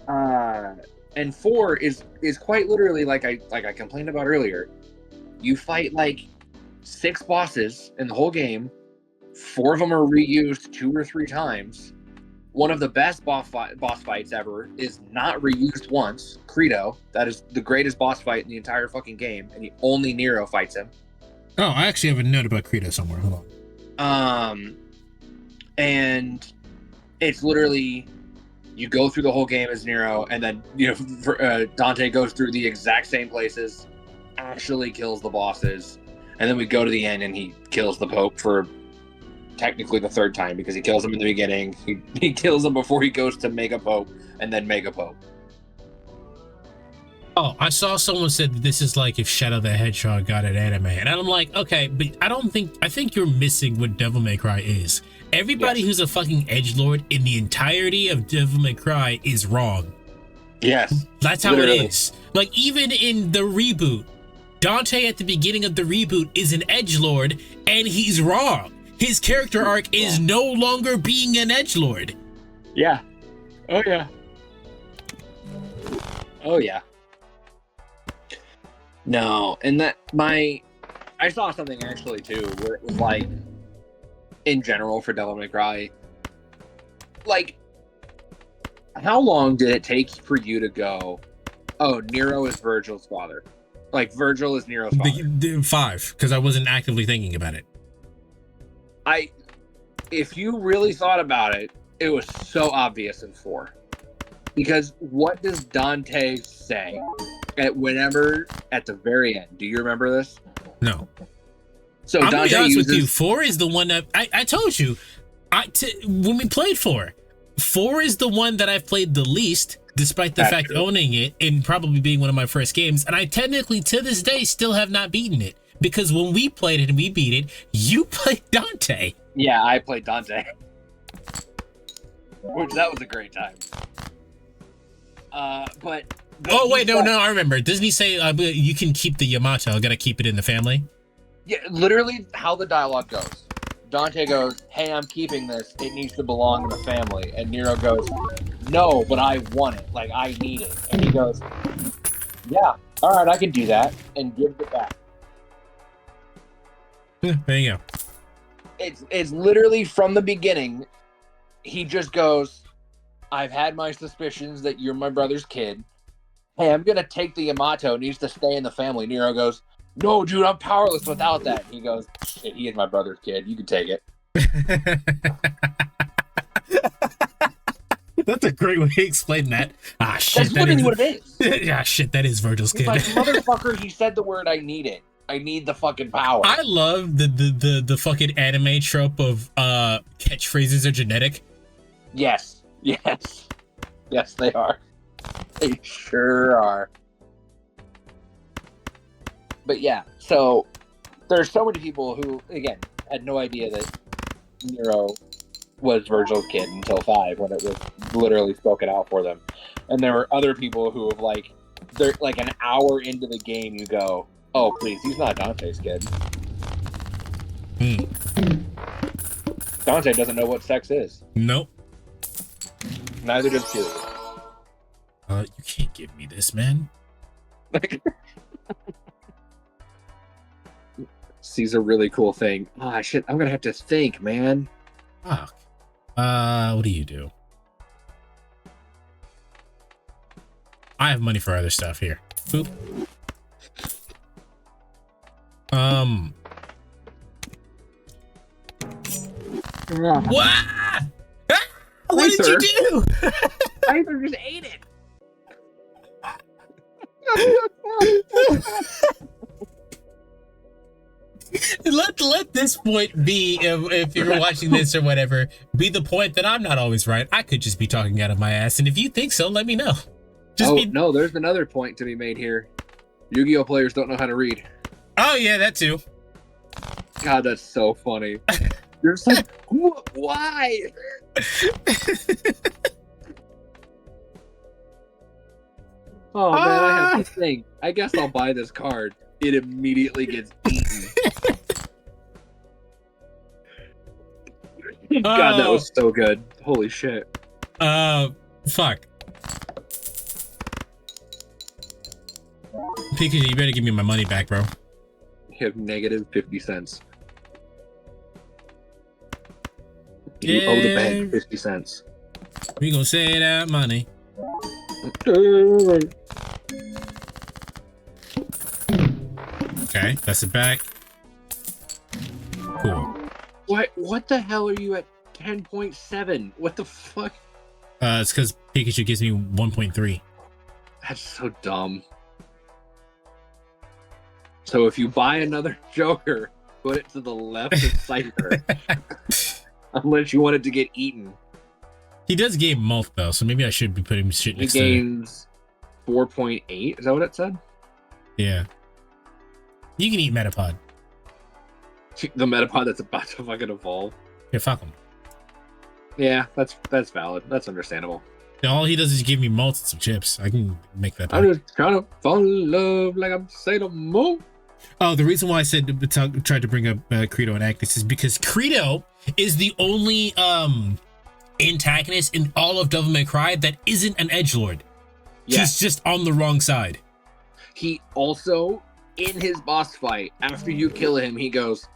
And 4 is quite literally like I complained about earlier. You fight like 6 bosses in the whole game. 4 of them are reused 2 or 3 times. One of the best boss fights ever is not reused once. Credo. That is the greatest boss fight in the entire fucking game, and only Nero fights him. Oh, I actually have a note about Credo somewhere. Hold on. And it's literally, you go through the whole game as Nero, and then Dante goes through the exact same places, actually kills the bosses, and then we go to the end and he kills the Pope for technically the 3rd time, because he kills him in the beginning. He kills him before he goes to Mega Pope, and then Mega Pope. Oh, I saw someone said that this is like if Shadow the Hedgehog got an anime, and I'm like, okay, but I think you're missing what Devil May Cry is. Everybody who's a fucking edgelord in the entirety of Devil May Cry is wrong. Yes. That's how literally. It is. Like, even in the reboot, Dante at the beginning of the reboot is an edgelord, and he's wrong. His character arc is no longer being an edgelord. Yeah. Oh, yeah. Oh, yeah. No, and I saw something actually, too, where it was like, in general for Devil May Cry, like, how long did it take for you to go, oh, Nero is Virgil's father? Like, Virgil is Nero's father. 5, because I wasn't actively thinking about it. If you really thought about it, it was so obvious in 4. Because what does Dante say at the very end? Do you remember this? No. So I'm Dante gonna be honest with you. 4 is the one that I told you. When we played 4 is the one that I've played the least, despite the fact owning it and probably being one of my first games. And I technically, to this day, still have not beaten it. Because when we played it and we beat it, you played Dante. Yeah, I played Dante. Which, that was a great time. But oh, wait, no, I remember. Doesn't he say, you can keep the Yamato, I gotta keep it in the family? Yeah, literally how the dialogue goes. Dante goes, hey, I'm keeping this. It needs to belong in the family. And Nero goes, no, but I want it. Like, I need it. And he goes, yeah, all right, I can do that. And gives it back. There you go. It's literally from the beginning. He just goes, I've had my suspicions that you're my brother's kid. Hey, I'm going to take the Yamato. It needs to stay in the family. Nero goes, no, dude, I'm powerless without that. He goes, shit, he is my brother's kid. You can take it. That's a great way to explain that. Ah, shit. That's literally what it is. Yeah, shit, that is Virgil's kid. Like, motherfucker, he said the word, I need it. I need the fucking power. I love the fucking anime trope of catchphrases are genetic. Yes. Yes. Yes, they are. They sure are. But yeah, so there's so many people who, again, had no idea that Nero was Virgil's kid until 5 when it was literally spoken out for them. And there were other people who have they're like an hour into the game, you go, oh, please, he's not Dante's kid. Dante doesn't know what sex is. Nope. Neither does Celia. You can't give me this, man. Sees a really cool thing. Ah, shit, I'm gonna have to think, man. Fuck. What do you do? I have money for other stuff here. Boop. What? Ah! What did you do? Scyther just ate it. Let this point be, if you're watching this or whatever, be the point that I'm not always right. I could just be talking out of my ass, and if you think so, let me know. No, there's another point to be made here. Yu-Gi-Oh players don't know how to read. Oh yeah, that too. God, that's so funny. You're just like, why? Oh man, I have to think. I guess I'll buy this card. It immediately gets eaten. God, that was so good. Holy shit. Fuck. Pikachu, you better give me my money back, bro. You have negative 50 cents. Yeah. You owe the bank 50 cents. We gonna say that money. Okay, that's it back. Cool. What the hell are you at 10.7? What the fuck? It's because Pikachu gives me 1.3. That's so dumb. So if you buy another Joker, put it to the left of Scyther. Unless you want it to get eaten. He does gain Multh though, so maybe I should be putting shit next to it. He gains 4.8. Is that what it said? Yeah. You can eat Metapod. The Metapod that's about to fucking evolve. Yeah, fuck him. Yeah, that's valid. That's understandable. All he does is give me Multh and some chips. I can make that. I'm just trying to fall in love like I'm Sailor Moon. Oh, the reason why I said tried to bring up Credo and Agnes is because Credo is the only antagonist in all of Devil May Cry that isn't an edgelord. Yeah. He's just on the wrong side. He also, in his boss fight, after you kill him, he goes,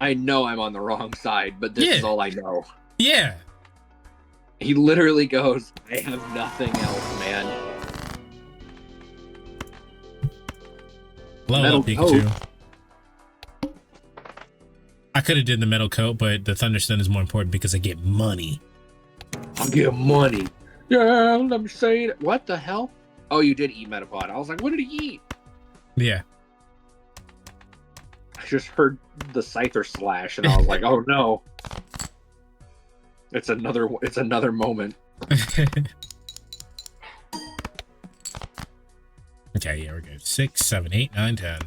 I know I'm on the wrong side, but this is all I know. Yeah. He literally goes, I have nothing else, man. Level up, Pikachu. I could have did the metal coat, but the Thunderstone is more important because I get money. I'll get money. Yeah, let me say it. What the hell? Oh, you did eat Metapod. I was like, what did he eat? Yeah. I just heard the Scyther slash, and I was like, oh no. It's another moment. Okay, yeah, we're good. 6, 7, 8, 9, 10.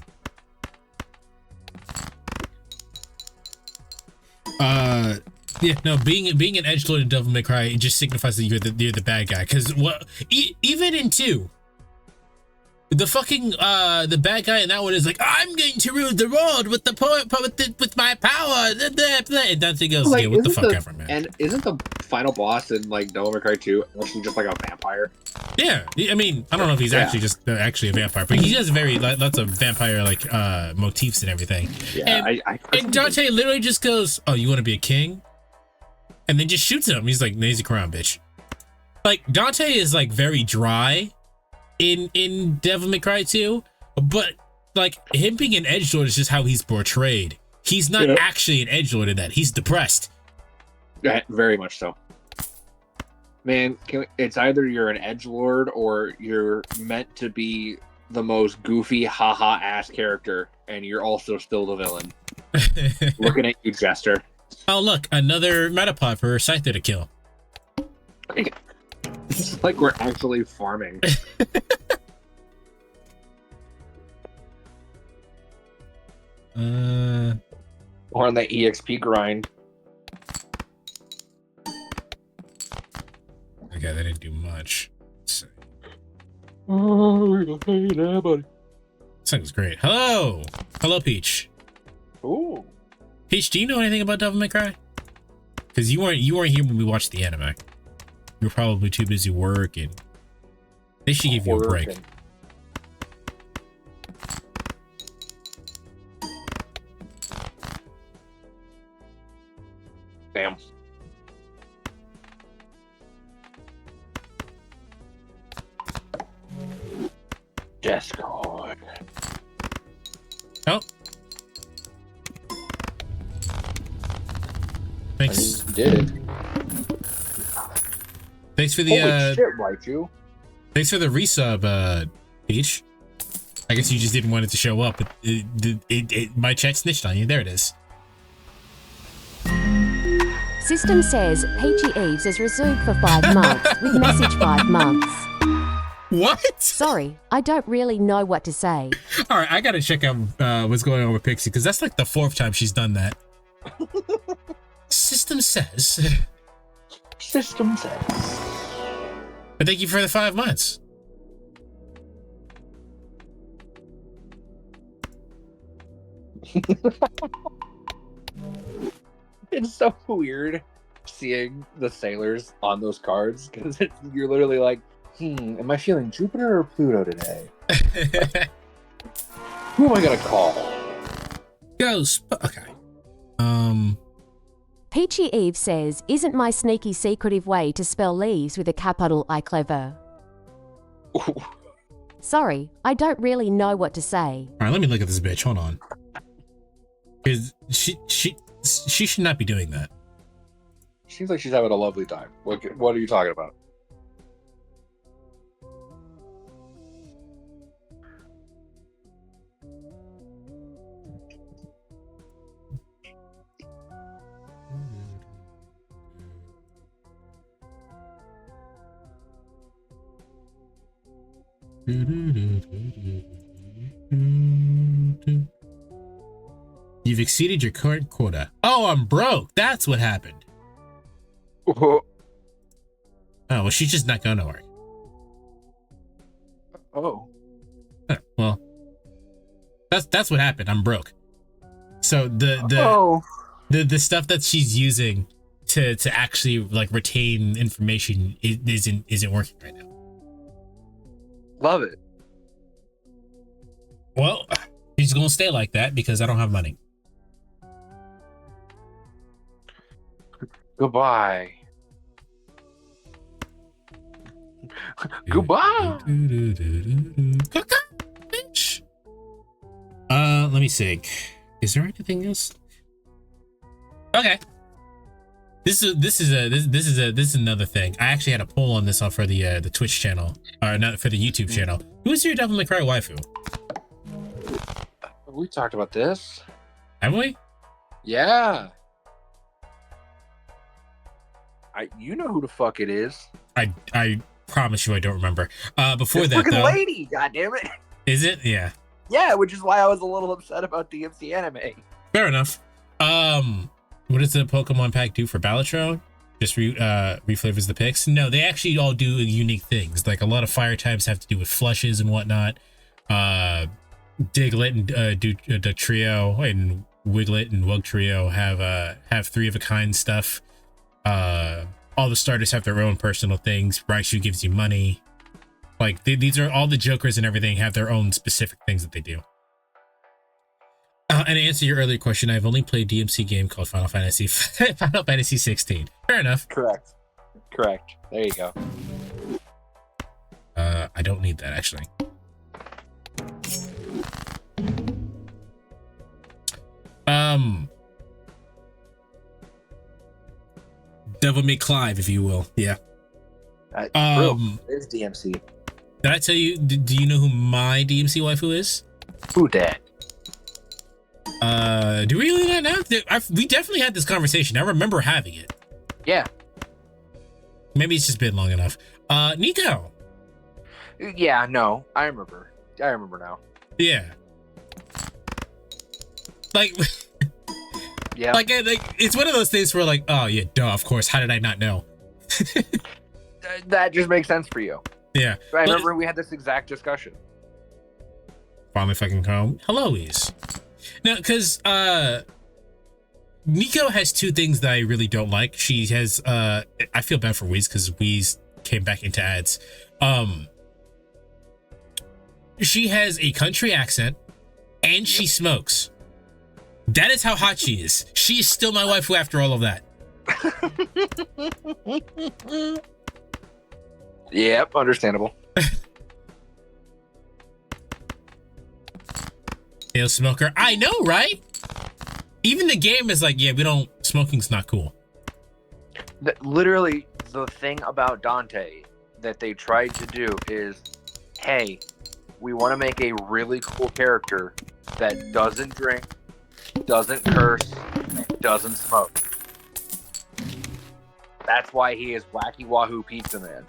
Yeah, no, being an edgelord in Devil May Cry, it just signifies that you're the bad guy. Because even in 2, the fucking the bad guy in that one is like, I'm going to rule the world with my power. And Dante goes, like, yeah, what the fuck ever, man. And isn't the final boss in like Devil May Cry 2 actually just like a vampire? Yeah, I mean, I don't know if he's actually just actually a vampire, but he has lots of vampire like motifs and everything. Yeah, and Dante literally just goes, "Oh, you want to be a king?" And then just shoots him. He's like, "Nazy crown, bitch." Like Dante is like very dry in Devil May Cry 2, but like him being an edgelord is just how he's portrayed. He's not actually an edgelord in that. He's depressed. Yeah, very much so. Man, it's either you're an edgelord or you're meant to be the most goofy, haha ass character, and you're also still the villain. Looking at you, Jester. Oh look, another Metapod for Scyther to kill. It's like we're actually farming. Or on the EXP grind. Okay, that didn't do much. Let's see. Oh, hey there, buddy. Sounds great. Hello! Hello, Peach. Ooh. Peach, do you know anything about Devil May Cry? Because you weren't here when we watched the anime. You were probably too busy working. They should give you a break. Damn. Discord. Oh. Thanks. You did it. Thanks for the Holy shit, Raichu. Thanks for the resub, Peach. I guess you just didn't want it to show up, but my chat snitched on you. There it is. System says Peachy Eves is reserved for 5 months with message 5 months. What? Sorry, I don't really know what to say. All right, I gotta check out what's going on with Pixie because that's like the 4th time she's done that. System says. System says. But thank you for the 5 months. It's so weird seeing the sailors on those cards because you're literally like, am I feeling Jupiter or Pluto today? Who am I gonna call? Ghost. Okay. Peachy Eve says, isn't my sneaky secretive way to spell leaves with a capital I clever? Ooh. Sorry, I don't really know what to say. All right, let me look at this bitch. Hold on. Because she should not be doing that. Seems like she's having a lovely time. What are you talking about? You've exceeded your current quota. Oh, I'm broke. That's what happened. Oh, well, she's just not going nowhere. Oh. Well, that's what happened. I'm broke. So the stuff that she's using to actually like retain information isn't working right now. Love it. Well, she's gonna stay like that because I don't have money. Goodbye. Goodbye. Bitch. Let me see. Is there anything else? Okay. This is another thing. I actually had a poll on this for the Twitch channel, or not for the YouTube channel. Who's your Devil May Cry waifu? We talked about this. Haven't we? Yeah. You know who the fuck it is. I promise you I don't remember. Before it's that freaking though. Lady, goddammit. Is it? Yeah. Yeah, which is why I was a little upset about DMC anime. Fair enough. What does the Pokemon pack do for Balatron? Just reflavors the picks? No, they actually all do unique things. Like a lot of fire types have to do with flushes and whatnot. Diglett and Dugtrio and Wiglet and Wugtrio have 3 of a kind stuff. All the starters have their own personal things. Raichu gives you money. Like these are all the Jokers and everything have their own specific things that they do. And to answer your earlier question, I've only played DMC game called Final Fantasy 16. Fair enough. Correct. There you go. I don't need that actually. Devil May Clive, if you will. Yeah. It's DMC. Did I tell you? Do you know who my DMC waifu is? Who dat? Do we really not know? We definitely had this conversation. I remember having it. Yeah. Maybe it's just been long enough. Nico. Yeah, no, I remember now. Yeah. Like, yeah. Like, it's one of those things where like, oh yeah, duh, of course. How did I not know? That just makes sense for you. Yeah. I remember we had this exact discussion. Finally fucking home. Hello, Ease. Now, because Nico has two things that I really don't like. She has I feel bad for Wheeze because Wheeze came back into ads. She has a country accent and she smokes. That is how hot she is. She is still my waifu after all of that. Yep, understandable. Hail smoker. I know, right? Even the game is like, yeah, smoking's not cool. Literally, the thing about Dante that they tried to do is, hey, we want to make a really cool character that doesn't drink, doesn't curse, doesn't smoke. That's why he is Wacky Wahoo Pizza Man.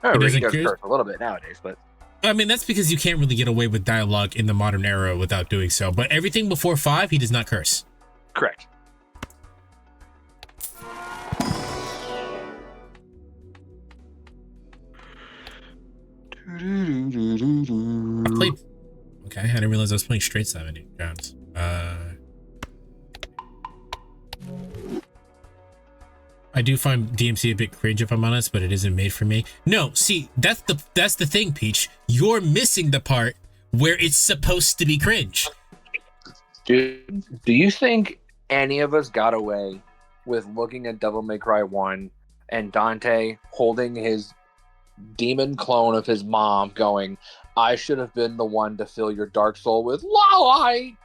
Oh, he does curse a little bit nowadays, but I mean, that's because you can't really get away with dialogue in the modern era without doing so. But everything before 5, he does not curse. Correct. I played. Okay, I didn't realize I was playing straight 70 rounds. I do find DMC a bit cringe if I'm honest, but it isn't made for me. No, see, that's the thing, Peach. You're missing the part where it's supposed to be cringe. Dude, do you think any of us got away with looking at Devil May Cry 1 and Dante holding his demon clone of his mom going, I should have been the one to fill your dark soul with light?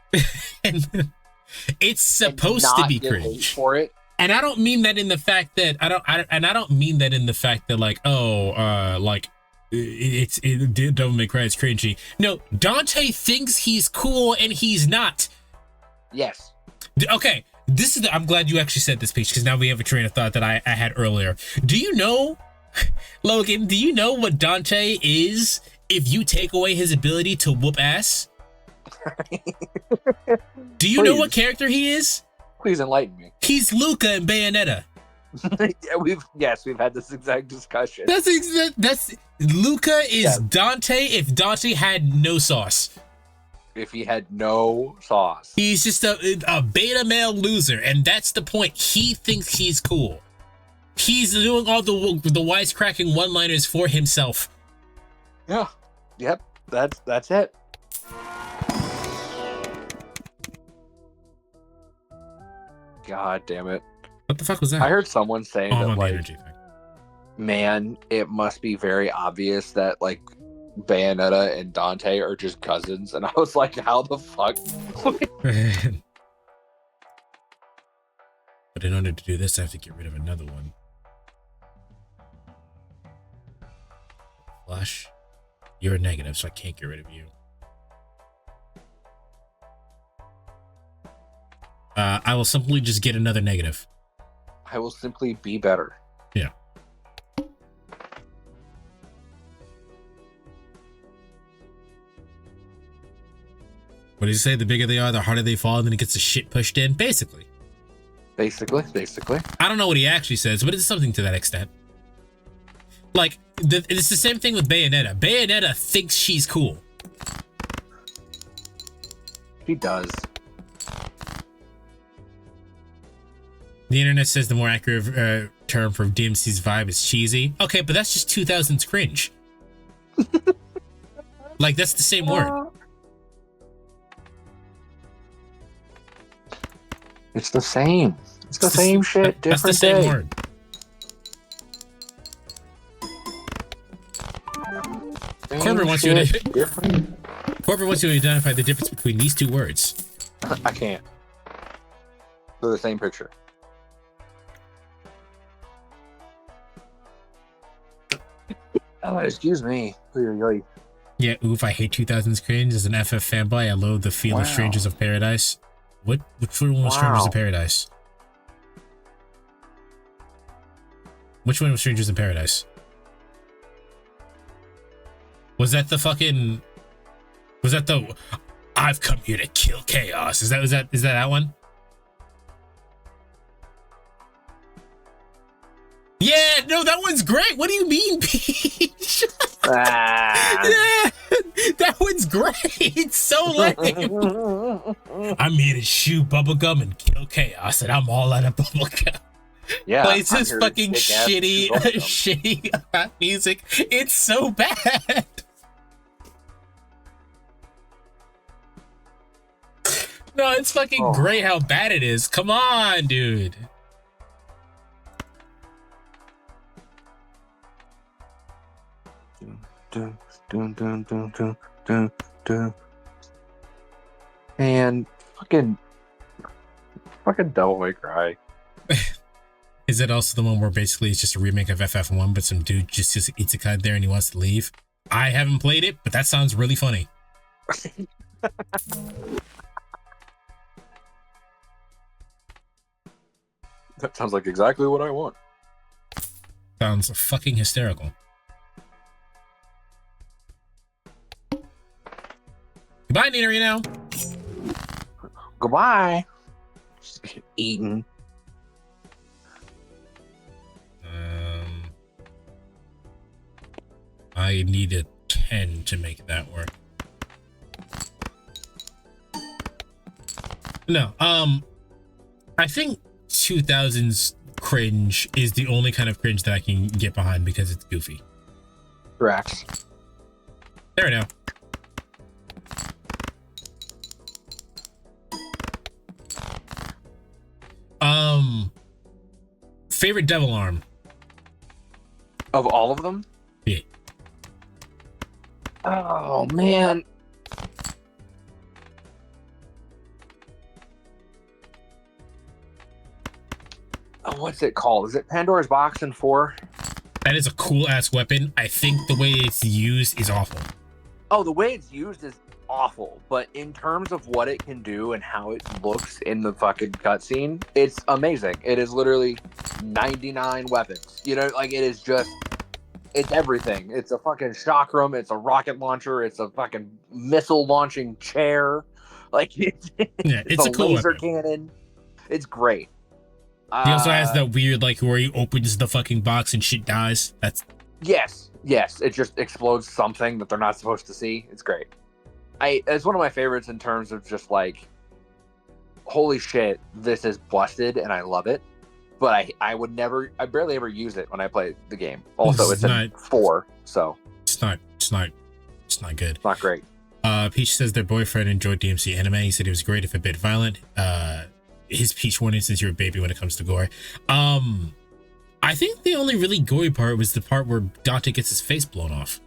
It's supposed to be cringe for it. And I don't mean that in the fact that I don't mean that in the fact that like, like it Devil May Cry is cringy. No, Dante thinks he's cool and he's not. Yes. Okay, I'm glad you actually said this, Peach, because now we have a train of thought that I had earlier. Do you know, Logan, do you know what Dante is if you take away his ability to whoop ass? Do you know what character he is? Please enlighten me. He's Luca in Bayonetta. Yeah, we've had this exact discussion. That's Luca is Dante if Dante had no sauce. If he had no sauce. He's just a beta male loser, and that's the point. He thinks he's cool. He's doing all the wisecracking one-liners for himself. Yeah. Yep. That's it. God damn it. What the fuck was that? I heard someone saying that, like, energy man, it must be very obvious that, like, Bayonetta and Dante are just cousins. And I was like, how the fuck? But in order to do this, I have to get rid of another one. Flush. You're a negative, so I can't get rid of you. I will simply just get another negative. I will simply be better. Yeah. What did he say? The bigger they are, the harder they fall, and then it gets the shit pushed in? Basically. Basically. I don't know what he actually says, but it's something to that extent. Like, it's the same thing with Bayonetta. Bayonetta thinks she's cool. She does. The internet says the more accurate term for DMC's vibe is cheesy. Okay, but that's just 2000s cringe. Like, that's the same word. It's the same. It's the same shit, different That's the same day. word. Corbin wants you to identify the difference between these two words. I can't. They're the same picture. Excuse me. Yeah, oof, I hate 2000s cringe. As an FF fanboy, I loathe the feel of Strangers of Paradise. Which one was Strangers of Paradise? Which one was Strangers in Paradise? Was that the fucking... Was that the... I've come here to kill chaos. Is that one? Yeah, no, that one's great. What do you mean, Peach? Yeah, that one's great. It's so lame. I'm here to shoot bubblegum and kill chaos, and I'm all out of bubblegum. Yeah, Plays this fucking shitty rap music. It's so bad. No, it's fucking great how bad it is. Come on, dude. And fucking Devil May Cry. Is it also the one where basically it's just a remake of FF1, but some dude just eats a cut there and he wants to leave? I haven't played it, but that sounds really funny. That sounds like exactly what I want. Sounds fucking hysterical. Goodbye, Nina Reno. Goodbye. Just eating. I need a 10 to make that work. No, I think 2000s cringe is the only kind of cringe that I can get behind because it's goofy. Correct. There we go. Favorite Devil Arm? Of all of them? Yeah. Oh, man. Oh, what's it called? Is it Pandora's Box in 4? That is a cool ass weapon. I think the way it's used is awful. Oh, the way it's used is awful, but in terms of what it can do and how it looks in the fucking cutscene, it's amazing. It is literally 99 weapons. You know, like it is just, it's everything. It's a fucking chakram, it's a rocket launcher, it's a fucking missile launching chair. Like it's a cool laser weapon. cannon. It's great. He also has that weird, like, where he opens the fucking box and shit dies. That's... Yes. It just explodes something that they're not supposed to see. It's great. It's one of my favorites in terms of just like, holy shit, this is busted and I love it. But I barely ever use it when I play the game. Also, it's in 4, so it's not good. It's not great. Peach says their boyfriend enjoyed DMC anime. He said it was great if a bit violent. His Peach warning since you're a baby when it comes to gore. I think the only really gory part was the part where Dante gets his face blown off.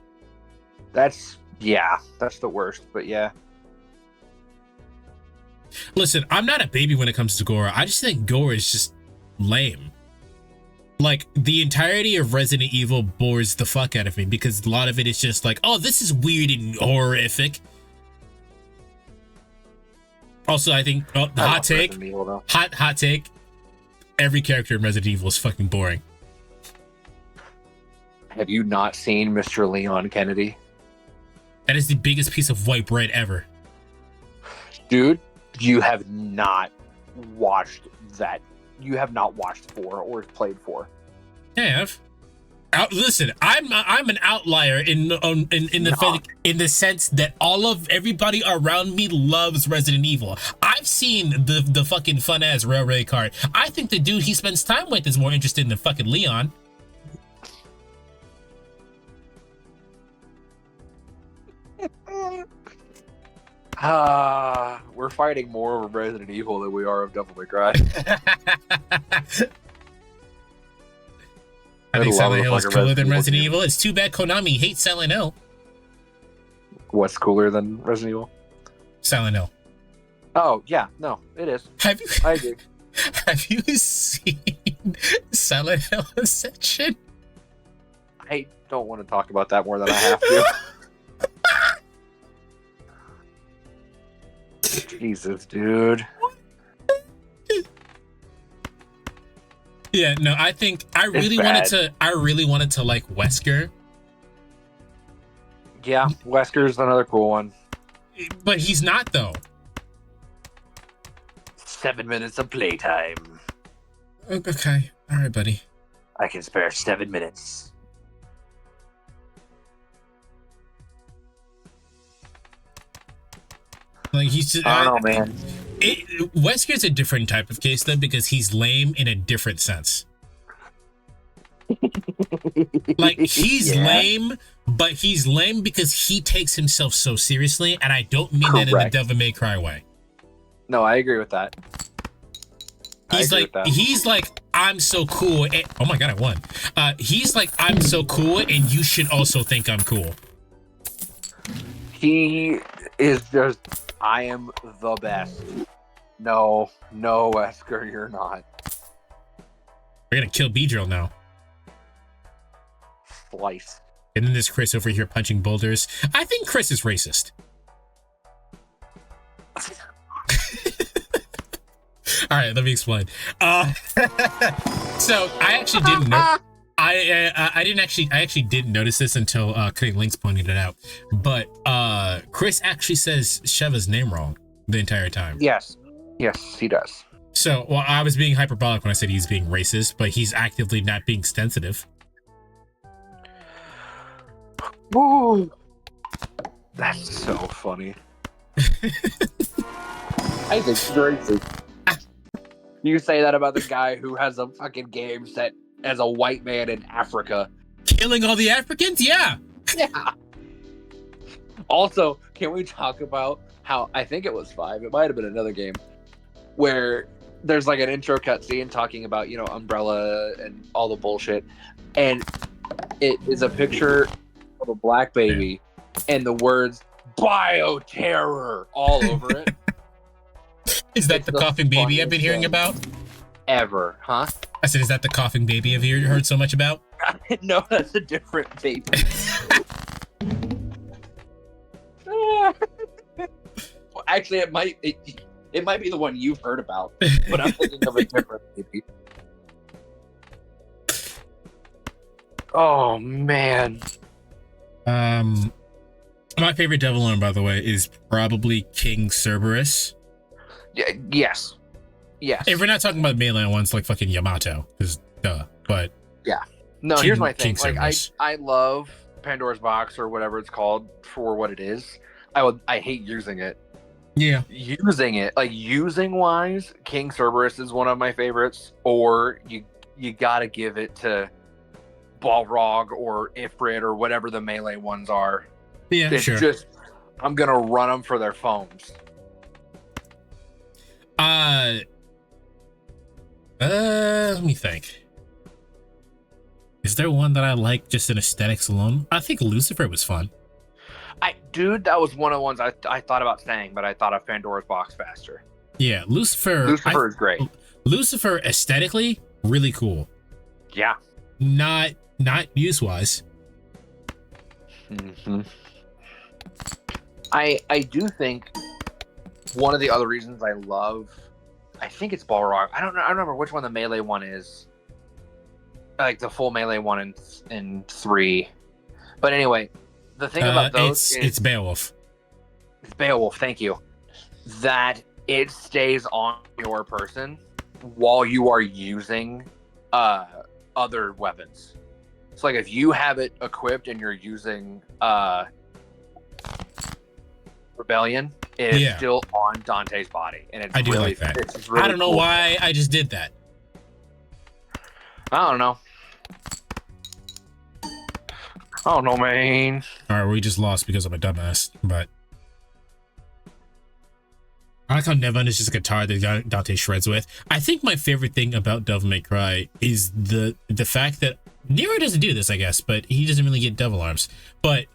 That's the worst, but yeah. Listen, I'm not a baby when it comes to gore. I just think gore is just lame. Like, the entirety of Resident Evil bores the fuck out of me because a lot of it is just like, oh, this is weird and horrific. Also, I think the hot take, hot take, every character in Resident Evil is fucking boring. Have you not seen Mr. Leon Kennedy? That is the biggest piece of white bread ever. Dude, you have not watched that. You have not watched 4 or played 4. I have. Listen, I'm an outlier in the sense that everybody around me loves Resident Evil. I've seen the fucking fun ass railway cart. I think the dude he spends time with is more interested in fucking Leon. We're fighting more of Resident Evil than we are of Devil May Cry. I think Silent Hill is cooler than Resident Evil. It's too bad Konami hates Silent Hill. What's cooler than Resident Evil? Silent Hill. Oh, yeah. No, it is. I agree. Have you seen Silent Hill Ascension? I don't want to talk about that more than I have to. Jesus, dude. Yeah, no, I think I really wanted to like Wesker. Yeah, Wesker's another cool one. But he's not though. 7 minutes of playtime. Okay. All right, buddy. I can spare 7 minutes. Like he's just, I don't know, man. Wesker's a different type of case though, because he's lame in a different sense. Like he's lame, but he's lame because he takes himself so seriously, and I don't mean that in the Devil May Cry way. No, I agree with that. He's like, I'm so cool. And, oh my god, I won. He's like, I'm so cool, and you should also think I'm cool. He is just, I am the best. No, Wesker, you're not. We're gonna kill Beedrill now. Slice. And then there's Chris over here punching boulders. I think Chris is racist. All right, let me explain. So I actually didn't know. I actually didn't notice this until Cutting Links pointed it out. But Chris actually says Sheva's name wrong the entire time. Yes, he does. So, well, I was being hyperbolic when I said he's being racist, but he's actively not being sensitive. Woo! That's so funny. I think it's crazy. You say that about the guy who has a fucking game set as a white man in Africa. Killing all the Africans? Yeah. Yeah. Also, can we talk about how, I think it was 5, it might have been another game, where there's like an intro cutscene talking about, you know, Umbrella and all the bullshit. And it is a picture of a black baby and the words bioterror all over it. Is that the coughing baby I've been hearing about? Ever, huh? I said, is that the coughing baby I've heard so much about? No, that's a different baby. Well, actually, it might be the one you've heard about, but I'm thinking of a different baby. Oh man. My favorite devil arm, by the way, is probably King Cerberus. Yes. If we're not talking about mainland ones like fucking Yamato, because duh. But yeah. No, here's my thing. King Like Cerberus. I love Pandora's Box or whatever it's called for what it is. I hate using it. Yeah. Using wise, King Cerberus is one of my favorites. Or you gotta give it to Balrog or Ifrit or whatever the melee ones are. Yeah, it's sure. Just I'm gonna run them for their phones. Let me think. Is there one that I like just in aesthetics alone? I think Lucifer was fun. That was one of the ones I thought about saying, but I thought of Pandora's Box faster. Yeah, Lucifer is great. Lucifer aesthetically, really cool. Yeah. Not use wise. Mm-hmm. I do think one of the other reasons I think it's Balrog. I don't remember which one the melee one is. Like the full melee one in 3. But anyway, the thing about those it's Beowulf. It's Beowulf, thank you. That it stays on your person while you are using other weapons. So like if you have it equipped and you're using Rebellion, it is still on Dante's body. And it's I do really, like that. It's really I don't know cool. why I just did that. I don't know. Oh no, man. All right, we just lost because I'm a dumbass, but I like how Nevin is just a guitar that Dante shreds with. I think my favorite thing about Devil May Cry is the fact that Nero doesn't do this, I guess, but he doesn't really get devil arms. But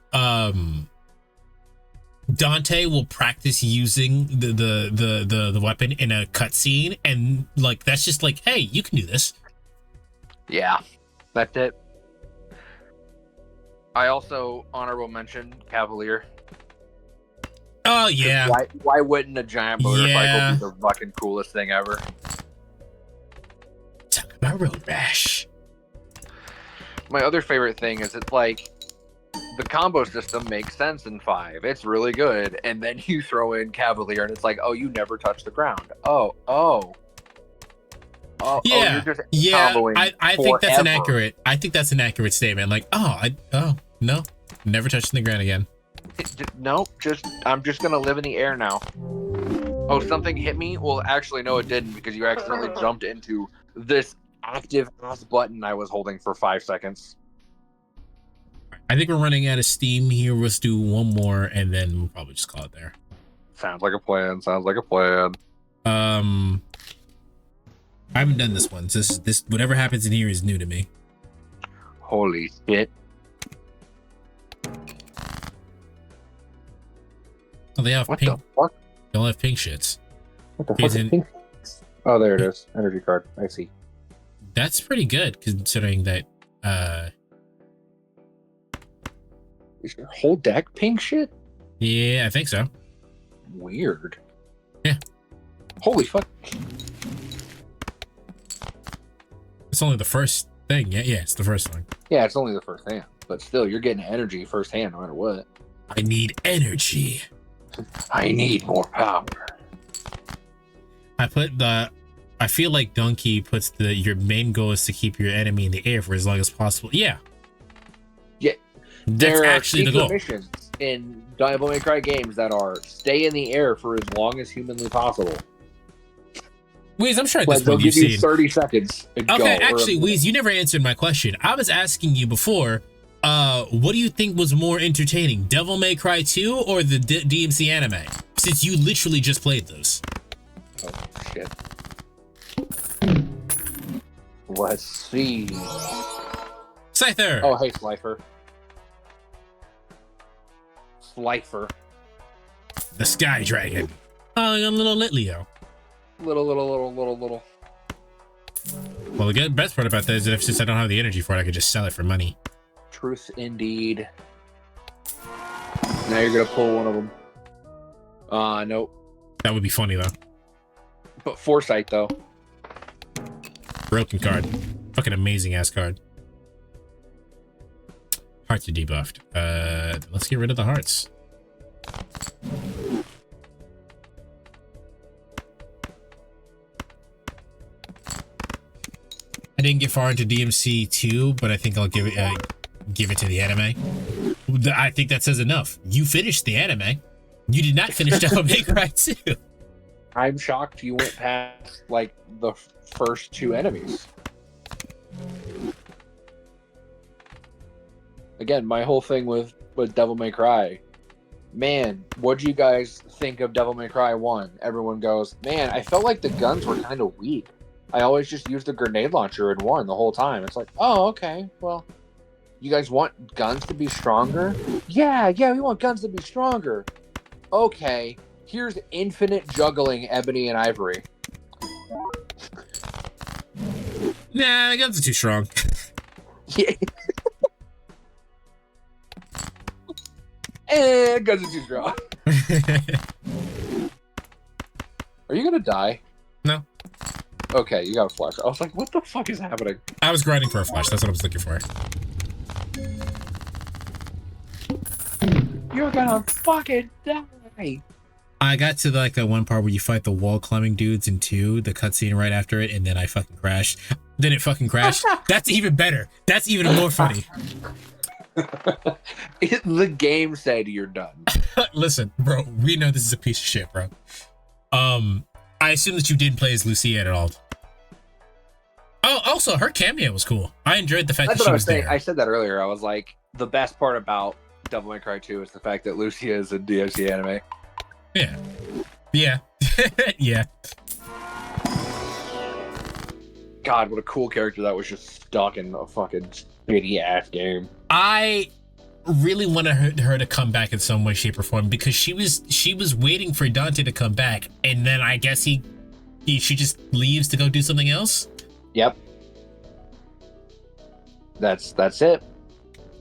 Dante will practice using the weapon in a cutscene, and like that's just like, hey, you can do this. Yeah, that's it. I also honorable mention Cavalier. Oh yeah. Why wouldn't a giant motorcycle be the fucking coolest thing ever? Railroad Rash. My other favorite thing is it's like the combo system makes sense in 5. It's really good. And then you throw in Cavalier and it's like, oh, you never touch the ground. Oh, Yeah, you're just yeah. comboing I think that's an forever. accurate. I think that's an accurate statement. Like, no, never touching the ground again. I'm just gonna live in the air now. Oh, something hit me? Well, actually, no, it didn't because you accidentally jumped into this active ass button I was holding for 5 seconds. I think we're running out of steam here. Let's do one more, and then we'll probably just call it there. Sounds like a plan. I haven't done this one. So this whatever happens in here is new to me. Holy shit. Oh, they have What pink. the fuck? They all have pink shits. What the Here's fuck is an- pink? Oh, there it is. Energy card. I see. That's pretty good considering that. Is your whole deck pink shit? Yeah, I think so. Weird. Yeah. Holy fuck. It's only the first thing. Yeah, it's the first one. Yeah, it's only the first hand, but still, you're getting energy firsthand no matter what. I need energy. I need more power. I feel like Donkey puts your main goal is to keep your enemy in the air for as long as possible. Yeah. Yeah. That's There are actually the goal. missions in Devil May Cry games that are stay in the air for as long as humanly possible. Weez, I'm sure at Like this they'll point you've give you seen. 30 seconds. To go, Okay, or- actually, Weez, you never answered my question. I was asking you before, what do you think was more entertaining, Devil May Cry 2 or the DMC anime? Since you literally just played those. Oh, shit. Let's see. Scyther! Oh, hey, Slifer. Slifer. The Sky Dragon. Oh, young little Litleo. Little. Well, the best part about that is that since I don't have the energy for it, I could just sell it for money. Truth indeed. Now you're gonna pull one of them. Nope. That would be funny, though. But Foresight, though. Broken card. Fucking amazing ass card. Hearts are debuffed. Let's get rid of the hearts. I didn't get far into DMC 2, but I think I'll give it to the anime. I think that says enough. You finished the anime. You did not finish Devil May Cry 2. I'm shocked you went past, like, the first 2 enemies. Again, my whole thing with Devil May Cry. Man, what'd you guys think of Devil May Cry 1? Everyone goes, man, I felt like the guns were kind of weak. I always just used the grenade launcher in 1 the whole time. It's like, oh, okay, well, you guys want guns to be stronger? Yeah, we want guns to be stronger. Okay, here's infinite juggling Ebony and Ivory. Nah, the guns are too strong. Yeah. Guns are too strong. Are you gonna die? No. Okay, you got a flash. I was like, what the fuck is happening? I was grinding for a flash. That's what I was looking for. You're gonna fucking die. I got to like that one part where you fight the wall climbing dudes in 2, the cutscene right after it, and then I fucking crashed. Then it fucking crashed. That's even better. That's even more funny. The game said you're done. Listen, bro, we know this is a piece of shit, bro. I assume that you didn't play as Lucia at all. Oh, also, her cameo was cool. I enjoyed the fact That's that what she I was was saying. there. I said that earlier. I was like, the best part about Devil May Cry 2 is the fact that Lucia is a DMC anime. Yeah. Yeah. Yeah. God, what a cool character that was just stuck in a fucking shitty ass game. I really wanted her to come back in some way, shape, or form because she was waiting for Dante to come back, and then I guess she just leaves to go do something else. Yep. That's it.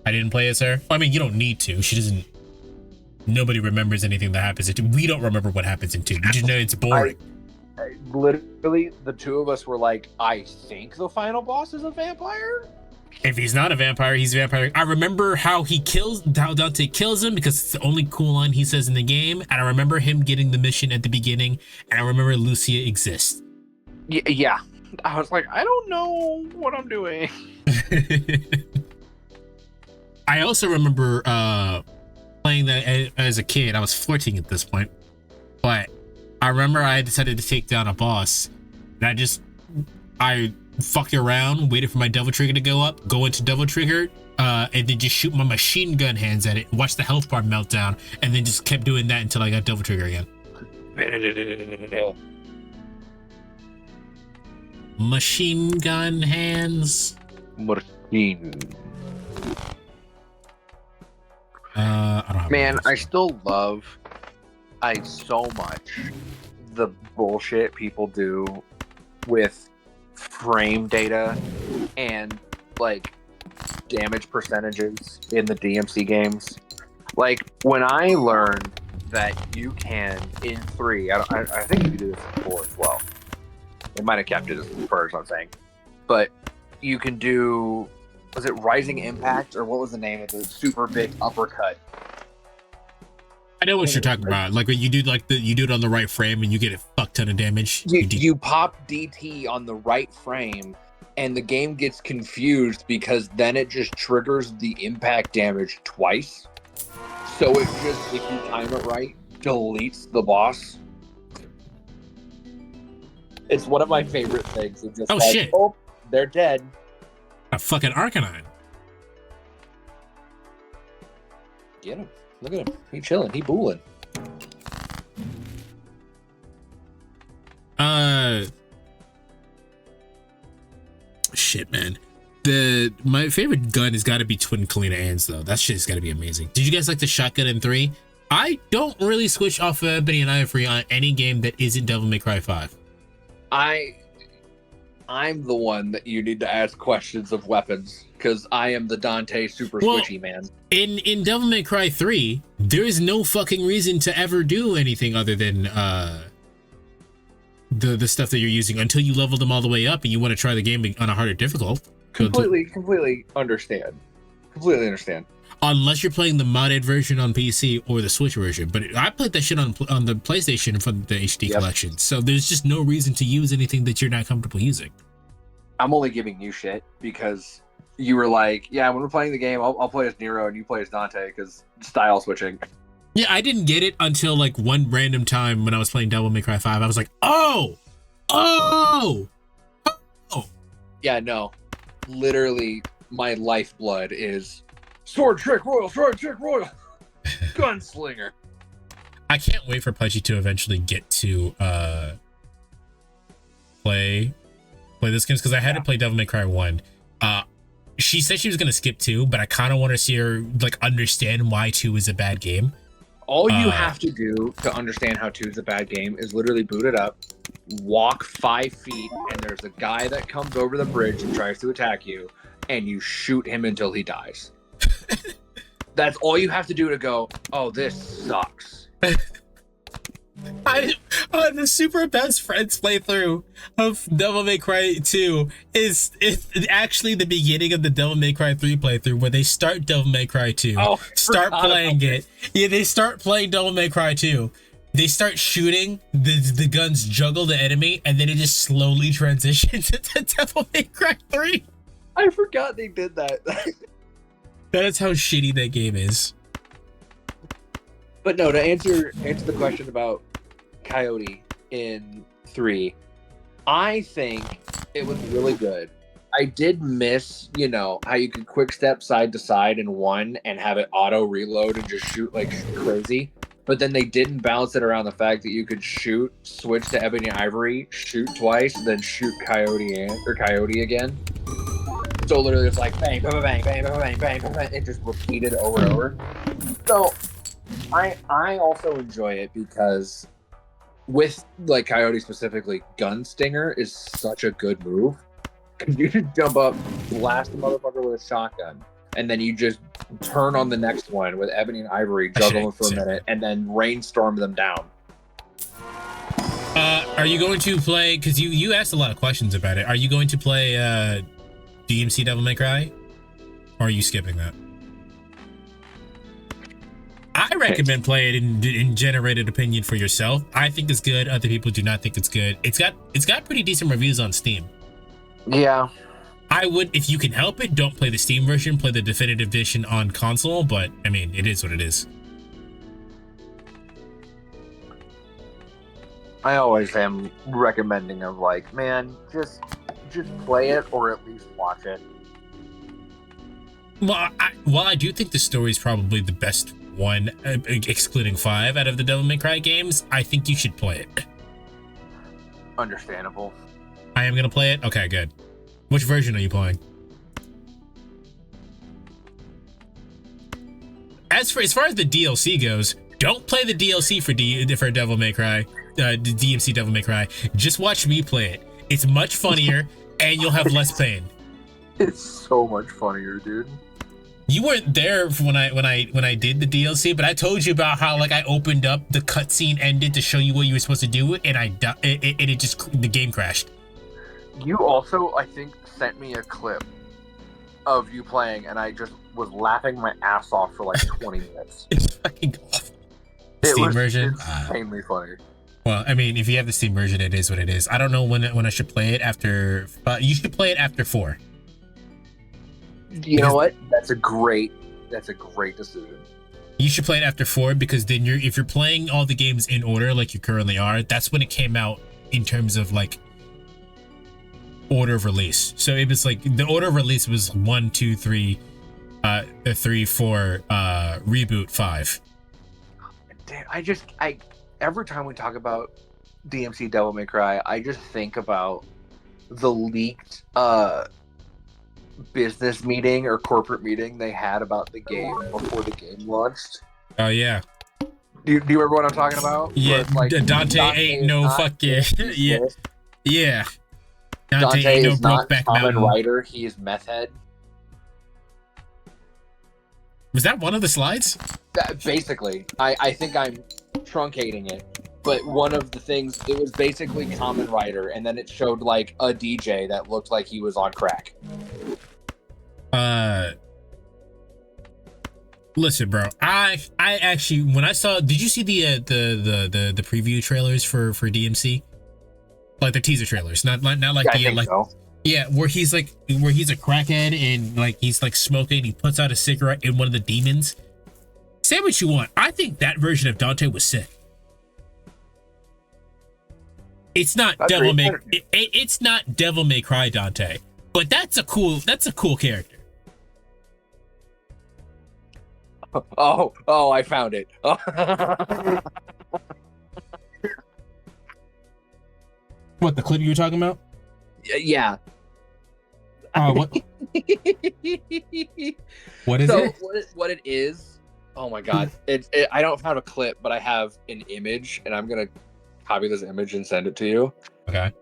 I didn't play as her. I mean, you don't need to. She doesn't. Nobody remembers anything that happens in 2. We don't remember what happens in 2. We just know it's boring. literally, the two of us were like, I think the final boss is a vampire? If he's not a vampire, he's a vampire. I remember how Dante kills him because it's the only cool line he says in the game. And I remember him getting the mission at the beginning. And I remember Lucia exists. Yeah. I was like, I don't know what I'm doing. I also remember playing that as a kid. I was 14 at this point. But I remember I decided to take down a boss. And I fucked around, waited for my Devil Trigger to go up, go into Devil Trigger, and then just shoot my machine gun hands at it, watch the health bar melt down, and then just kept doing that until I got Devil Trigger again. Machine gun hands. Machine. I don't have Man, I still love so much the bullshit people do with frame data and like damage percentages in the DMC games. Like when I learned that you can in 3, I think you can do this in 4 as well. They might have kept it as 1st, I'm saying, but you can do, was it Rising Impact or what was the name of the super big uppercut? I know what you're talking about. Like when you do you do it on the right frame and you get a fuck ton of damage. You pop DT on the right frame and the game gets confused because then it just triggers the impact damage twice. So it just, if you time it right, deletes the boss. It's one of my favorite things. It's just shit. Oh, they're dead. A fucking Arcanine. Get him. Look at him. He chilling. He booling. Shit, man. My favorite gun has got to be Twin Kalina Hands, though. That shit's got to be amazing. Did you guys like the shotgun in 3? I don't really switch off of Ebony and Ivory on any game that isn't Devil May Cry 5. I'm the one that you need to ask questions of weapons because I am the Dante super switchy man. In Devil May Cry 3, there is no fucking reason to ever do anything other than the stuff that you're using until you level them all the way up and you want to try the game on a harder difficult. Completely understand. Completely understand. Unless you're playing the modded version on PC or the Switch version. But I played that shit on the PlayStation from the HD collection. So there's just no reason to use anything that you're not comfortable using. I'm only giving you shit because you were like, yeah, when we're playing the game, I'll play as Nero and you play as Dante because style switching. Yeah, I didn't get it until like one random time when I was playing Devil May Cry 5. I was like, oh! Yeah, no. Literally, my lifeblood is Sword Trick Royal, Gunslinger. I can't wait for Pudgy to eventually get to play this game because I had to play Devil May Cry 1. She said she was gonna skip 2, but I kind of want to see her like understand why 2 is a bad game. All you have to do to understand how 2 is a bad game is literally boot it up, walk 5 feet, and there's a guy that comes over the bridge and tries to attack you, and you shoot him until he dies. That's all you have to do to go, oh, this sucks. The super best friends playthrough of Devil May Cry 2 is actually the beginning of the Devil May Cry 3 playthrough where they start Devil May Cry 2, start playing it. Yeah, they start playing Devil May Cry 2. They start shooting, the guns juggle the enemy, and then it just slowly transitions into Devil May Cry 3. I forgot they did that. That's how shitty that game is. But no, to answer the question about Coyote in 3, I think it was really good. I did miss, how you could quick step side to side in 1 and have it auto reload and just shoot like crazy. But then they didn't balance it around the fact that you could shoot, switch to Ebony Ivory, shoot twice, then shoot Coyote again. So literally it's like bang, bang, bang, bang, bang, bang, bang, bang. It just repeated over and over. So I also enjoy it because with like Coyote specifically, Gun Stinger is such a good move. Because you just jump up, blast the motherfucker with a shotgun, and then you just turn on the next one with Ebony and Ivory, juggle them for a minute, and then rainstorm them down. Are you going to play, because you asked a lot of questions about it, are you going to play DMC Devil May Cry? Or are you skipping that? I recommend playing it and generate an opinion for yourself. I think it's good. Other people do not think it's good. It's got pretty decent reviews on Steam. Yeah. I would, if you can help it, don't play the Steam version, play the definitive edition on console, but I mean, it is what it is. I always am recommending of like, man, just play it or at least watch it. Well, while I do think the story is probably the best one, excluding 5 out of the Devil May Cry games, I think you should play it. Understandable. I am gonna play it? Okay, good. Which version are you playing? As far as the DLC goes, don't play the DLC for Devil May Cry, DMC Devil May Cry. Just watch me play it. It's much funnier, and you'll have less pain. It's so much funnier, dude. You weren't there when I did the DLC, but I told you about how like I opened up, the cutscene ended to show you what you were supposed to do, and the game crashed. You also, I think, sent me a clip of you playing, and I just was laughing my ass off for like 20 minutes. It's fucking awful. Steam version? Insanely funny. Well, I mean, if you have the Steam version, it is what it is. I don't know when I should play it after. You should play it after 4. You know what? That's a great decision. You should play it after 4 because then if you're playing all the games in order like you currently are, that's when it came out in terms of like order of release. So it was like the order of release was 1, 2, 3, 3, 4, reboot 5. Damn, I every time we talk about DMC Devil May Cry, I just think about the leaked business meeting or corporate meeting they had about the game before the game launched. Oh yeah. Do you remember what I'm talking about? Yeah, like, Dante ain't no fucking yeah. Dante ain't no Brokeback Mountain. Writer, he is meth head. Was that one of the slides? Basically, I think I'm truncating it, but one of the things, it was basically Common Writer, and then it showed like a DJ that looked like he was on crack. Listen, bro. I actually, when I saw, did you see the preview trailers for DMC? Like the teaser trailers, not like So. Yeah, where he's a crackhead and like he's like smoking. He puts out a cigarette in one of the demons. Say what you want. I think that version of Dante was sick. It's not Devil May. It's not Devil May Cry Dante, but that's a cool character. Oh, I found it. What, the clip you were talking about? Yeah. What? What is it? What it is? Oh my god! I don't have a clip, but I have an image, and I'm gonna copy this image and send it to you. Okay.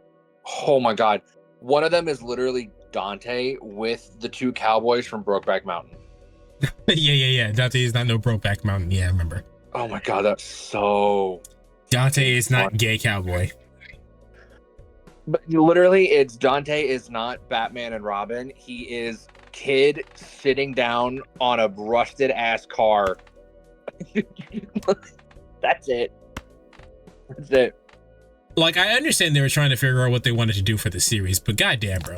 Oh my god! One of them is literally Dante with the 2 cowboys from Brokeback Mountain. Yeah. Dante is not no Brokeback Mountain. Yeah, I remember. Oh my god, that's so. Dante is not gay cowboy. But literally, it's Dante is not Batman and Robin. He is kid sitting down on a rusted ass car. That's it. That's it. Like, I understand they were trying to figure out what they wanted to do for the series, but goddamn, bro.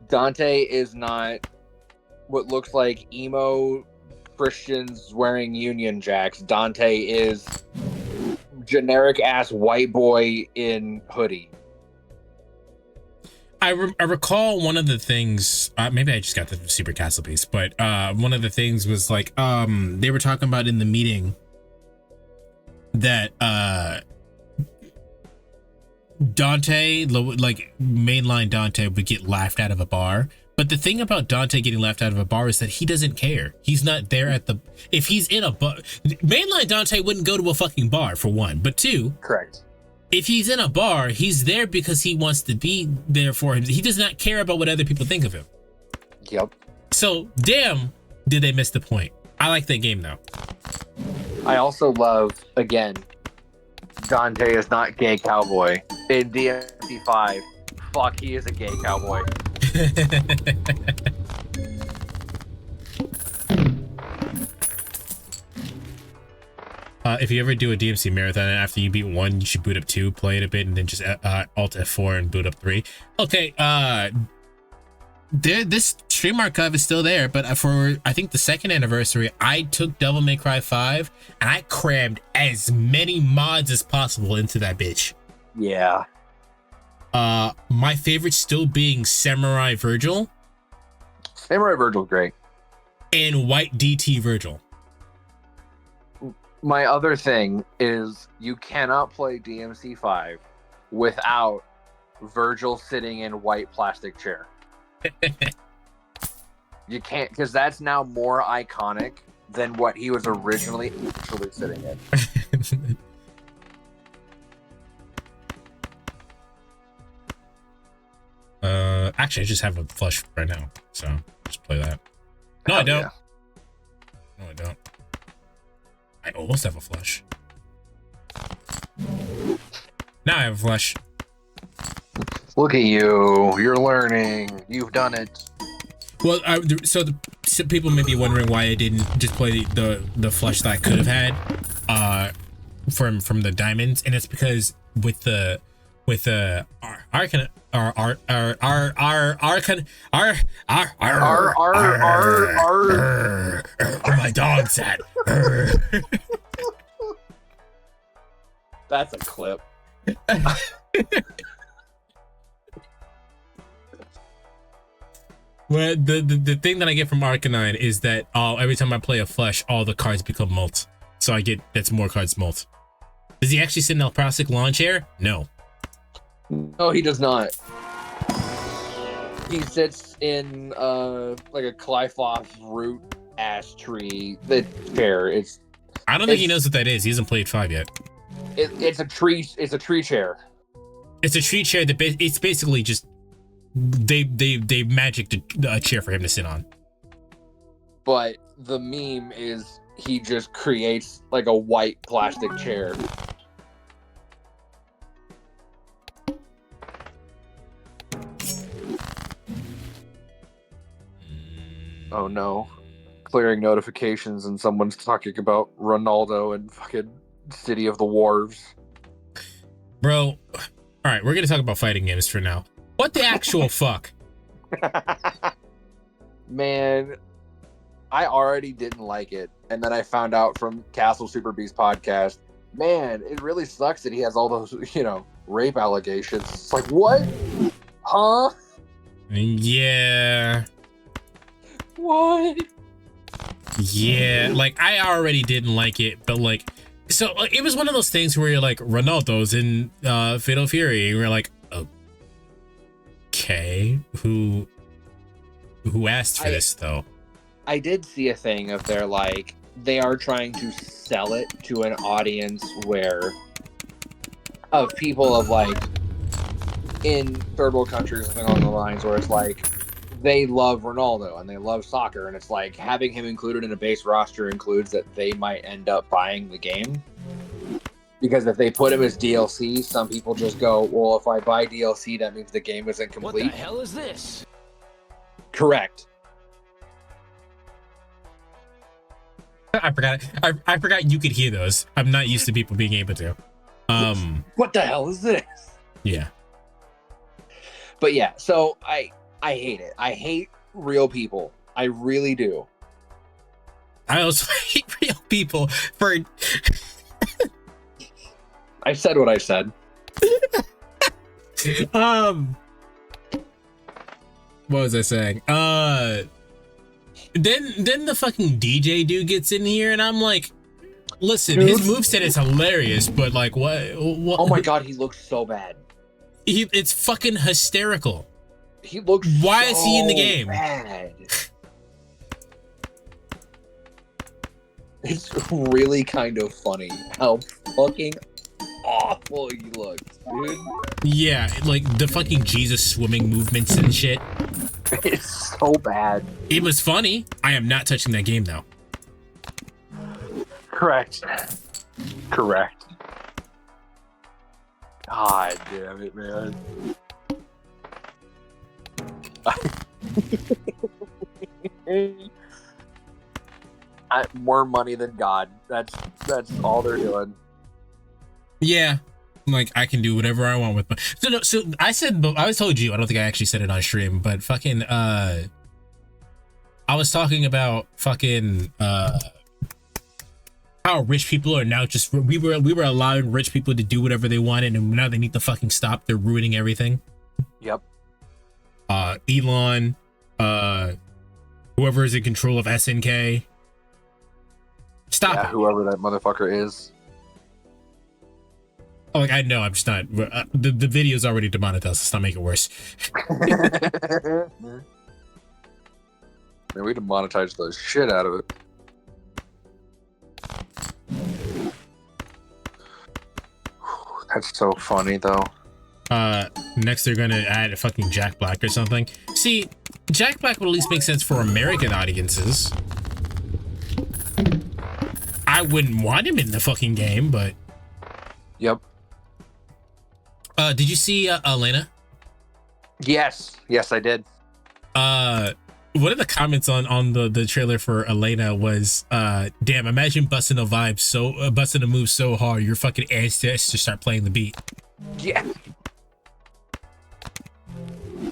Dante is not what looks like emo Christians wearing Union Jacks. Dante is generic ass white boy in hoodie. I recall one of the things, maybe I just got the Super Castle piece, but one of the things was like, they were talking about in the meeting that Dante, like mainline Dante, would get laughed out of a bar. But the thing about Dante getting laughed out of a bar is that he doesn't care. He's not there at the, if he's in a bar, mainline Dante wouldn't go to a fucking bar, for one. But 2, correct. If he's in a bar, he's there because he wants to be there for him. He does not care about what other people think of him. Yep. So, damn, did they miss the point. I like that game, though. I also love, again, Dante is not gay cowboy. In DMC 5, fuck, he is a gay cowboy. If you ever do a DMC marathon after you beat 1, you should boot up 2, play it a bit, and then just Alt F4 and boot up 3. Okay, this stream archive is still there, but for I think the 2nd anniversary, I took Devil May Cry 5 and I crammed as many mods as possible into that bitch. Yeah. My favorite still being Samurai Virgil. Samurai Virgil's great. And White DT Virgil. My other thing is you cannot play DMC 5 without Virgil sitting in white plastic chair. You can't, because that's now more iconic than what he was originally actually sitting in. Actually, I just have a flush right now, so just play that. No, I don't. Yeah. No, I don't. I almost have a flush. Now I have a flush. Look at you. You're learning. You've done it. Well, so people may be wondering why I didn't just play the flush that I could have had from the diamonds, and it's because with the Arcana my dog's at. That's a clip. Well, the thing that I get from Arcanine is that every time I play a flush, all the cards become molt. So I get that's more cards molt. Does he actually sit in a plastic lawn chair? No. No, he does not. He sits in like a Clyfoth root ash tree. The chair. I don't think he knows what that is. He hasn't played 5 yet. It's a tree. It's a tree chair. It's a tree chair that it's basically just they magicked a chair for him to sit on. But the meme is he just creates like a white plastic chair. Oh no. Clearing notifications and someone's talking about Ronaldo and fucking City of the Wharves. Bro, alright, we're gonna talk about fighting games for now. What the actual fuck? Man, I already didn't like it. And then I found out from Castle Super Beast podcast, man, it really sucks that he has all those, rape allegations. It's like, what? Huh? Yeah. What? Yeah, like I already didn't like it, but like, so it was one of those things where you're like, Ronaldo's in Fatal Fury, and we're like, okay, who asked for this though? I did see a thing of they are trying to sell it to an audience of people of like in third world countries, something along the lines where it's like they love Ronaldo and they love soccer, and it's like having him included in a base roster includes that they might end up buying the game. Because if they put him as DLC, some people just go, well, if I buy DLC, that means the game isn't complete. What the hell is this? Correct. I forgot you could hear those. I'm not used to people being able to. What the hell is this? Yeah. But yeah, so I hate it. I hate real people. I really do. I also hate real people for... I said what I said. What was I saying? Then the fucking DJ dude gets in here, and I'm like, listen, his moveset is hilarious, but like, what? Oh my god, he looks so bad. It's fucking hysterical. He looks. Why is he in the game? Bad. It's really kind of funny how fucking awful he looks, dude. Yeah, like the fucking Jesus swimming movements and shit. It's so bad. It was funny. I am not touching that game though. Correct. God damn it, man. More money than God. That's all they're doing. Yeah. Like, I can do whatever I want with my... So I said, I was told you, I don't think I actually said it on stream, but fucking, I was talking about fucking, how rich people are now just, we were allowing rich people to do whatever they wanted, and now they need to fucking stop. They're ruining everything. Yep. Elon, whoever is in control of SNK. Stop it. Whoever that motherfucker is. Oh, like, I know, I'm just not, the video's already demonetized. Let's not make it worse. Man, we demonetized the shit out of it. That's so funny, though. Next they're gonna add a fucking Jack Black or something. See, Jack Black would at least make sense for American audiences. I wouldn't want him in the fucking game, but... Yep. Did you see Elena? Yes, I did. One of the comments on the trailer for Elena was, damn, imagine busting a move so hard your fucking ancestors start playing the beat. Yeah.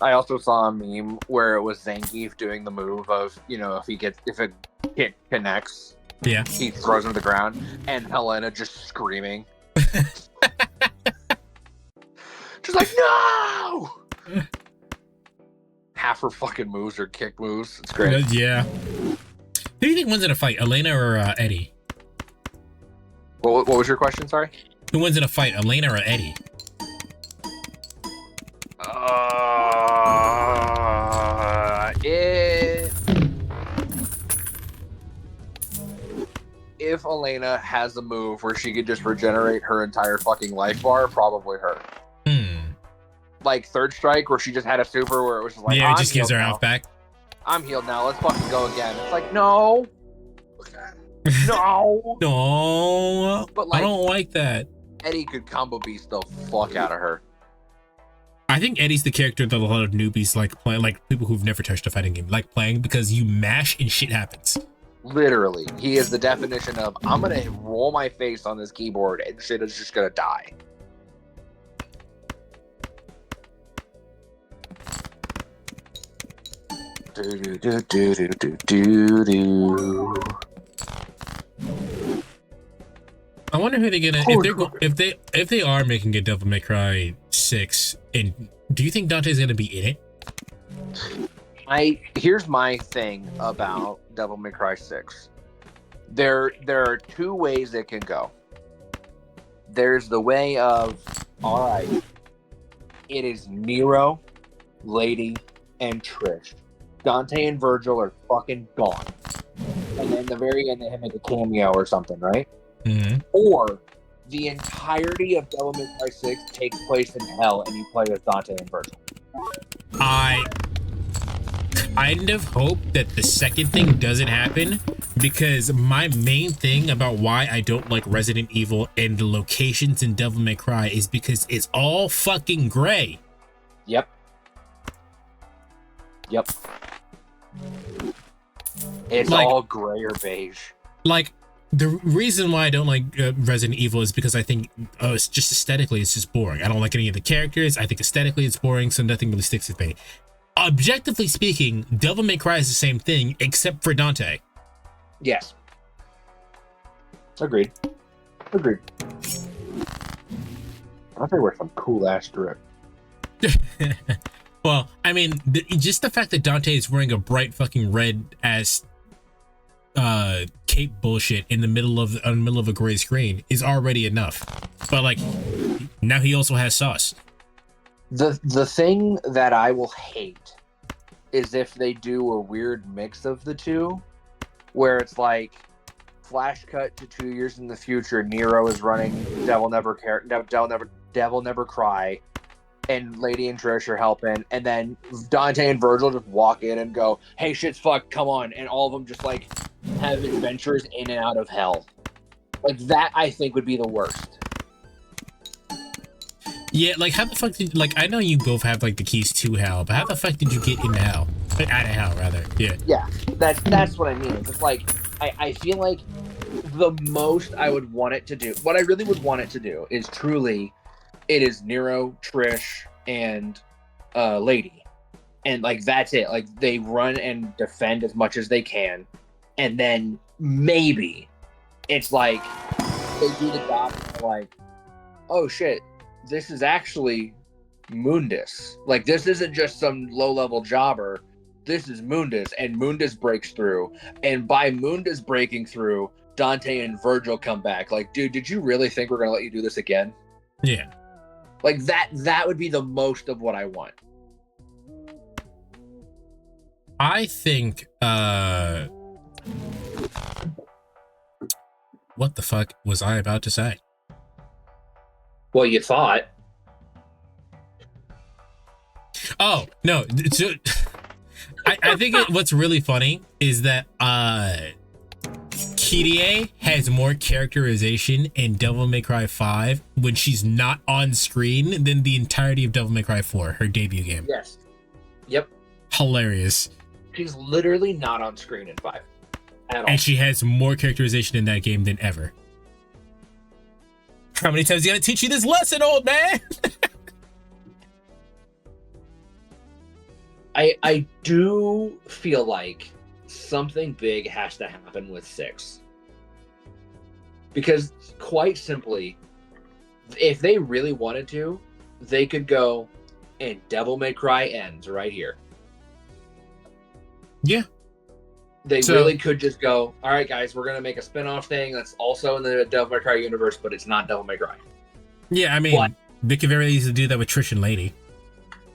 I also saw a meme where it was Zangief doing the move of, you know, if a kick connects, yeah, he throws him to the ground, and Helena just screaming. Just like, no! Half her fucking moves are kick moves. It's great. Yeah. Who do you think wins in a fight, Elena or Eddie? What was your question? Sorry. Who wins in a fight, Elena or Eddie? If Elena has a move where she could just regenerate her entire fucking life bar, probably her. Like Third Strike, where she just had a super where it was just like, yeah, it just gives her health back. I'm healed now. Let's fucking go again. It's like, no. No. No. But like, I don't like that. Eddie could combo beast the fuck out of her. I think Eddie's the character that a lot of newbies like playing, like people who've never touched a fighting game like playing, because you mash and shit happens. Literally, he is the definition of, I'm gonna roll my face on this keyboard and shit is just gonna die. Do do do do do do do. I wonder who they're gonna if they are making a Devil May Cry 6, and do you think Dante's gonna be in it? Here's my thing about Devil May Cry 6. There are two ways it can go. There's the way of, all right, it is Nero, Lady, and Trish. Dante and Virgil are fucking gone. And then the very end, they make a cameo or something, right? Mm-hmm. Or the entirety of Devil May Cry 6 takes place in hell, and you play as Dante and Virgil. I kind of hope that the second thing doesn't happen, because my main thing about why I don't like Resident Evil and the locations in Devil May Cry is because it's all fucking gray. Yep. It's like, all gray or beige. Like, the reason why I don't like Resident Evil is because I think it's just aesthetically it's just boring. I don't like any of the characters. I think aesthetically it's boring, so nothing really sticks with me. Objectively speaking, Devil May Cry is the same thing, except for Dante. Yes. Agreed. Dante wears some cool ass drip. Well, I mean, just the fact that Dante is wearing a bright fucking red ass cape bullshit in the middle of a gray screen is already enough. But like, now he also has sauce. The thing that I will hate is if they do a weird mix of the two, where it's like flash cut to 2 years in the future, Nero is running Devil Never Cry, and Lady and Trish are helping, and then Dante and Virgil just walk in and go, hey, shit's fucked, come on, and all of them just like have adventures in and out of hell. Like that, I think would be the worst. Yeah, like how the fuck did like I know you both have like the keys to hell, but how the fuck did you get into hell? Out of hell, rather. Yeah. Yeah, that's what I mean. It's like I feel like the most I would want it to do, what I really would want it to do, is truly, it is Nero, Trish, and Lady, and like that's it. Like they run and defend as much as they can, and then maybe it's like they do the job. Like, oh shit, this is actually Mundus. Like this isn't just some low-level jobber. This is Mundus, and Mundus breaks through. And by Mundus breaking through, Dante and Virgil come back. Like, dude, did you really think we're gonna let you do this again? Yeah. Like that would be the most of what I want. I think what the fuck was I about to say? Well, you thought. Oh, no. So, I think what's really funny is that Kyrie has more characterization in Devil May Cry 5 when she's not on screen than the entirety of Devil May Cry 4, her debut game. Yes. Yep. Hilarious. She's literally not on screen in 5 at all. And she has more characterization in that game than ever. How many times you gotta teach you this lesson, old man? I do feel like something big has to happen with 6. Because quite simply, if they really wanted to, they could go and Devil May Cry ends right here. Yeah. They really could just go, all right, guys, we're going to make a spin-off thing that's also in the Devil May Cry universe, but it's not Devil May Cry. Yeah, I mean, they could very easily do that with Trish and Lady.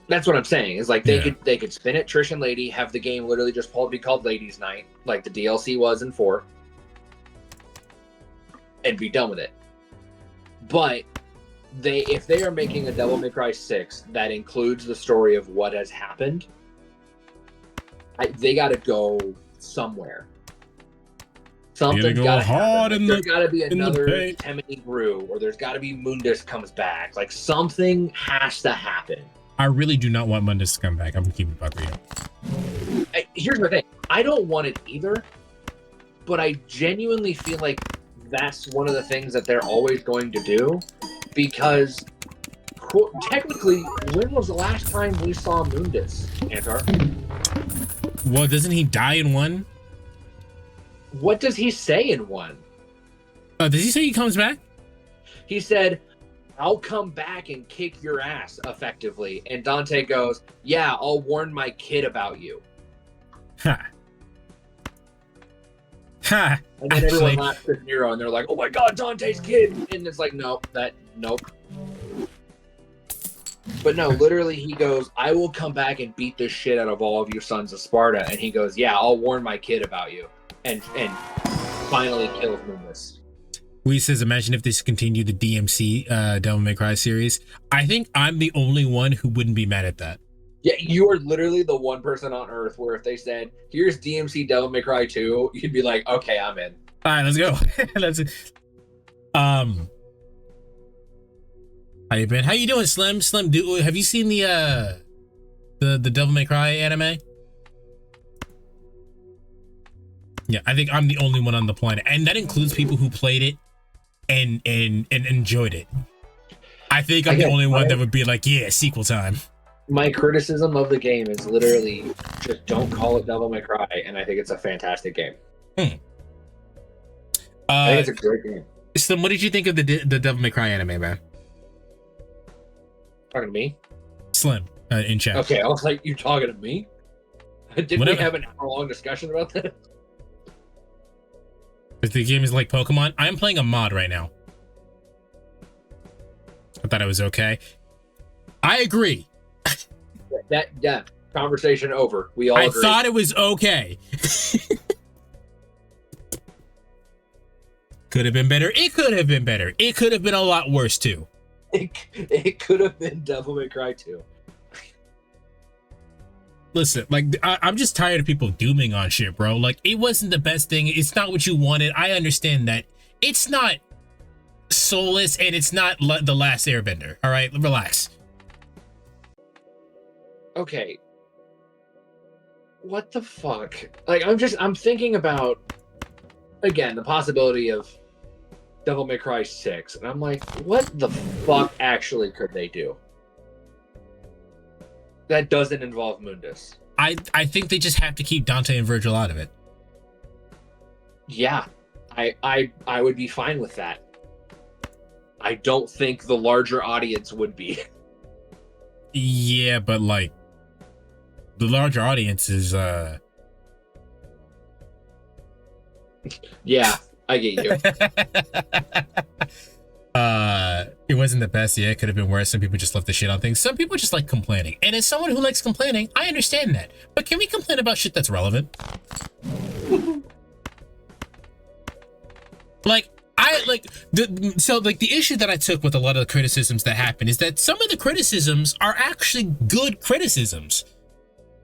That's what I'm saying. Is like they could spin it Trish and Lady, have the game literally just be called Ladies Night, like the DLC was in 4, and be done with it. But if they are making a Devil May Cry 6 that includes the story of what has happened, they got to go somewhere. Something's got to happen. There's got to be another Temini Brew, or there's got to be Mundus comes back. Like something has to happen. I really do not want Mundus to come back. I'm gonna keep it buck. Here's the thing. I don't want it either, but I genuinely feel like that's one of the things that they're always going to do, because technically, when was the last time we saw Mundus, Antar? Well, doesn't he die in 1? What does he say in 1? Does he say he comes back? He said, I'll come back and kick your ass, effectively. And Dante goes, yeah, I'll warn my kid about you. Ha. Ha. And then everyone laughs at Nero, and they're like, oh my god, Dante's kid! And it's like, nope. But no, literally he goes, I will come back and beat the shit out of all of you sons of Sparta. And he goes, yeah, I'll warn my kid about you. And finally kills Mundus. Lee says, imagine if this continued the DMC Devil May Cry series. I think I'm the only one who wouldn't be mad at that. Yeah, you are literally the one person on Earth where if they said, here's DMC Devil May Cry 2, you'd be like, okay, I'm in. All right, let's go. How you been? How you doing, Slim? Slim, have you seen the Devil May Cry anime? Yeah, I think I'm the only one on the planet, and that includes people who played it and enjoyed it. I think I'm the only one that would be like, yeah, sequel time. My criticism of the game is literally just don't call it Devil May Cry, and I think it's a fantastic game. I think it's a great game. Slim, what did you think of the Devil May Cry anime, man? Talking to me? Slim, in chat. Okay, I was like, you talking to me? Did we have an hour-long discussion about that? If the game is like Pokemon, I'm playing a mod right now. I thought it was okay. I agree. Yeah, conversation over. We all agree. I thought it was okay. Could have been better. It could have been better. It could have been a lot worse too. It could have been Devil May Cry 2. Listen, like, I'm just tired of people dooming on shit, bro. Like, it wasn't the best thing. It's not what you wanted. I understand that. It's not soulless, and it's not the Last Airbender. All right, relax. Okay. What the fuck? Like, I'm thinking about, again, the possibility of Devil May Cry 6, and I'm like, what the fuck actually could they do that doesn't involve Mundus? I think they just have to keep Dante and Virgil out of it. Yeah, I would be fine with that. I don't think the larger audience would be. Yeah, but like the larger audience is yeah, I get you. It wasn't the best. Yeah, it could have been worse. Some people just left the shit on things. Some people just like complaining. And as someone who likes complaining, I understand that. But can we complain about shit that's relevant? Like, the issue that I took with a lot of the criticisms that happen is that some of the criticisms are actually good criticisms.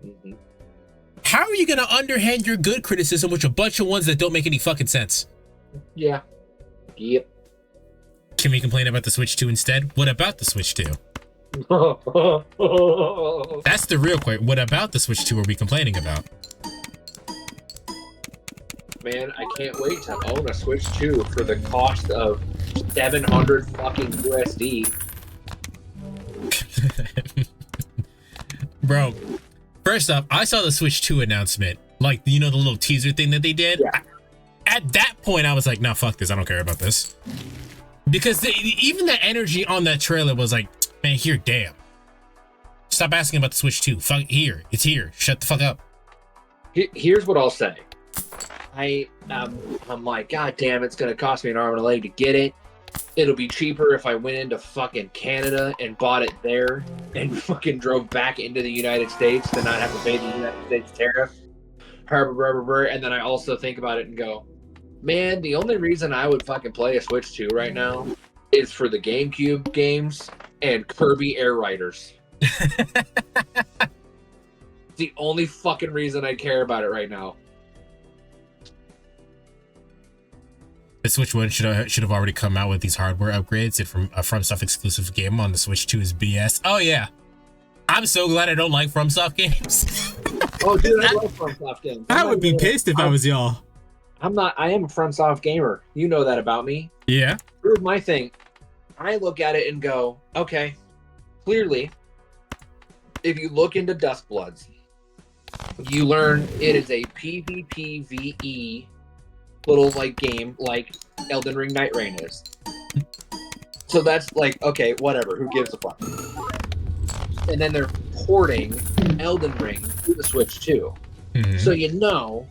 Mm-hmm. How are you going to underhand your good criticism with a bunch of ones that don't make any fucking sense? Yeah. Yep. Can we complain about the Switch 2 instead? What about the Switch 2? That's the real question. What about the Switch 2 are we complaining about? Man, I can't wait to own a Switch 2 for the cost of 700 fucking USD. Bro, first off, I saw the Switch 2 announcement. Like, you know, the little teaser thing that they did? Yeah. At that point, I was like, nah, fuck this. I don't care about this. Because even the energy on that trailer was like, man, here, damn. Stop asking about the Switch 2. Fuck, here. It's here. Shut the fuck up. Here's what I'll say. I'm like, God damn, it's gonna cost me an arm and a leg to get it. It'll be cheaper if I went into fucking Canada and bought it there and fucking drove back into the United States to not have to pay the United States tariff. And then I also think about it and go, man, the only reason I would fucking play a Switch 2 right now is for the GameCube games and Kirby Air Riders. The only fucking reason I care about it right now. The Switch 1 should have already come out with these hardware upgrades. It from a FromSoft exclusive game on the Switch 2 is BS. Oh yeah, I'm so glad I don't like FromSoft games. Oh dude, I love FromSoft games. I would be pissed if I was y'all. I am a FromSoft gamer. You know that about me. Yeah. Here's my thing. I look at it and go, okay, clearly, if you look into Duskbloods, you learn it is a PvPvE little like game like Elden Ring Night Rain is. So that's like, okay, whatever, who gives a fuck? And then they're porting Elden Ring to the Switch 2. Mm-hmm. So you know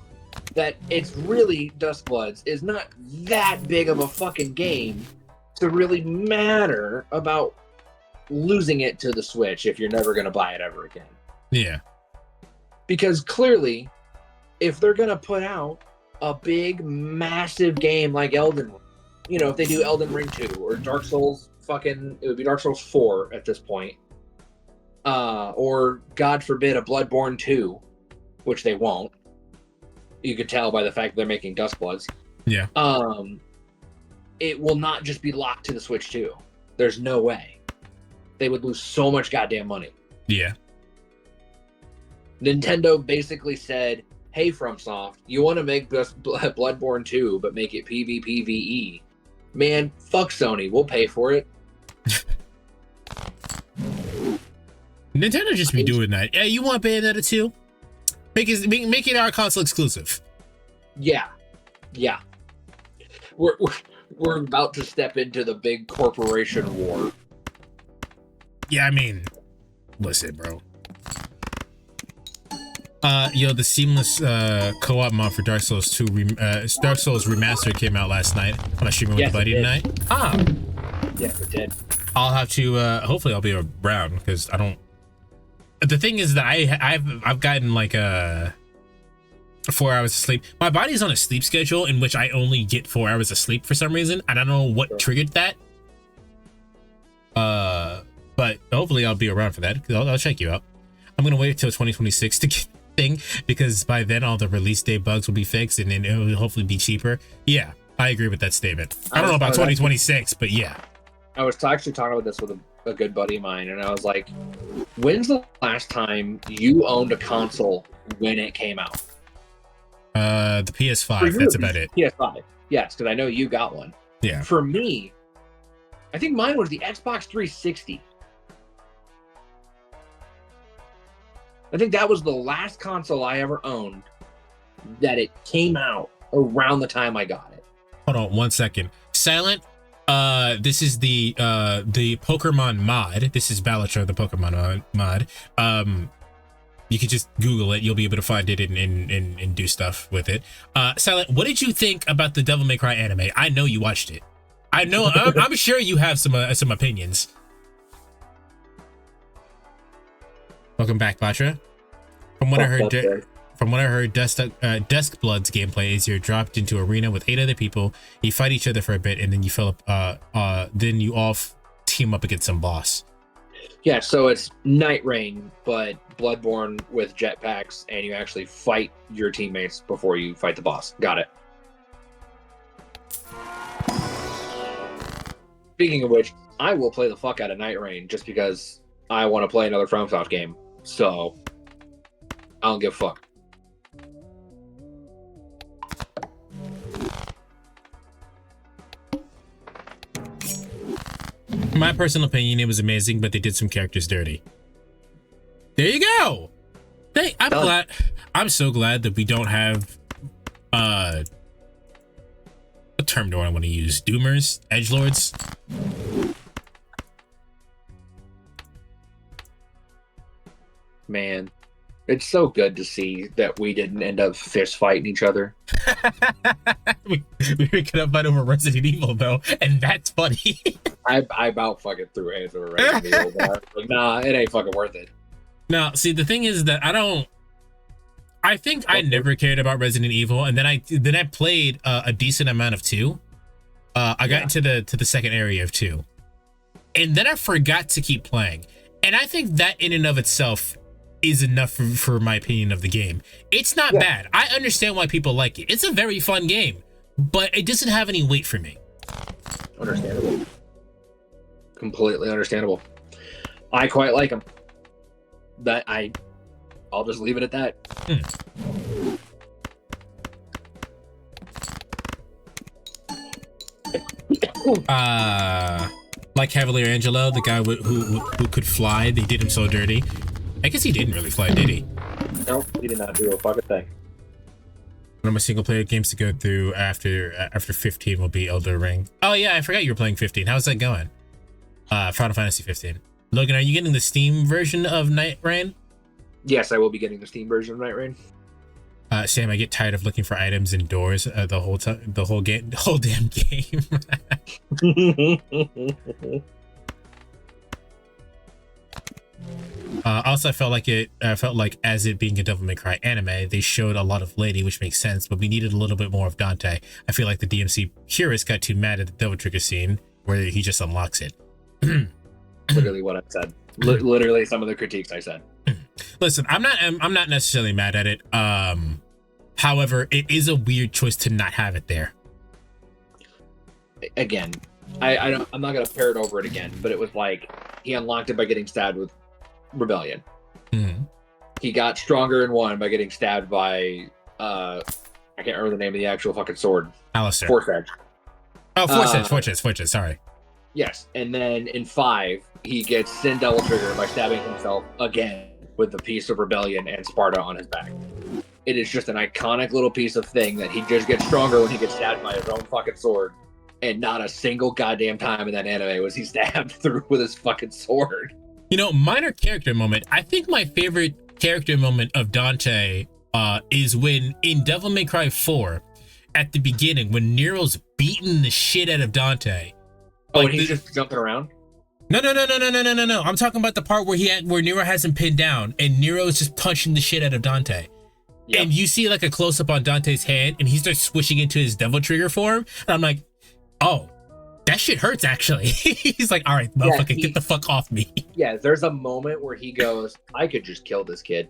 that it's really, Duskbloods is not that big of a fucking game to really matter about losing it to the Switch if you're never going to buy it ever again. Yeah. Because clearly, if they're going to put out a big, massive game like Elden Ring, you know, if they do Elden Ring 2 or Dark Souls it would be Dark Souls 4 at this point. Or, God forbid, a Bloodborne 2, which they won't. You could tell by the fact that they're making Duskbloods. Yeah. It will not just be locked to the Switch 2. There's no way. They would lose so much goddamn money. Yeah. Nintendo basically said, hey, FromSoft, you want to make Bloodborne 2, but make it PvPvE. Man, fuck Sony. We'll pay for it. Nintendo just be doing that. Yeah, you want Bayonetta 2? Make it our console exclusive. Yeah. Yeah. We're about to step into the big corporation war. Yeah, I mean, listen, bro. The seamless co-op mod for Dark Souls 2, Dark Souls Remastered came out last night. I'm streaming with a buddy tonight. Yes, it did. I'll have to. Hopefully, I'll be around because I don't. The thing is that I've gotten like 4 hours of sleep. My body's on a sleep schedule in which I only get 4 hours of sleep for some reason. I don't know what triggered that. But hopefully I'll be around for that. I'll check you out. I'm gonna wait till 2026 to get the thing because by then all the release date bugs will be fixed and then it will hopefully be cheaper. Yeah, I agree with that statement. I don't know about 2026, but yeah. I was actually talking about this with a good buddy of mine, and I was like, when's the last time you owned a console when it came out? The PS5, that's about it. PS5, yes, because I know you got one. Yeah. For me, I think mine was the Xbox 360. I think that was the last console I ever owned that it came out around the time I got it. Hold on 1 second. Silent, this is the Pokemon mod. This is Balatro, the Pokemon mod. You can just Google it. You'll be able to find it and do stuff with it. Silent, what did you think about the Devil May Cry anime? I know you watched it. I know. I'm sure you have some opinions. Welcome back, Batra. From what I heard, Dusk Blood's gameplay is you're dropped into arena with 8 other people. You fight each other for a bit, and then you fill up. Then you all team up against some boss. Yeah, so it's Night Rain, but Bloodborne with jetpacks, and you actually fight your teammates before you fight the boss. Got it. Speaking of which, I will play the fuck out of Night Rain just because I want to play another FromSoft game. So I don't give a fuck. My personal opinion, it was amazing, but they did some characters dirty. There you go. I'm so glad that we don't have what term do I want to use? Doomers? Edgelords? Man, it's so good to see that we didn't end up fist fighting each other. we could have fight over Resident Evil though, and that's funny. I about fucking threw hands over Resident Evil, but I was like, nah, it ain't fucking worth it. Now, see, the thing is that I think I never cared about Resident Evil, and then I played a decent amount of 2. I got into the second area of 2, and then I forgot to keep playing. And I think that in and of itself is enough for my opinion of the game. It's not bad. I understand why people like it. It's a very fun game, but it doesn't have any weight for me. Understandable. Completely understandable. I quite like them. I'll just leave it at that. Like Cavalier Angelo, the guy who could fly, they did him so dirty. I guess he didn't really fly, did he? No, he did not do a fucking thing. One of my single player games to go through after 15 will be Elder Ring. Oh yeah, I forgot you were playing 15. How's that going? Final Fantasy 15. Logan, are you getting the Steam version of Night Rain? Yes, I will be getting the Steam version of Night Rain. Sam, I get tired of looking for items indoors the whole damn game. Also, I felt like as it being a Devil May Cry anime, they showed a lot of Lady, which makes sense, but we needed a little bit more of Dante. I feel like the DMC purist got too mad at the Devil Trigger scene where he just unlocks it. Literally what I said. Literally some of the critiques I said. Listen, I'm not necessarily mad at it. However, it is a weird choice to not have it there. Again, I'm not gonna pair it over it again, but it was like he unlocked it by getting stabbed with Rebellion. He got stronger in 1 by getting stabbed by I can't remember the name of the actual fucking sword. Alistair. Force Edge. Oh, Force Edge, sorry. Yes, and then in 5, he gets Sin Devil Trigger by stabbing himself again with the piece of Rebellion and Sparta on his back. It is just an iconic little piece of thing that he just gets stronger when he gets stabbed by his own fucking sword. And not a single goddamn time in that anime was he stabbed through with his fucking sword. You know, minor character moment. I think my favorite character moment of Dante is when in Devil May Cry 4, at the beginning, when Nero's beating the shit out of Dante. Oh, like, and he's just jumping around? No. I'm talking about the part where Nero has him pinned down and Nero is just punching the shit out of Dante. Yep. And you see like a close up on Dante's hand and he starts switching into his Devil Trigger form. And I'm like, oh, that shit hurts actually. He's like, all right, motherfucker, get the fuck off me. Yeah, there's a moment where he goes, I could just kill this kid.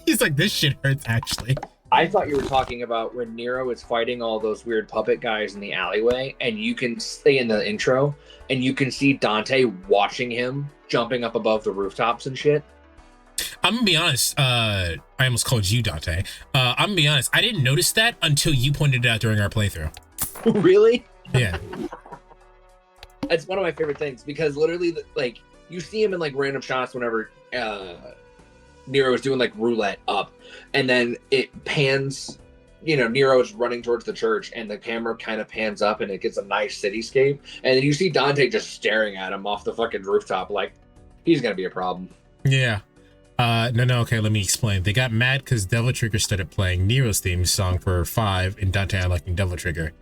He's like, this shit hurts actually. I thought you were talking about when Nero is fighting all those weird puppet guys in the alleyway, and you can stay in the intro, and you can see Dante watching him jumping up above the rooftops and shit. I'm gonna be honest. I almost called you Dante. I'm gonna be honest. I didn't notice that until you pointed it out during our playthrough. Really? Yeah. That's one of my favorite things because literally, like, you see him in like random shots whenever Nero is doing like roulette up, and then it pans. You know, Nero is running towards the church, and the camera kind of pans up, and it gets a nice cityscape, and then you see Dante just staring at him off the fucking rooftop, like he's gonna be a problem. Yeah. No, okay, let me explain. They got mad because Devil Trigger started playing Nero's theme song for 5 and Dante unlocking Devil Trigger.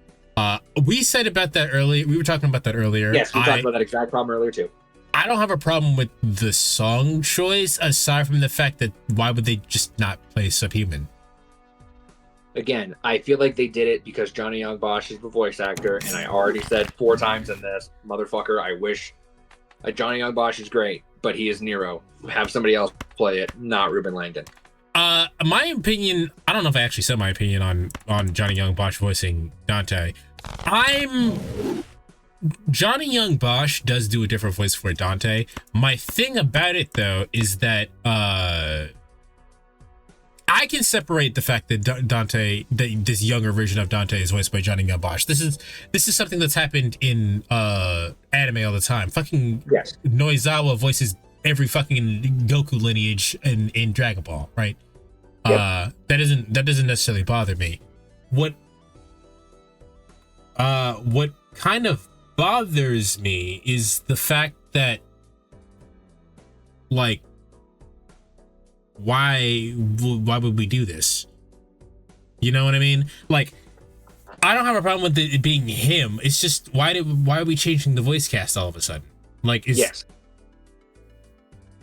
We said about that earlier. We were talking about that earlier. Yes, we talked about that exact problem earlier too. I don't have a problem with the song choice, aside from the fact that why would they just not play Subhuman? Again, I feel like they did it because Johnny Young Bosch is the voice actor, and I already said 4 times in this, motherfucker, I wish Johnny Young Bosch is great, but he is Nero. Have somebody else play it, not Ruben Langdon. My opinion, I don't know if I actually said my opinion on Johnny Young Bosch voicing Dante. Johnny Young Bosch does do a different voice for Dante. My thing about it though is that I can separate the fact that Dante, this younger version of Dante, is voiced by Johnny Young Bosch. This is something that's happened in anime all the time. Fucking yes. Noizawa voices every fucking Goku lineage in Dragon Ball, right? Yep. That doesn't necessarily bother me. What kind of bothers me is the fact that, like, why would we do this? You know what I mean? Like, I don't have a problem with it being him. It's just why are we changing the voice cast all of a sudden? Like, yes.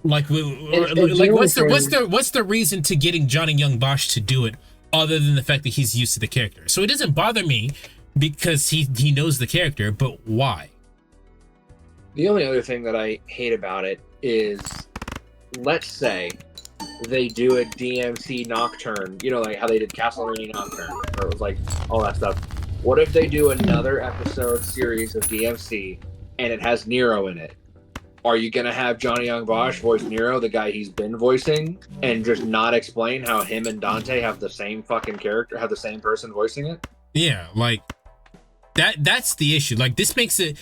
Like, what's the reason to getting Johnny Young Bosch to do it other than the fact that he's used to the character? So it doesn't bother me because he knows the character, but why? The only other thing that I hate about it is, let's say they do a DMC Nocturne, you know, like how they did Castlevania Nocturne, or it was like all that stuff. What if they do another episode series of DMC and it has Nero in it? Are you going to have Johnny Young Bosch voice Nero, the guy he's been voicing, and just not explain how him and Dante have the same fucking character, have the same person voicing it? Yeah, like, that's the issue. Like, this makes it,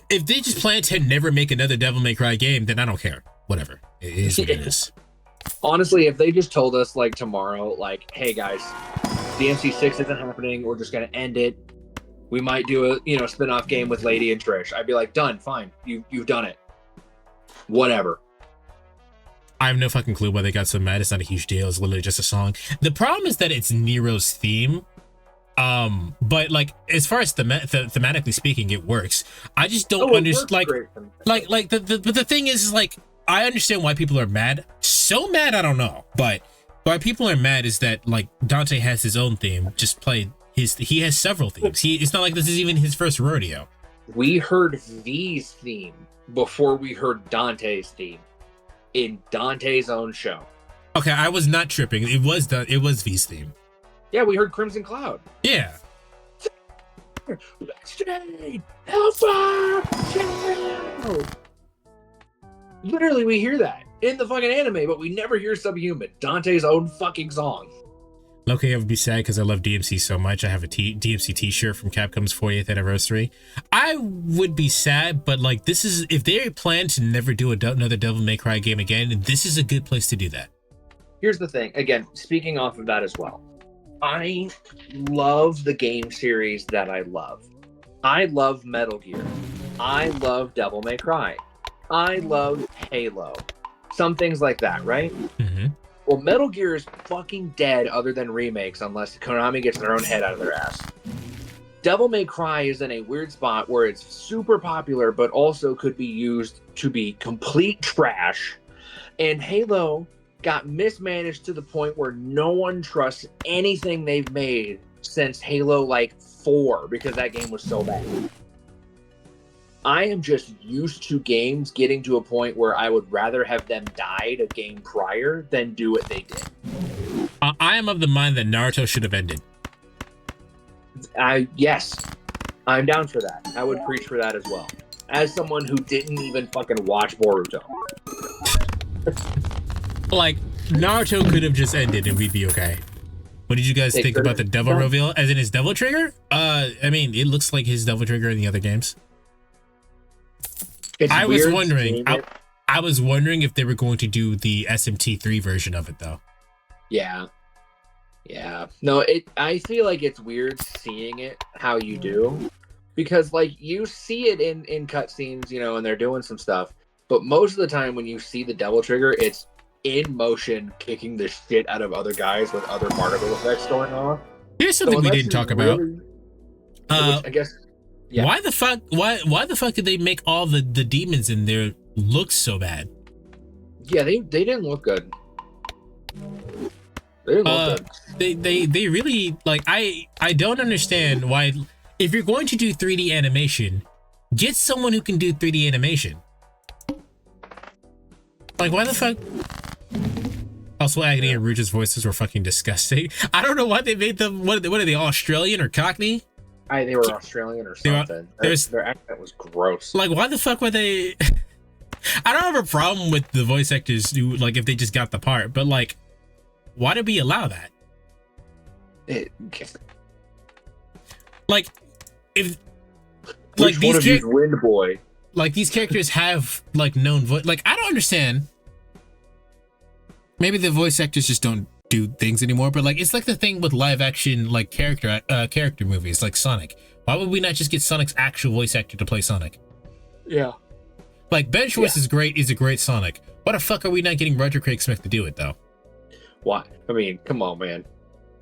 if they just plan to never make another Devil May Cry game, then I don't care. Whatever. It is what it is. Honestly, if they just told us, like, tomorrow, like, hey guys, DMC 6 isn't happening, we're just going to end it. We might do a, spin-off game with Lady and Trish. I'd be like, done, fine. You've done it. Whatever. I have no fucking clue why they got so mad. It's not a huge deal. It's literally just a song. The problem is that it's Nero's theme. But like, as far as thematically speaking, it works. I just don't understand. Like the thing is, like, I understand why people are mad. So mad, I don't know. But why people are mad is that, like, Dante has his own theme. Just play he has several themes. It's not like this is even his first rodeo. We heard V's theme before we heard Dante's theme in Dante's own show. Okay, I was not tripping. It was V's theme. Yeah, we heard Crimson Cloud. Yeah. Literally, we hear that in the fucking anime, but we never hear Subhuman, Dante's own fucking song. Okay, I would be sad because I love DMC so much. I have a DMC t-shirt from Capcom's 40th anniversary. I would be sad, but like, this is, if they plan to never do another Devil May Cry game again, this is a good place to do that. Here's the thing. Again, speaking off of that as well, I love the game series that I love. I love Metal Gear. I love Devil May Cry. I love Halo. Some things like that, right? Mm-hmm. Well, Metal Gear is fucking dead other than remakes unless Konami gets their own head out of their ass. Devil May Cry is in a weird spot where it's super popular but also could be used to be complete trash. And Halo got mismanaged to the point where no one trusts anything they've made since Halo, like, 4 because that game was so bad. I am just used to games getting to a point where I would rather have them died a game prior than do what they did. I am of the mind that Naruto should have ended. Yes, I'm down for that. I would preach for that as well. As someone who didn't even fucking watch Boruto. Like, Naruto could have just ended and we'd be okay. What did you guys think about the devil reveal? As in his devil trigger? I mean, it looks like his devil trigger in the other games. I was wondering if they were going to do the SMT3 version of it, though. Yeah. No, I feel like it's weird seeing it how you do. Because, like, you see it in cutscenes, you know, and they're doing some stuff. But most of the time when you see the devil trigger, it's in motion kicking the shit out of other guys with other particle effects going on. Here's something we didn't talk about. I guess. Yeah. Why the fuck did they make all the demons in there look so bad? Yeah, they didn't look good. They didn't look good. They really, like, I don't understand why. If you're going to do 3D animation, get someone who can do 3D animation. Like, why the fuck? Also, Agony and Rouge's voices were fucking disgusting. I don't know why they made them. What are they, Australian or Cockney? They were Australian or something. Their accent was gross. Like, why the fuck were they? I don't have a problem with the voice actors who, like, if they just got the part, but like, why did we allow that? Like, if like which one of you's Wind Boy? Like, these characters have like known voice. Like, I don't understand. Maybe the voice actors just don't do things anymore, but like, it's like the thing with live action like character movies like Sonic. Why would we not just get Sonic's actual voice actor to play Sonic? Yeah. Like, Ben Schwartz is a great Sonic. Why the fuck are we not getting Roger Craig Smith to do it though? Why? I mean, come on, man.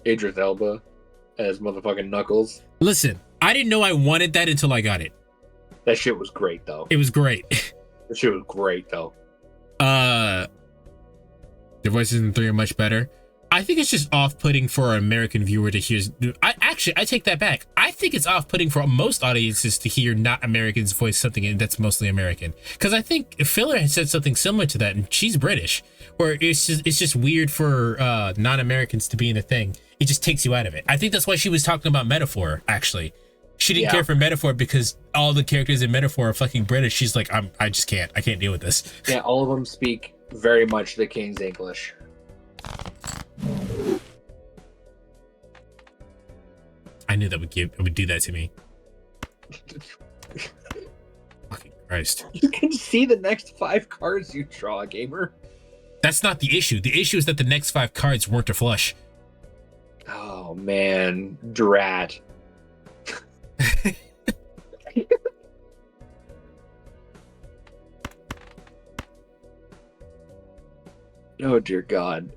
Idris Elba as motherfucking Knuckles. Listen, I didn't know I wanted that until I got it. That shit was great though. It was great. That shit was great though. The voices in 3 are much better. I think it's just off-putting for an American viewer to hear. I take that back. I think it's off-putting for most audiences to hear not Americans voice something that's mostly American. Because I think Filler had said something similar to that, and she's British, where it's just weird for non-Americans to be in the thing. It just takes you out of it. I think that's why she was talking about Metaphor. Actually, she didn't care for Metaphor because all the characters in Metaphor are fucking British. She's like, I just can't. I can't deal with this. Yeah, all of them speak very much the King's English. I knew that would do that to me. Fucking Christ. You can see the next 5 cards you draw, gamer. That's not the issue. The issue is that the next 5 cards weren't a flush. Oh, man. Drat. Oh, dear God.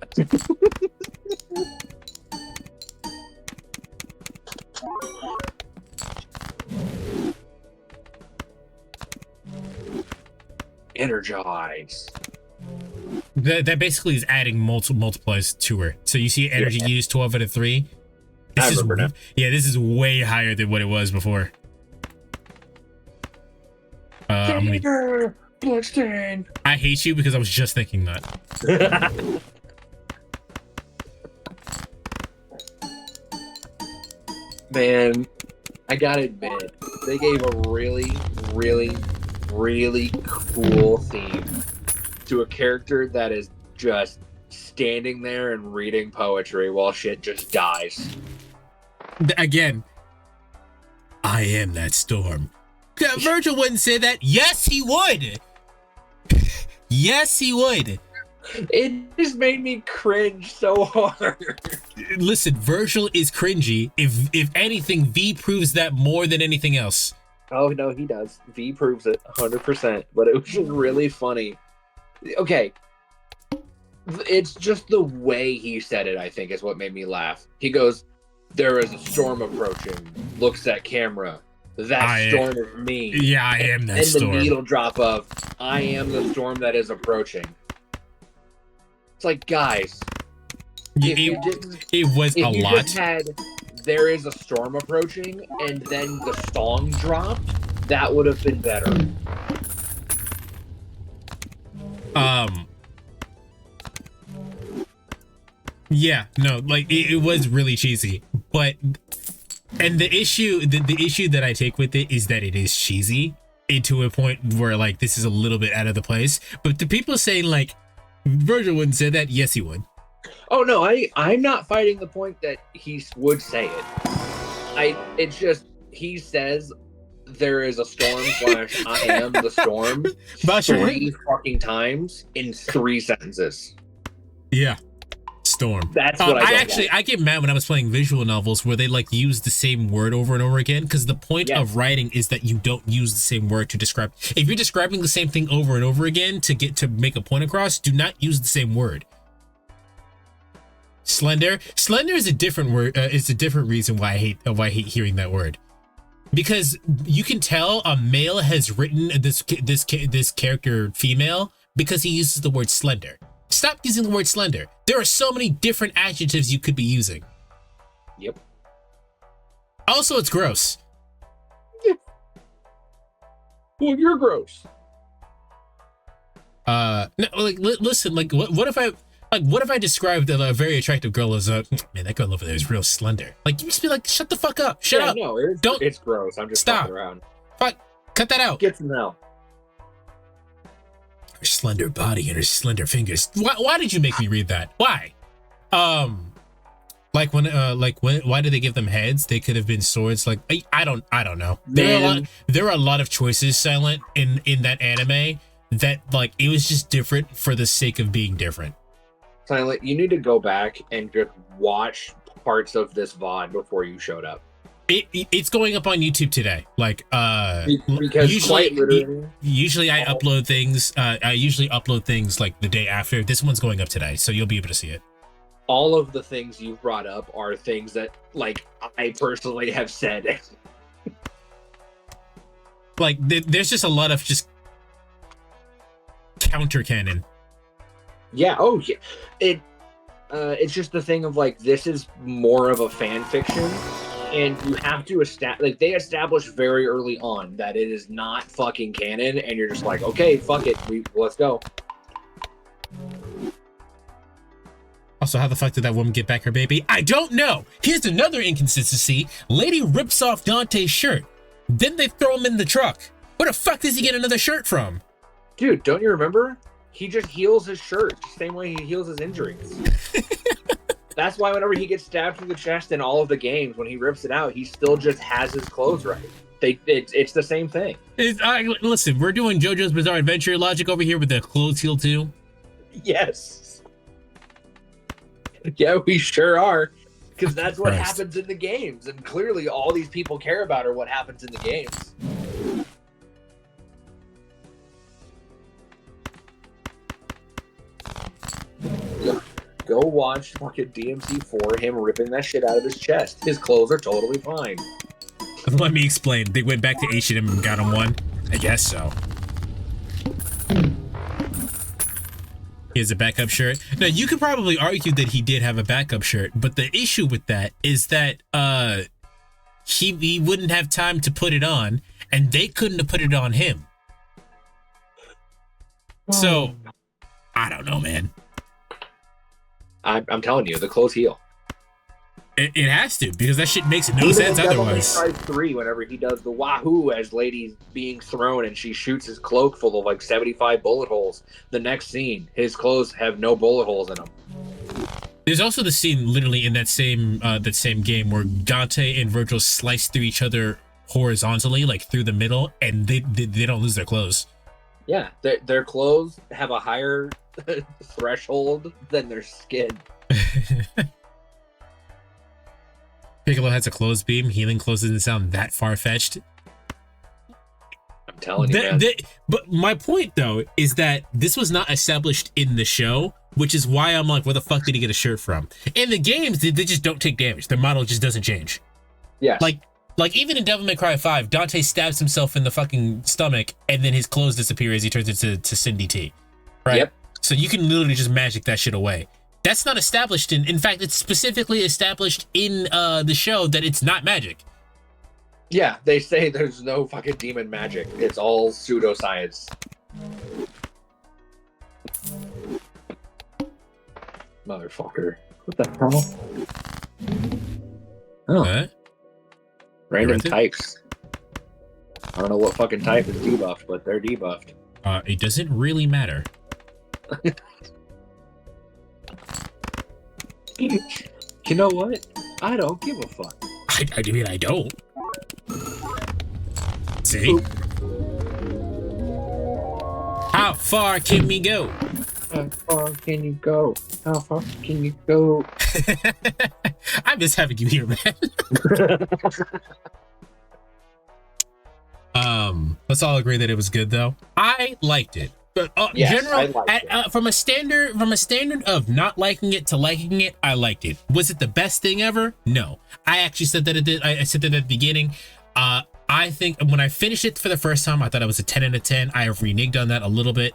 Energize. That basically is adding multipliers to her. So you see energy used 12 out of 3. I remember now. Yeah, this is way higher than what it was before. Bloodstain. I hate you because I was just thinking that. Man, I gotta admit, they gave a really, really, really cool theme to a character that is just standing there and reading poetry while shit just dies. Again, I am that storm. Virgil wouldn't say that. Yes, he would. Yes, he would. It just made me cringe so hard. Listen, Virgil is cringy. If anything, V proves that more than anything else. Oh, no, he does. V proves it 100%, but it was just really funny. Okay. It's just the way he said it, I think, is what made me laugh. He goes, there is a storm approaching, looks at camera. That storm is me. Yeah, I am that storm. And the needle drop of, I am the storm that is approaching. It's like, guys, it was a lot. If you just had, there is a storm approaching, and then the song dropped, that would have been better. Yeah, no, like it was really cheesy, but and the issue that I take with it is that it is cheesy into a point where like this is a little bit out of the place. But the people saying like Virgil wouldn't say that, yes he would. Oh no, I'm not fighting the point that he would say it. It's just he says there is a storm / I am the storm 3 fucking times in 3 sentences. Yeah. Storm. That's what I get mad when I was playing visual novels where they like use the same word over and over again, because the point of writing is that you don't use the same word to describe. If you're describing the same thing over and over again to make a point across, do not use the same word. Slender is a different word. It's a different reason why I hate hearing that word, because you can tell a male has written this character female because he uses the word slender. Stop using the word slender. There are so many different adjectives you could be using. Yep. Also, it's gross. Yeah. Well, you're gross. No, like listen, like what if I described a very attractive girl as man, that girl over there is real slender. Like, you just be like, shut the fuck up. Shut up. No, it's gross. I'm just stop fucking around. Fuck, cut that out. Get some help. Her slender body and her slender fingers. Why did you make me read that? Why? Why did they give them heads? They could have been swords. Like, I don't know. There are a lot of choices, Silent, in that anime that like it was just different for the sake of being different. Silent, you need to go back and just watch parts of this VOD before you showed up. It's going up on YouTube today. Like, because usually I upload things. I usually upload things like the day after. This one's going up today, so you'll be able to see it. All of the things you brought up are things that, like, I personally have said. Like, there's just a lot of just counter canon. Yeah. Oh, yeah. It's just the thing of like, this is more of a fan fiction. And you have to they established very early on that it is not fucking canon, and you're just like, okay, fuck it, let's go. Also, how the fuck did that woman get back her baby? I don't know. Here's another inconsistency. Lady rips off Dante's shirt. Then they throw him in the truck. Where the fuck does he get another shirt from? Dude, don't you remember? He just heals his shirt the same way he heals his injuries. That's why whenever he gets stabbed through the chest in all of the games, when he rips it out, he still just has his clothes right. It's the same thing. Listen, we're doing JoJo's Bizarre Adventure logic over here with the clothes heal too. Yes. Yeah, we sure are. Because that's what happens in the games. And clearly all these people care about are what happens in the games. Go watch fucking DMC 4, him ripping that shit out of his chest. His clothes are totally fine. Let me explain. They went back to H&M and got him one? I guess so. He has a backup shirt. Now, you could probably argue that he did have a backup shirt, but the issue with that is that he wouldn't have time to put it on, and they couldn't have put it on him. So, I don't know, man. I'm telling you, the clothes heal. It has to, because that shit makes no sense otherwise. Devil May Cry 3, whenever he does the wahoo as Lady's being thrown and she shoots his cloak full of like 75 bullet holes. The next scene, his clothes have no bullet holes in them. There's also the scene literally in that same game where Dante and Virgil slice through each other horizontally, like through the middle, and they don't lose their clothes. Yeah, their clothes have a higher threshold than their skin. Piccolo has a clothes beam. Healing clothes doesn't sound that far-fetched. I'm telling you, man. But my point, though, is that this was not established in the show, which is why I'm like, where the fuck did he get a shirt from? In the games, they just don't take damage. Their model just doesn't change. Yeah. Like even in Devil May Cry 5, Dante stabs himself in the fucking stomach, and then his clothes disappear as he turns into Cindy T. Right? Yep. So you can literally just magic that shit away. That's not established in fact, it's specifically established in the show that it's not magic. Yeah, they say there's no fucking demon magic. It's all pseudoscience. Motherfucker. What the hell? Oh. What? Random types. I don't know what fucking type is debuffed, but they're debuffed. It doesn't really matter. You know what? I don't give a fuck. I mean, I don't. See? Oop. How far can we go? How far can you go? How far can you go? I'm just having you here, man. Let's all agree that it was good, though. I liked it. But yes, from a standard of not liking it to liking it, I liked it. Was it the best thing ever? No. I actually said that it did. I said that at the beginning. I think when I finished it for the first time, I thought it was a 10 out of 10. I have reneged on that a little bit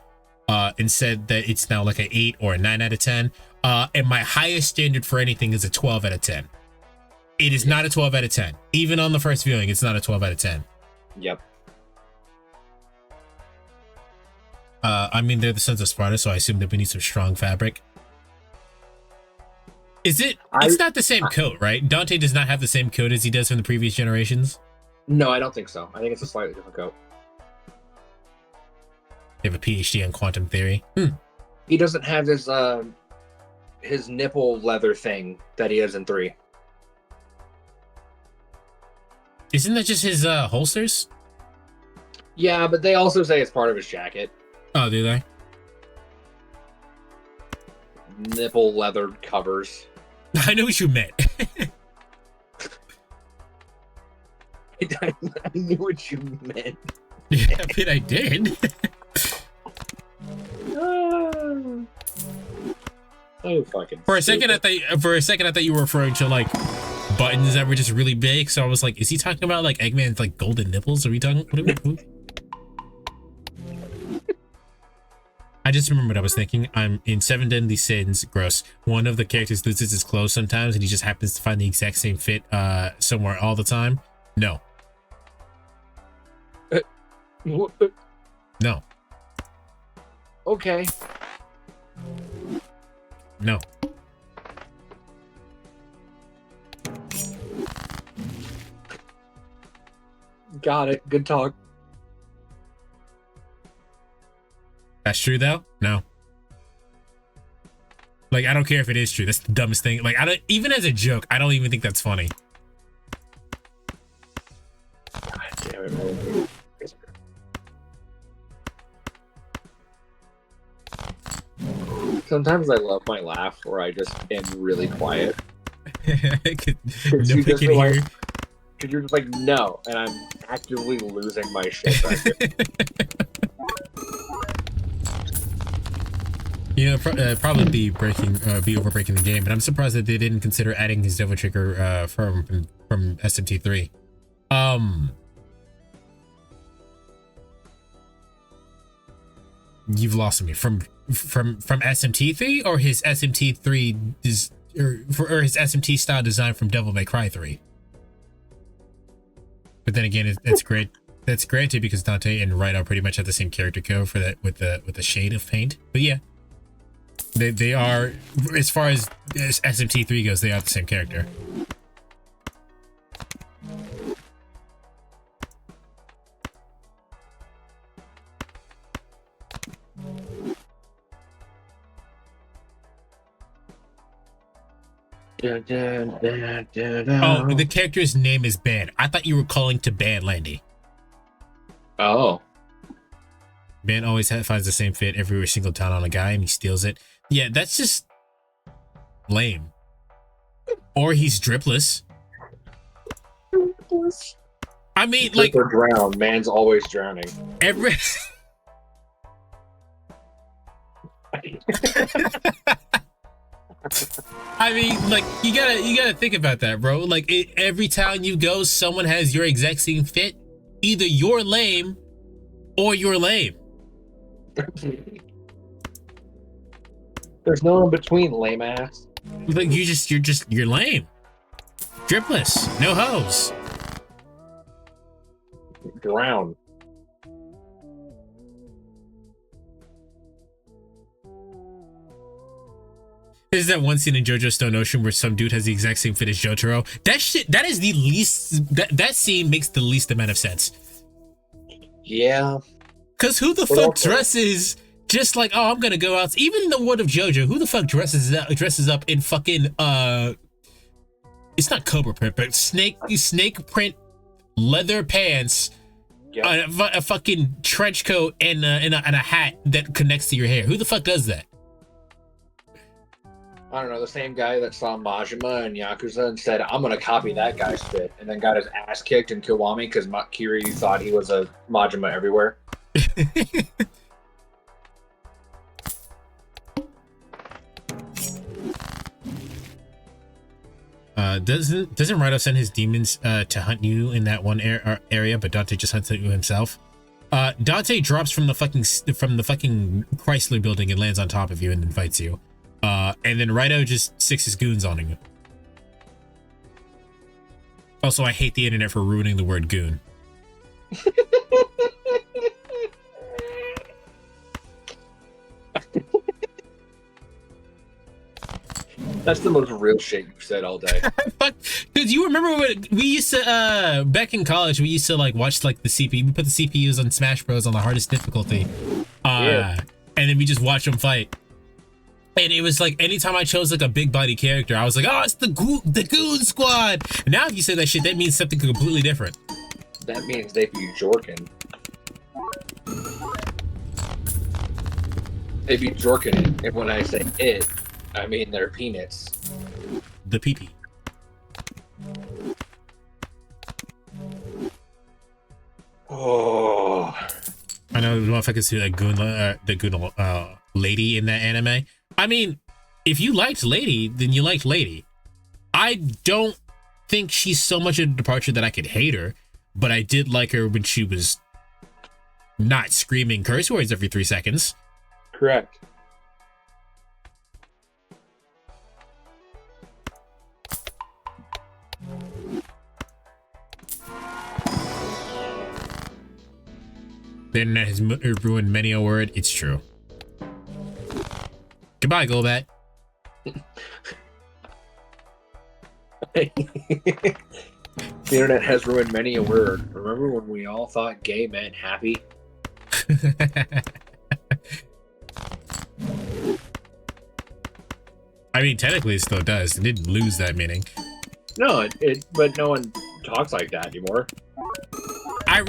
and said that it's now like an 8 or a 9 out of 10. And my highest standard for anything is a 12 out of 10. It is not a 12 out of 10. Even on the first viewing, it's not a 12 out of 10. Yep. I mean, they're the Sons of Sparta, so I assume that we need some strong fabric. Is it? It's not the same coat, right? Dante does not have the same coat as he does from the previous generations. No, I don't think so. I think it's a slightly different coat. They have a PhD in quantum theory. He doesn't have his nipple leather thing that he has in 3. Isn't that just his holsters? Yeah, but they also say it's part of his jacket. Oh, do they? Nipple leather covers. I know what you meant. I knew what you meant. Yeah, I mean, I did. Oh, fucking. For a second, I thought you were referring to like buttons that were just really big. So I was like, is he talking about like Eggman's like golden nipples? Are we talking? I just remember what I was thinking. I'm in 7 Deadly Sins. Gross. One of the characters loses his clothes sometimes, and he just happens to find the exact same fit somewhere all the time. No. No. Okay. No. Got it. Good talk. That's true though? No. Like, I don't care if it is true. That's the dumbest thing. Like, I don't, even as a joke, I don't even think that's funny. God damn it. Sometimes I love my laugh where I just am really quiet. Nobody can hear. Because you're just like, no, and I'm actively losing my shit back here. You know, probably be overbreaking the game, but I'm surprised that they didn't consider adding his Devil Trigger from SMT3. You've lost me from SMT3 or his SMT3 or his SMT style design from Devil May Cry 3. But then again, that's great. That's granted because Dante and Rydell pretty much have the same character code for that with the shade of paint. But yeah. They are, as far as SMT3 goes, they are the same character. Oh, the character's name is Ban. I thought you were calling to Ban Landy. Oh. Ban always finds the same fit every single time on a guy and he steals it. Yeah, that's just lame. Or he's dripless. I mean, Drip like, or drown. Man's always drowning. Every I mean, like, you gotta think about that, bro. Like, every town you go, someone has your exact same fit. Either you're lame or you're lame. There's no in between, lame ass. Like, you're lame. Dripless, no hose. Drown. There's that one scene in JoJo Stone Ocean where some dude has the exact same fit as Jotaro. That shit, that is the least, that scene makes the least amount of sense. Yeah. Cause who the fuck dresses just like, oh, I'm gonna go out. Even in the world of JoJo, who the fuck dresses up in fucking it's not cobra print, but snake print leather pants, a fucking trench coat, and a hat that connects to your hair. Who the fuck does that? I don't know, the same guy that saw Majima and Yakuza and said, I'm gonna copy that guy's fit, and then got his ass kicked in Kiwami because Kiryu thought he was a Majima everywhere. Doesn't Raito send his demons to hunt you in that one area, but Dante just hunts you himself? Dante drops from the fucking Chrysler building and lands on top of you and then fights you. And then Raito just sticks his goons on you. Also, I hate the internet for ruining the word goon. That's the most real shit you've said all day. Fuck, because you remember when we used to, back in college, we used to like watch like the CPU, we put the CPUs on Smash Bros on the hardest difficulty. And then we just watch them fight. And it was like, anytime I chose like a big body character, I was like, oh, it's the Goon Squad. And now if you say that shit, that means something completely different. That means they be jorking. They be jorking it. And when I say it, I mean their peanuts. The pee-pee. Oh. I know the motherfuckers see that goon lady in that anime. I mean, if you liked Lady, then you liked Lady. I don't think she's so much of a departure that I could hate her, but I did like her when she was not screaming curse words every 3 seconds. Correct. The internet has ruined many a word. It's true. Goodbye, Golbat. The internet has ruined many a word. Remember when we all thought gay meant happy? I mean, technically it still does. It didn't lose that meaning. No, but no one talks like that anymore. I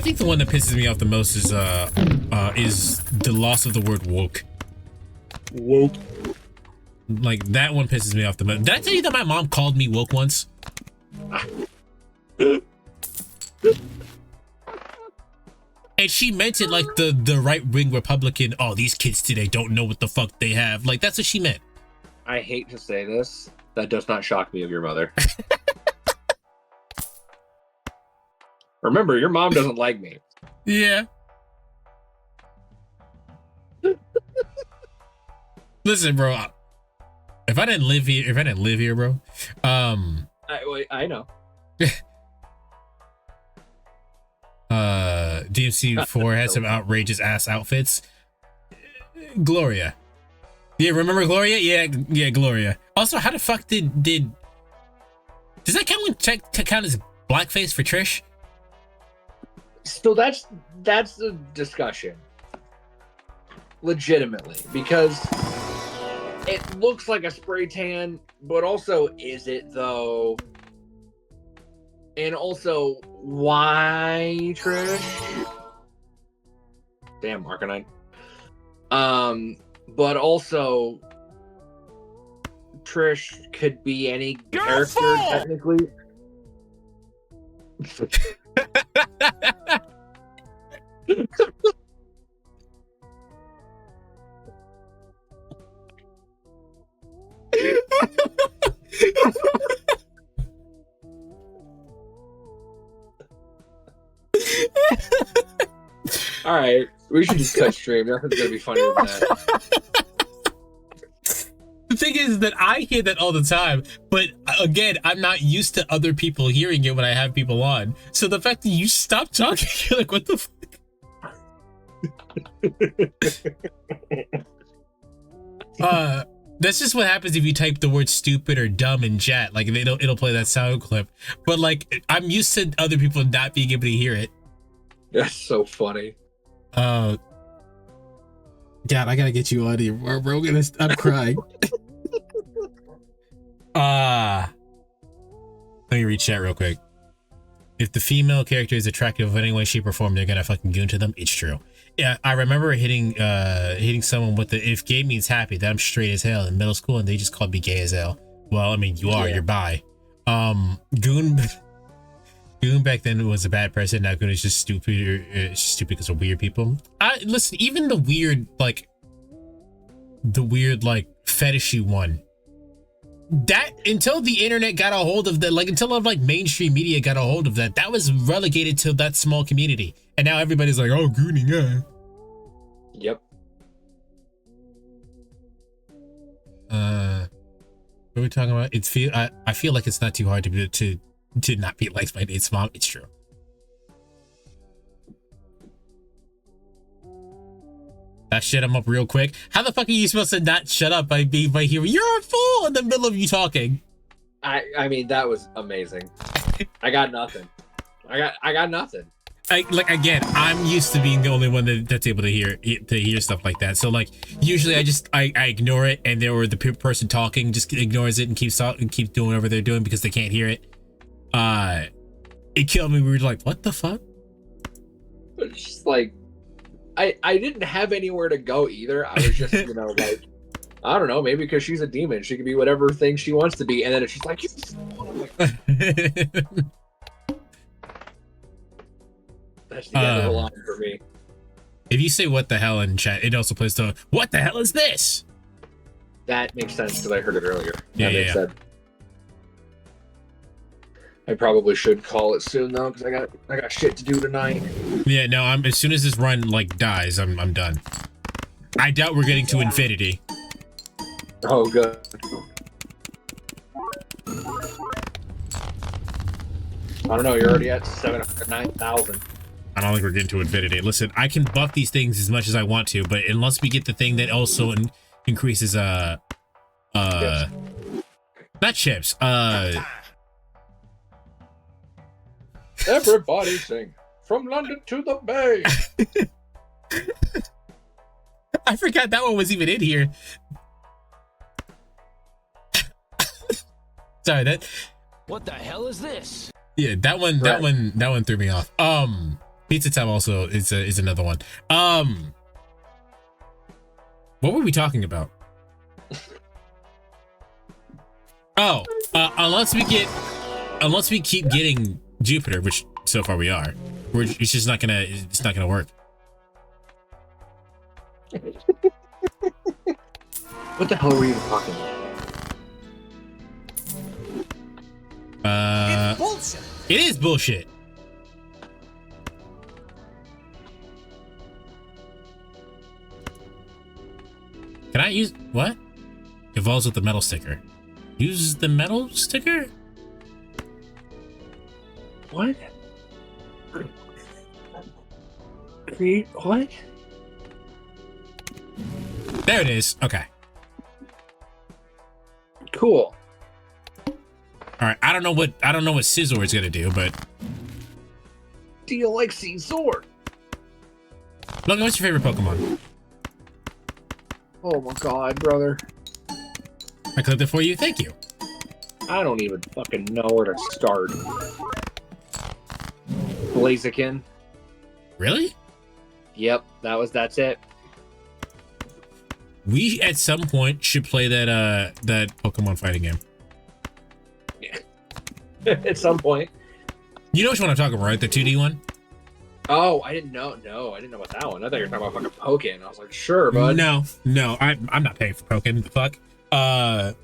think the one that pisses me off the most is the loss of the word woke. Woke. Like, that one pisses me off the most. Did I tell you that my mom called me woke once? And she meant it like the right-wing Republican, oh, these kids today don't know what the fuck they have. Like, that's what she meant. I hate to say this. That does not shock me of your mother. Remember, your mom doesn't like me. Yeah. Listen, bro. If I didn't live here, bro. I know. DMC 4 had some outrageous ass outfits. Gloria. Yeah, remember Gloria? Yeah, Gloria. Also, how the fuck did does that count as blackface for Trish? So that's the discussion. Legitimately, because it looks like a spray tan, but also is it though? And also, why Trish? Damn, Arcanine. But also, Trish could be any character technically. All right, we should just cut stream. Nothing's gonna be funnier than that. The thing is that I hear that all the time, but again, I'm not used to other people hearing it when I have people on. So the fact that you stop talking, you're like, what the fuck? That's just what happens if you type the word stupid or dumb in chat. Like it'll play that sound clip. But like I'm used to other people not being able to hear it. That's so funny. God, I gotta get you out of here, bro. I'm crying. Let me read chat real quick. If the female character is attractive in any way, shape, or form, they're gonna fucking goon to them. It's true. Yeah, I remember hitting someone with the "if gay means happy," that I'm straight as hell in middle school, and they just called me gay as hell. Well, I mean, you are, you're bi. Goon back then was a bad person. Now goon is just stupid. It's just stupid because of weird people. Listen, even the weird like fetishy one. That until the internet got a hold of that, like until like mainstream media got a hold of that, that was relegated to that small community, and now everybody's like, oh, gooning, yeah. Yep. What are we talking about? I feel like it's not too hard to not be liked by Nate's mom. It's true. That shit him up real quick. How the fuck are you supposed to not shut up by hearing "you're a fool" in the middle of you talking? I mean, that was amazing. I got nothing. I got nothing. Like again, I'm used to being the only one that's able to hear stuff like that. So like usually I ignore it, and the person talking just ignores it and keeps doing whatever they're doing because they can't hear it. It killed me. We were like, what the fuck? It's just like. I didn't have anywhere to go either. I was just, like, I don't know, maybe because she's a demon, she can be whatever thing she wants to be, and then it's just like, that's the end of the line for me. If you say "what the hell" in chat, it also plays the "what the hell is this?" That makes sense because I heard it earlier. Yeah. Sense. I probably should call it soon though, because I got shit to do tonight. Yeah, no, as soon as this run like dies, I'm done. I doubt we're getting to infinity. Oh, good. I don't know. You're already at 709,000. I don't think we're getting to infinity. Listen, I can buff these things as much as I want to, but unless we get the thing that also increases chips. Not chips. Everybody sing "From London to the Bay." I forgot that one was even in here. Sorry, that. What the hell is this? Yeah, that one threw me off. Pizza Time also is another one. What were we talking about? Oh, unless we keep getting Jupiter, which so far we are, it's just not gonna work. What the hell are we even talking about? It's bullshit. It is bullshit. Can I use what? Evolves with the metal sticker. Uses the metal sticker? What? Create what? There it is. Okay. Cool. All right. I don't know what Scizor is gonna do, but. Do you like Scizor? Logan, what's your favorite Pokemon? Oh my god, brother. I clipped it for you. Thank you. I don't even fucking know where to start. Blaziken. Really? Yep, that's it. We at some point should play that Pokemon fighting game. Yeah. At some point. You know which one I'm talking about, right? The 2D one? Oh, I didn't know. No, I didn't know about that one. I thought you were talking about fucking Pokken. I was like, sure, bud. No, I'm not paying for Pokken. The fuck? I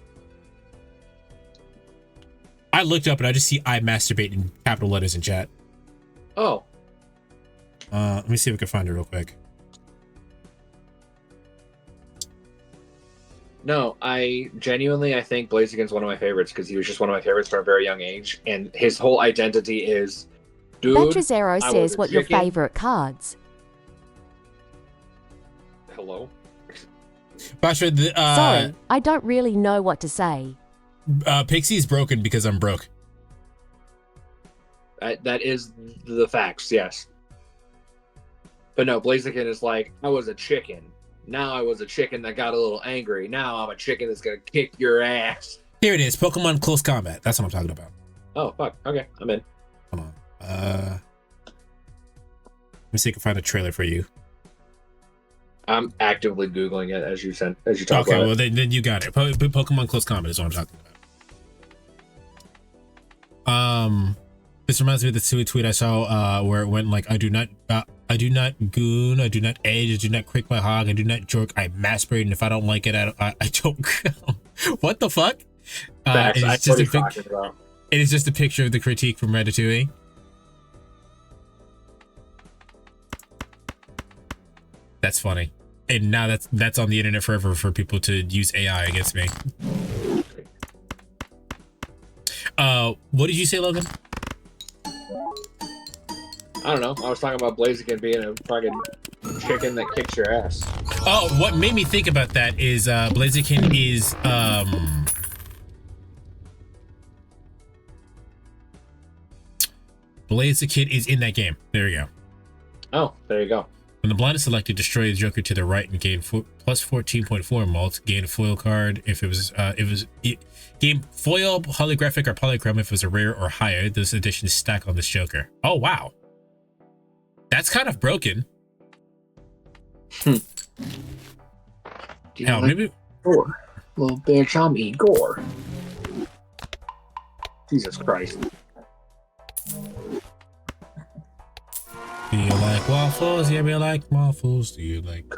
looked up and I just see "I masturbate" in capital letters in chat. Oh. Let me see if we can find it real quick. No, I think Blaziken's one of my favorites because he was just one of my favorites from a very young age, and his whole identity is, dude. Batrazero says, "What your favorite cards?" Hello. Basha, Sorry, I don't really know what to say. Pixie's broken because I'm broke. That is the facts, yes. But no, Blaziken is like, I was a chicken. Now I was a chicken that got a little angry. Now I'm a chicken that's gonna kick your ass. Here it is, Pokemon Close Combat. That's what I'm talking about. Oh, fuck. Okay, I'm in. Hold on. Let me see if I can find a trailer for you. I'm actively Googling it as you talk about Okay, it. well then you got it. Pokemon Close Combat is what I'm talking about. This reminds me of the tweet I saw where it went like, I do not goon, I do not edge, I do not crick my hog, I do not jerk, I masturbate, and if I don't like it, I don't. What the fuck? It's just it is just a picture of the critique from Ratatouille. That's funny. And now that's on the internet forever for people to use AI against me. What did you say, Logan? I don't know. I was talking about Blaziken being a fucking chicken that kicks your ass. Oh, what made me think about that is Blaziken is Blaziken is in that game. There we go. Oh, there you go. When the blind is selected, destroy the Joker to the right and gain plus 14.4 mult. Gain a foil card if it was gain foil, holographic, or polychrome if it was a rare or higher. Those additions stack on this Joker. Oh wow, that's kind of broken. Hell, maybe. Gore. Little bitch, I'm Igor. Jesus Christ. Do you like waffles? Yeah, we like waffles. Do you like...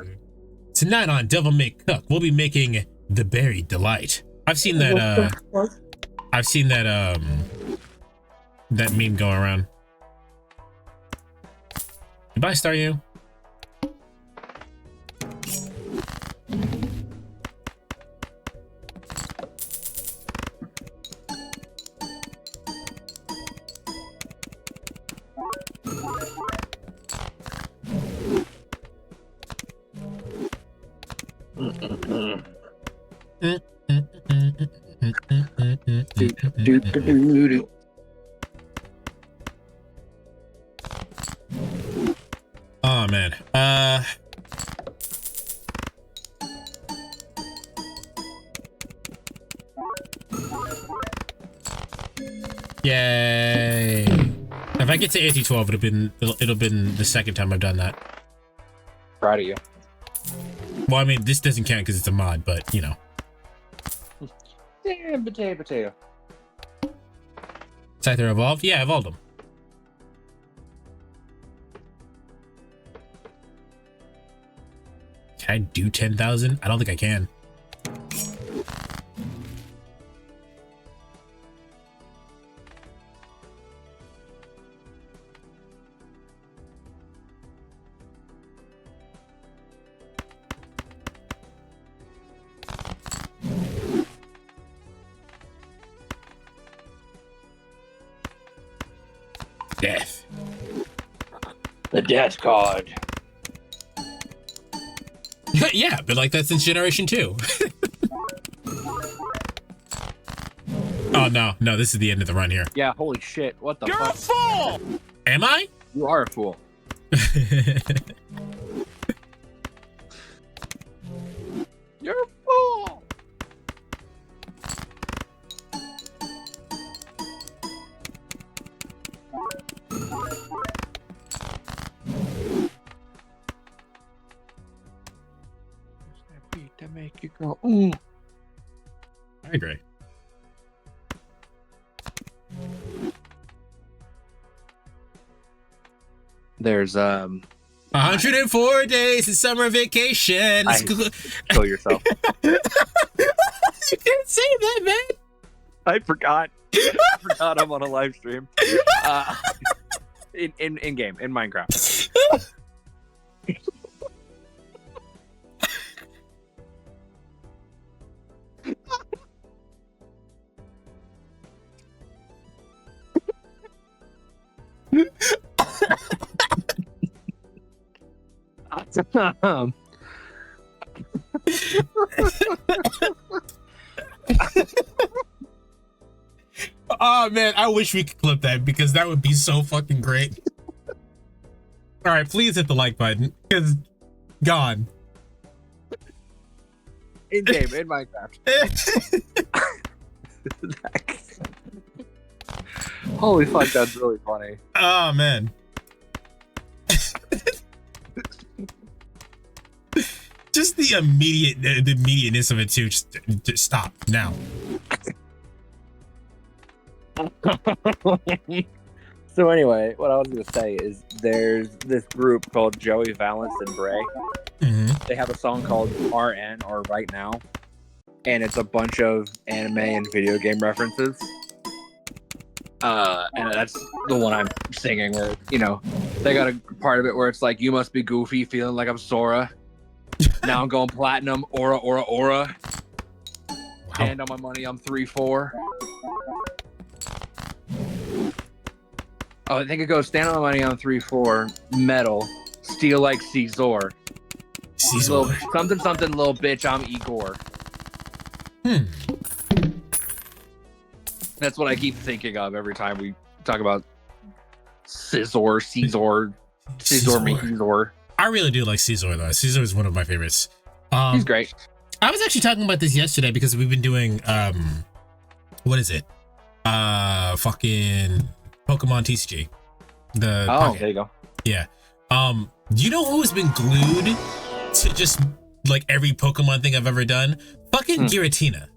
Tonight on Devil May Cook, we'll be making the Berry Delight. I've seen that, that meme going around. Goodbye, Star You. Oh man. Yay. If I get to AT12, it'll been the second time I've done that. Proud of you. Well, I mean, this doesn't count because it's a mod, but you know. Damn, potato. Scyther evolved? Yeah, I evolved them. Can I do 10,000? I don't think I can. Death. The death card. Yeah, but like that since Generation 2. Oh no, this is the end of the run here. Yeah, holy shit. What the fuck? You're a fool! Am I? You are a fool. You're a fool! To make you go, ooh. I agree. There's 104 days in summer vacation. Kill yourself. You didn't say that, man. I forgot. I'm on a live stream. In game, in Minecraft. Oh man, I wish we could clip that because that would be so fucking great. All right, please hit the like button because gone. In game, in Minecraft. Holy fuck, that's really funny. Oh man. Just the immediateness of it too. Just stop now. So anyway, what I was going to say is there's this group called Joey Valance and Bray. Mm-hmm. They have a song called RN, or Right Now, and it's a bunch of anime and video game references. And that's the one I'm singing where, you know, they got a part of it where it's like, you must be goofy, feeling like I'm Sora. Now I'm going platinum, aura. Wow. And on my money, I'm 3-4. Oh, I think it goes stand on my money on 3-4, metal, steal like Caesar. Caesar. Something, little bitch, I'm Igor. That's what I keep thinking of every time we talk about Caesar. I really do like Caesar though. Caesar is one of my favorites. He's great. I was actually talking about this yesterday because we've been doing what is it? Fucking Pokemon TCG. Pocket. There you go. Yeah. Do you know who has been glued to just like every Pokemon thing I've ever done? Fucking Giratina.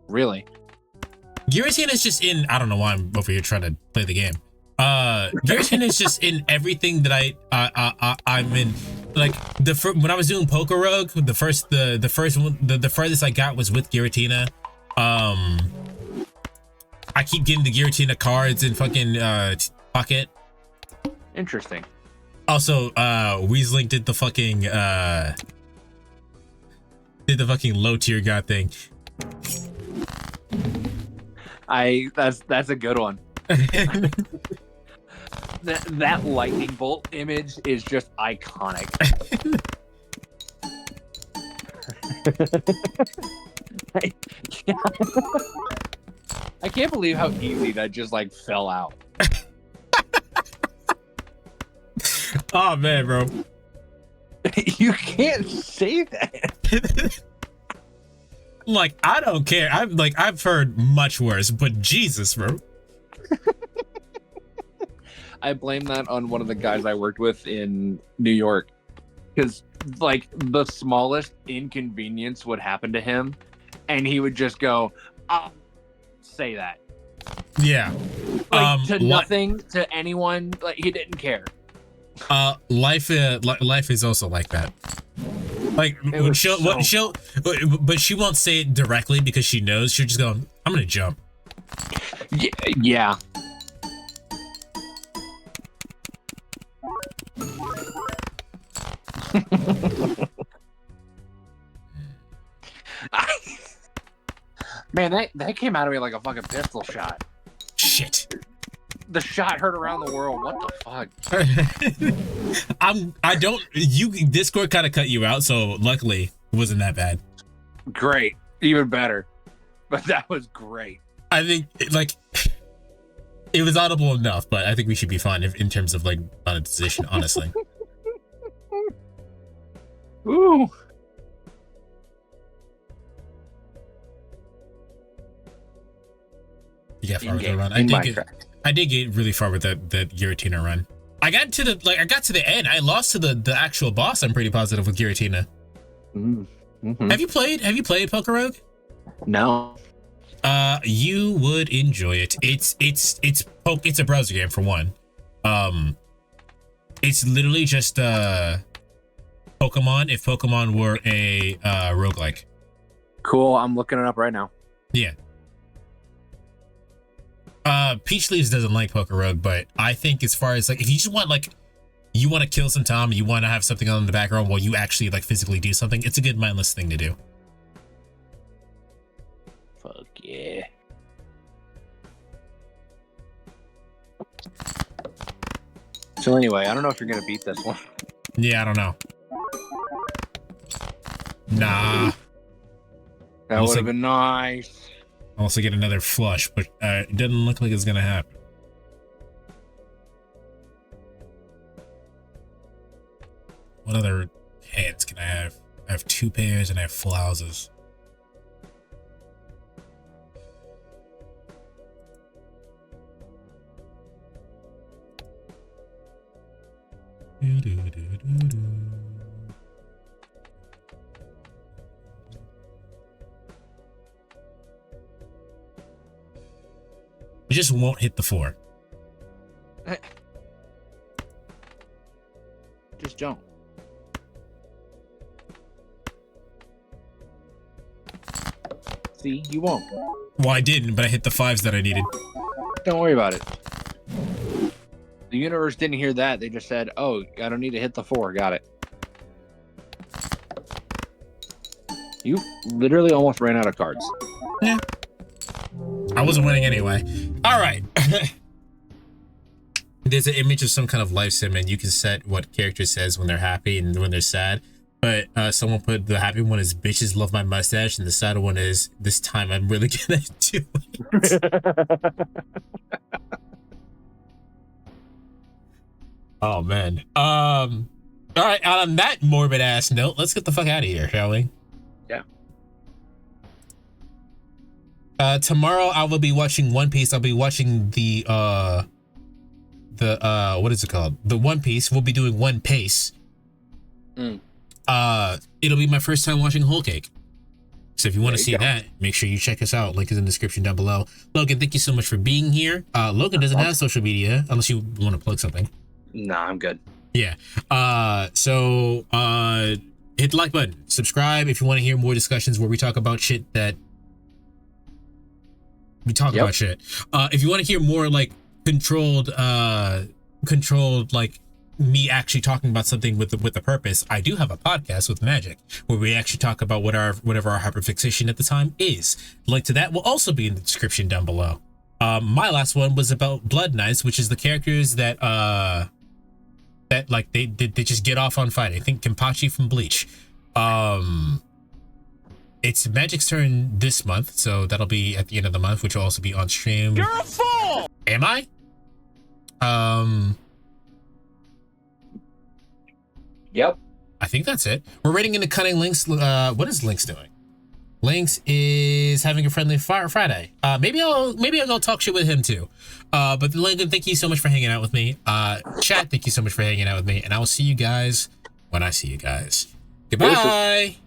Really? Giratina is just in. I don't know why I'm over here trying to play the game. Giratina is just in everything that I'm in. Like when I was doing Poker Rogue, the first one, the furthest I got was with Giratina. I keep getting the Giratina cards in fucking Pocket. Interesting. Also, Weezlink did the fucking low tier god thing. That's a good one. that lightning bolt image is just iconic. I can't believe how easy that just like fell out. Oh man, bro. You can't say that. Like, I don't care. I've heard much worse, but Jesus, bro. I blame that on one of the guys I worked with in New York, because like the smallest inconvenience would happen to him, and he would just go, "I'll say that." Yeah. Like to nothing, to anyone. Like he didn't care. Life is also like that. Like but she won't say it directly because she knows. She'll just go, "I'm gonna jump." Yeah. Man, that came out of me like a fucking pistol shot. Shit. The shot heard around the world. What the fuck? Discord kind of cut you out, so luckily it wasn't that bad. Great. Even better. But that was great. I think it was audible enough, but I think we should be fine in terms of like monetization, honestly. Ooh. You got far with the run. I did get really far with that Giratina run. I got to the end. I lost to the actual boss. I'm pretty positive with Giratina. Mm-hmm. Have you played Poker Rogue? No. You would enjoy it. It's a browser game for one. It's literally just Pokemon if Pokemon were a roguelike. Cool. I'm looking it up right now. Yeah. Peach Leaves doesn't like Poker Rogue, but I think as far as like if you just want you want to kill some time, you want to have something on in the background while you actually like physically do something, it's a good mindless thing to do. Fuck yeah. So anyway, I don't know if you're gonna beat this one. Yeah, I don't know. Nah. That would have been nice. Also get another flush, but it doesn't look like it's gonna happen. What other hands can I have? I have 2 pairs and I have full houses. It just won't hit the 4. Just don't. See, you won't. Well, I didn't, but I hit the 5s that I needed. Don't worry about it. The universe didn't hear that. They just said, oh, I don't need to hit the 4. Got it. You literally almost ran out of cards. Yeah. I wasn't winning anyway. All right. There's an image of some kind of life sim, and you can set what character says when they're happy and when they're sad. But someone put the happy one is bitches love my mustache, and the sad one is this time I'm really gonna do it. Oh man. All right. On that morbid ass note, let's get the fuck out of here, shall we? Yeah. Tomorrow I will be watching One Piece. I'll be watching the what is it called? The One Piece. We'll be doing One Pace. It'll be my first time watching Whole Cake. So if you want to see that, make sure you check us out. Link is in the description down below. Logan, thank you so much for being here. Logan doesn't have social media unless you want to plug something. Nah, I'm good. Yeah. So hit the like button, subscribe if you want to hear more discussions where we talk about shit that we talk about shit. If you want to hear more like controlled like me actually talking about something with a purpose, I do have a podcast with Magic where we actually talk about whatever our hyperfixation at the time is. The link to that will also be in the description down below. My last one was about Blood Knights, which is the characters that like they just get off on fighting. I think Kenpachi from Bleach. It's Magic's turn this month, so that'll be at the end of the month, which will also be on stream. You're a fool! Am I? Yep. I think that's it. We're rating into Cunning Links. What is Links doing? Links is having a friendly Friday. Maybe I'll go talk shit with him too. But Logan, thank you so much for hanging out with me. Chat, thank you so much for hanging out with me, and I will see you guys when I see you guys. Goodbye.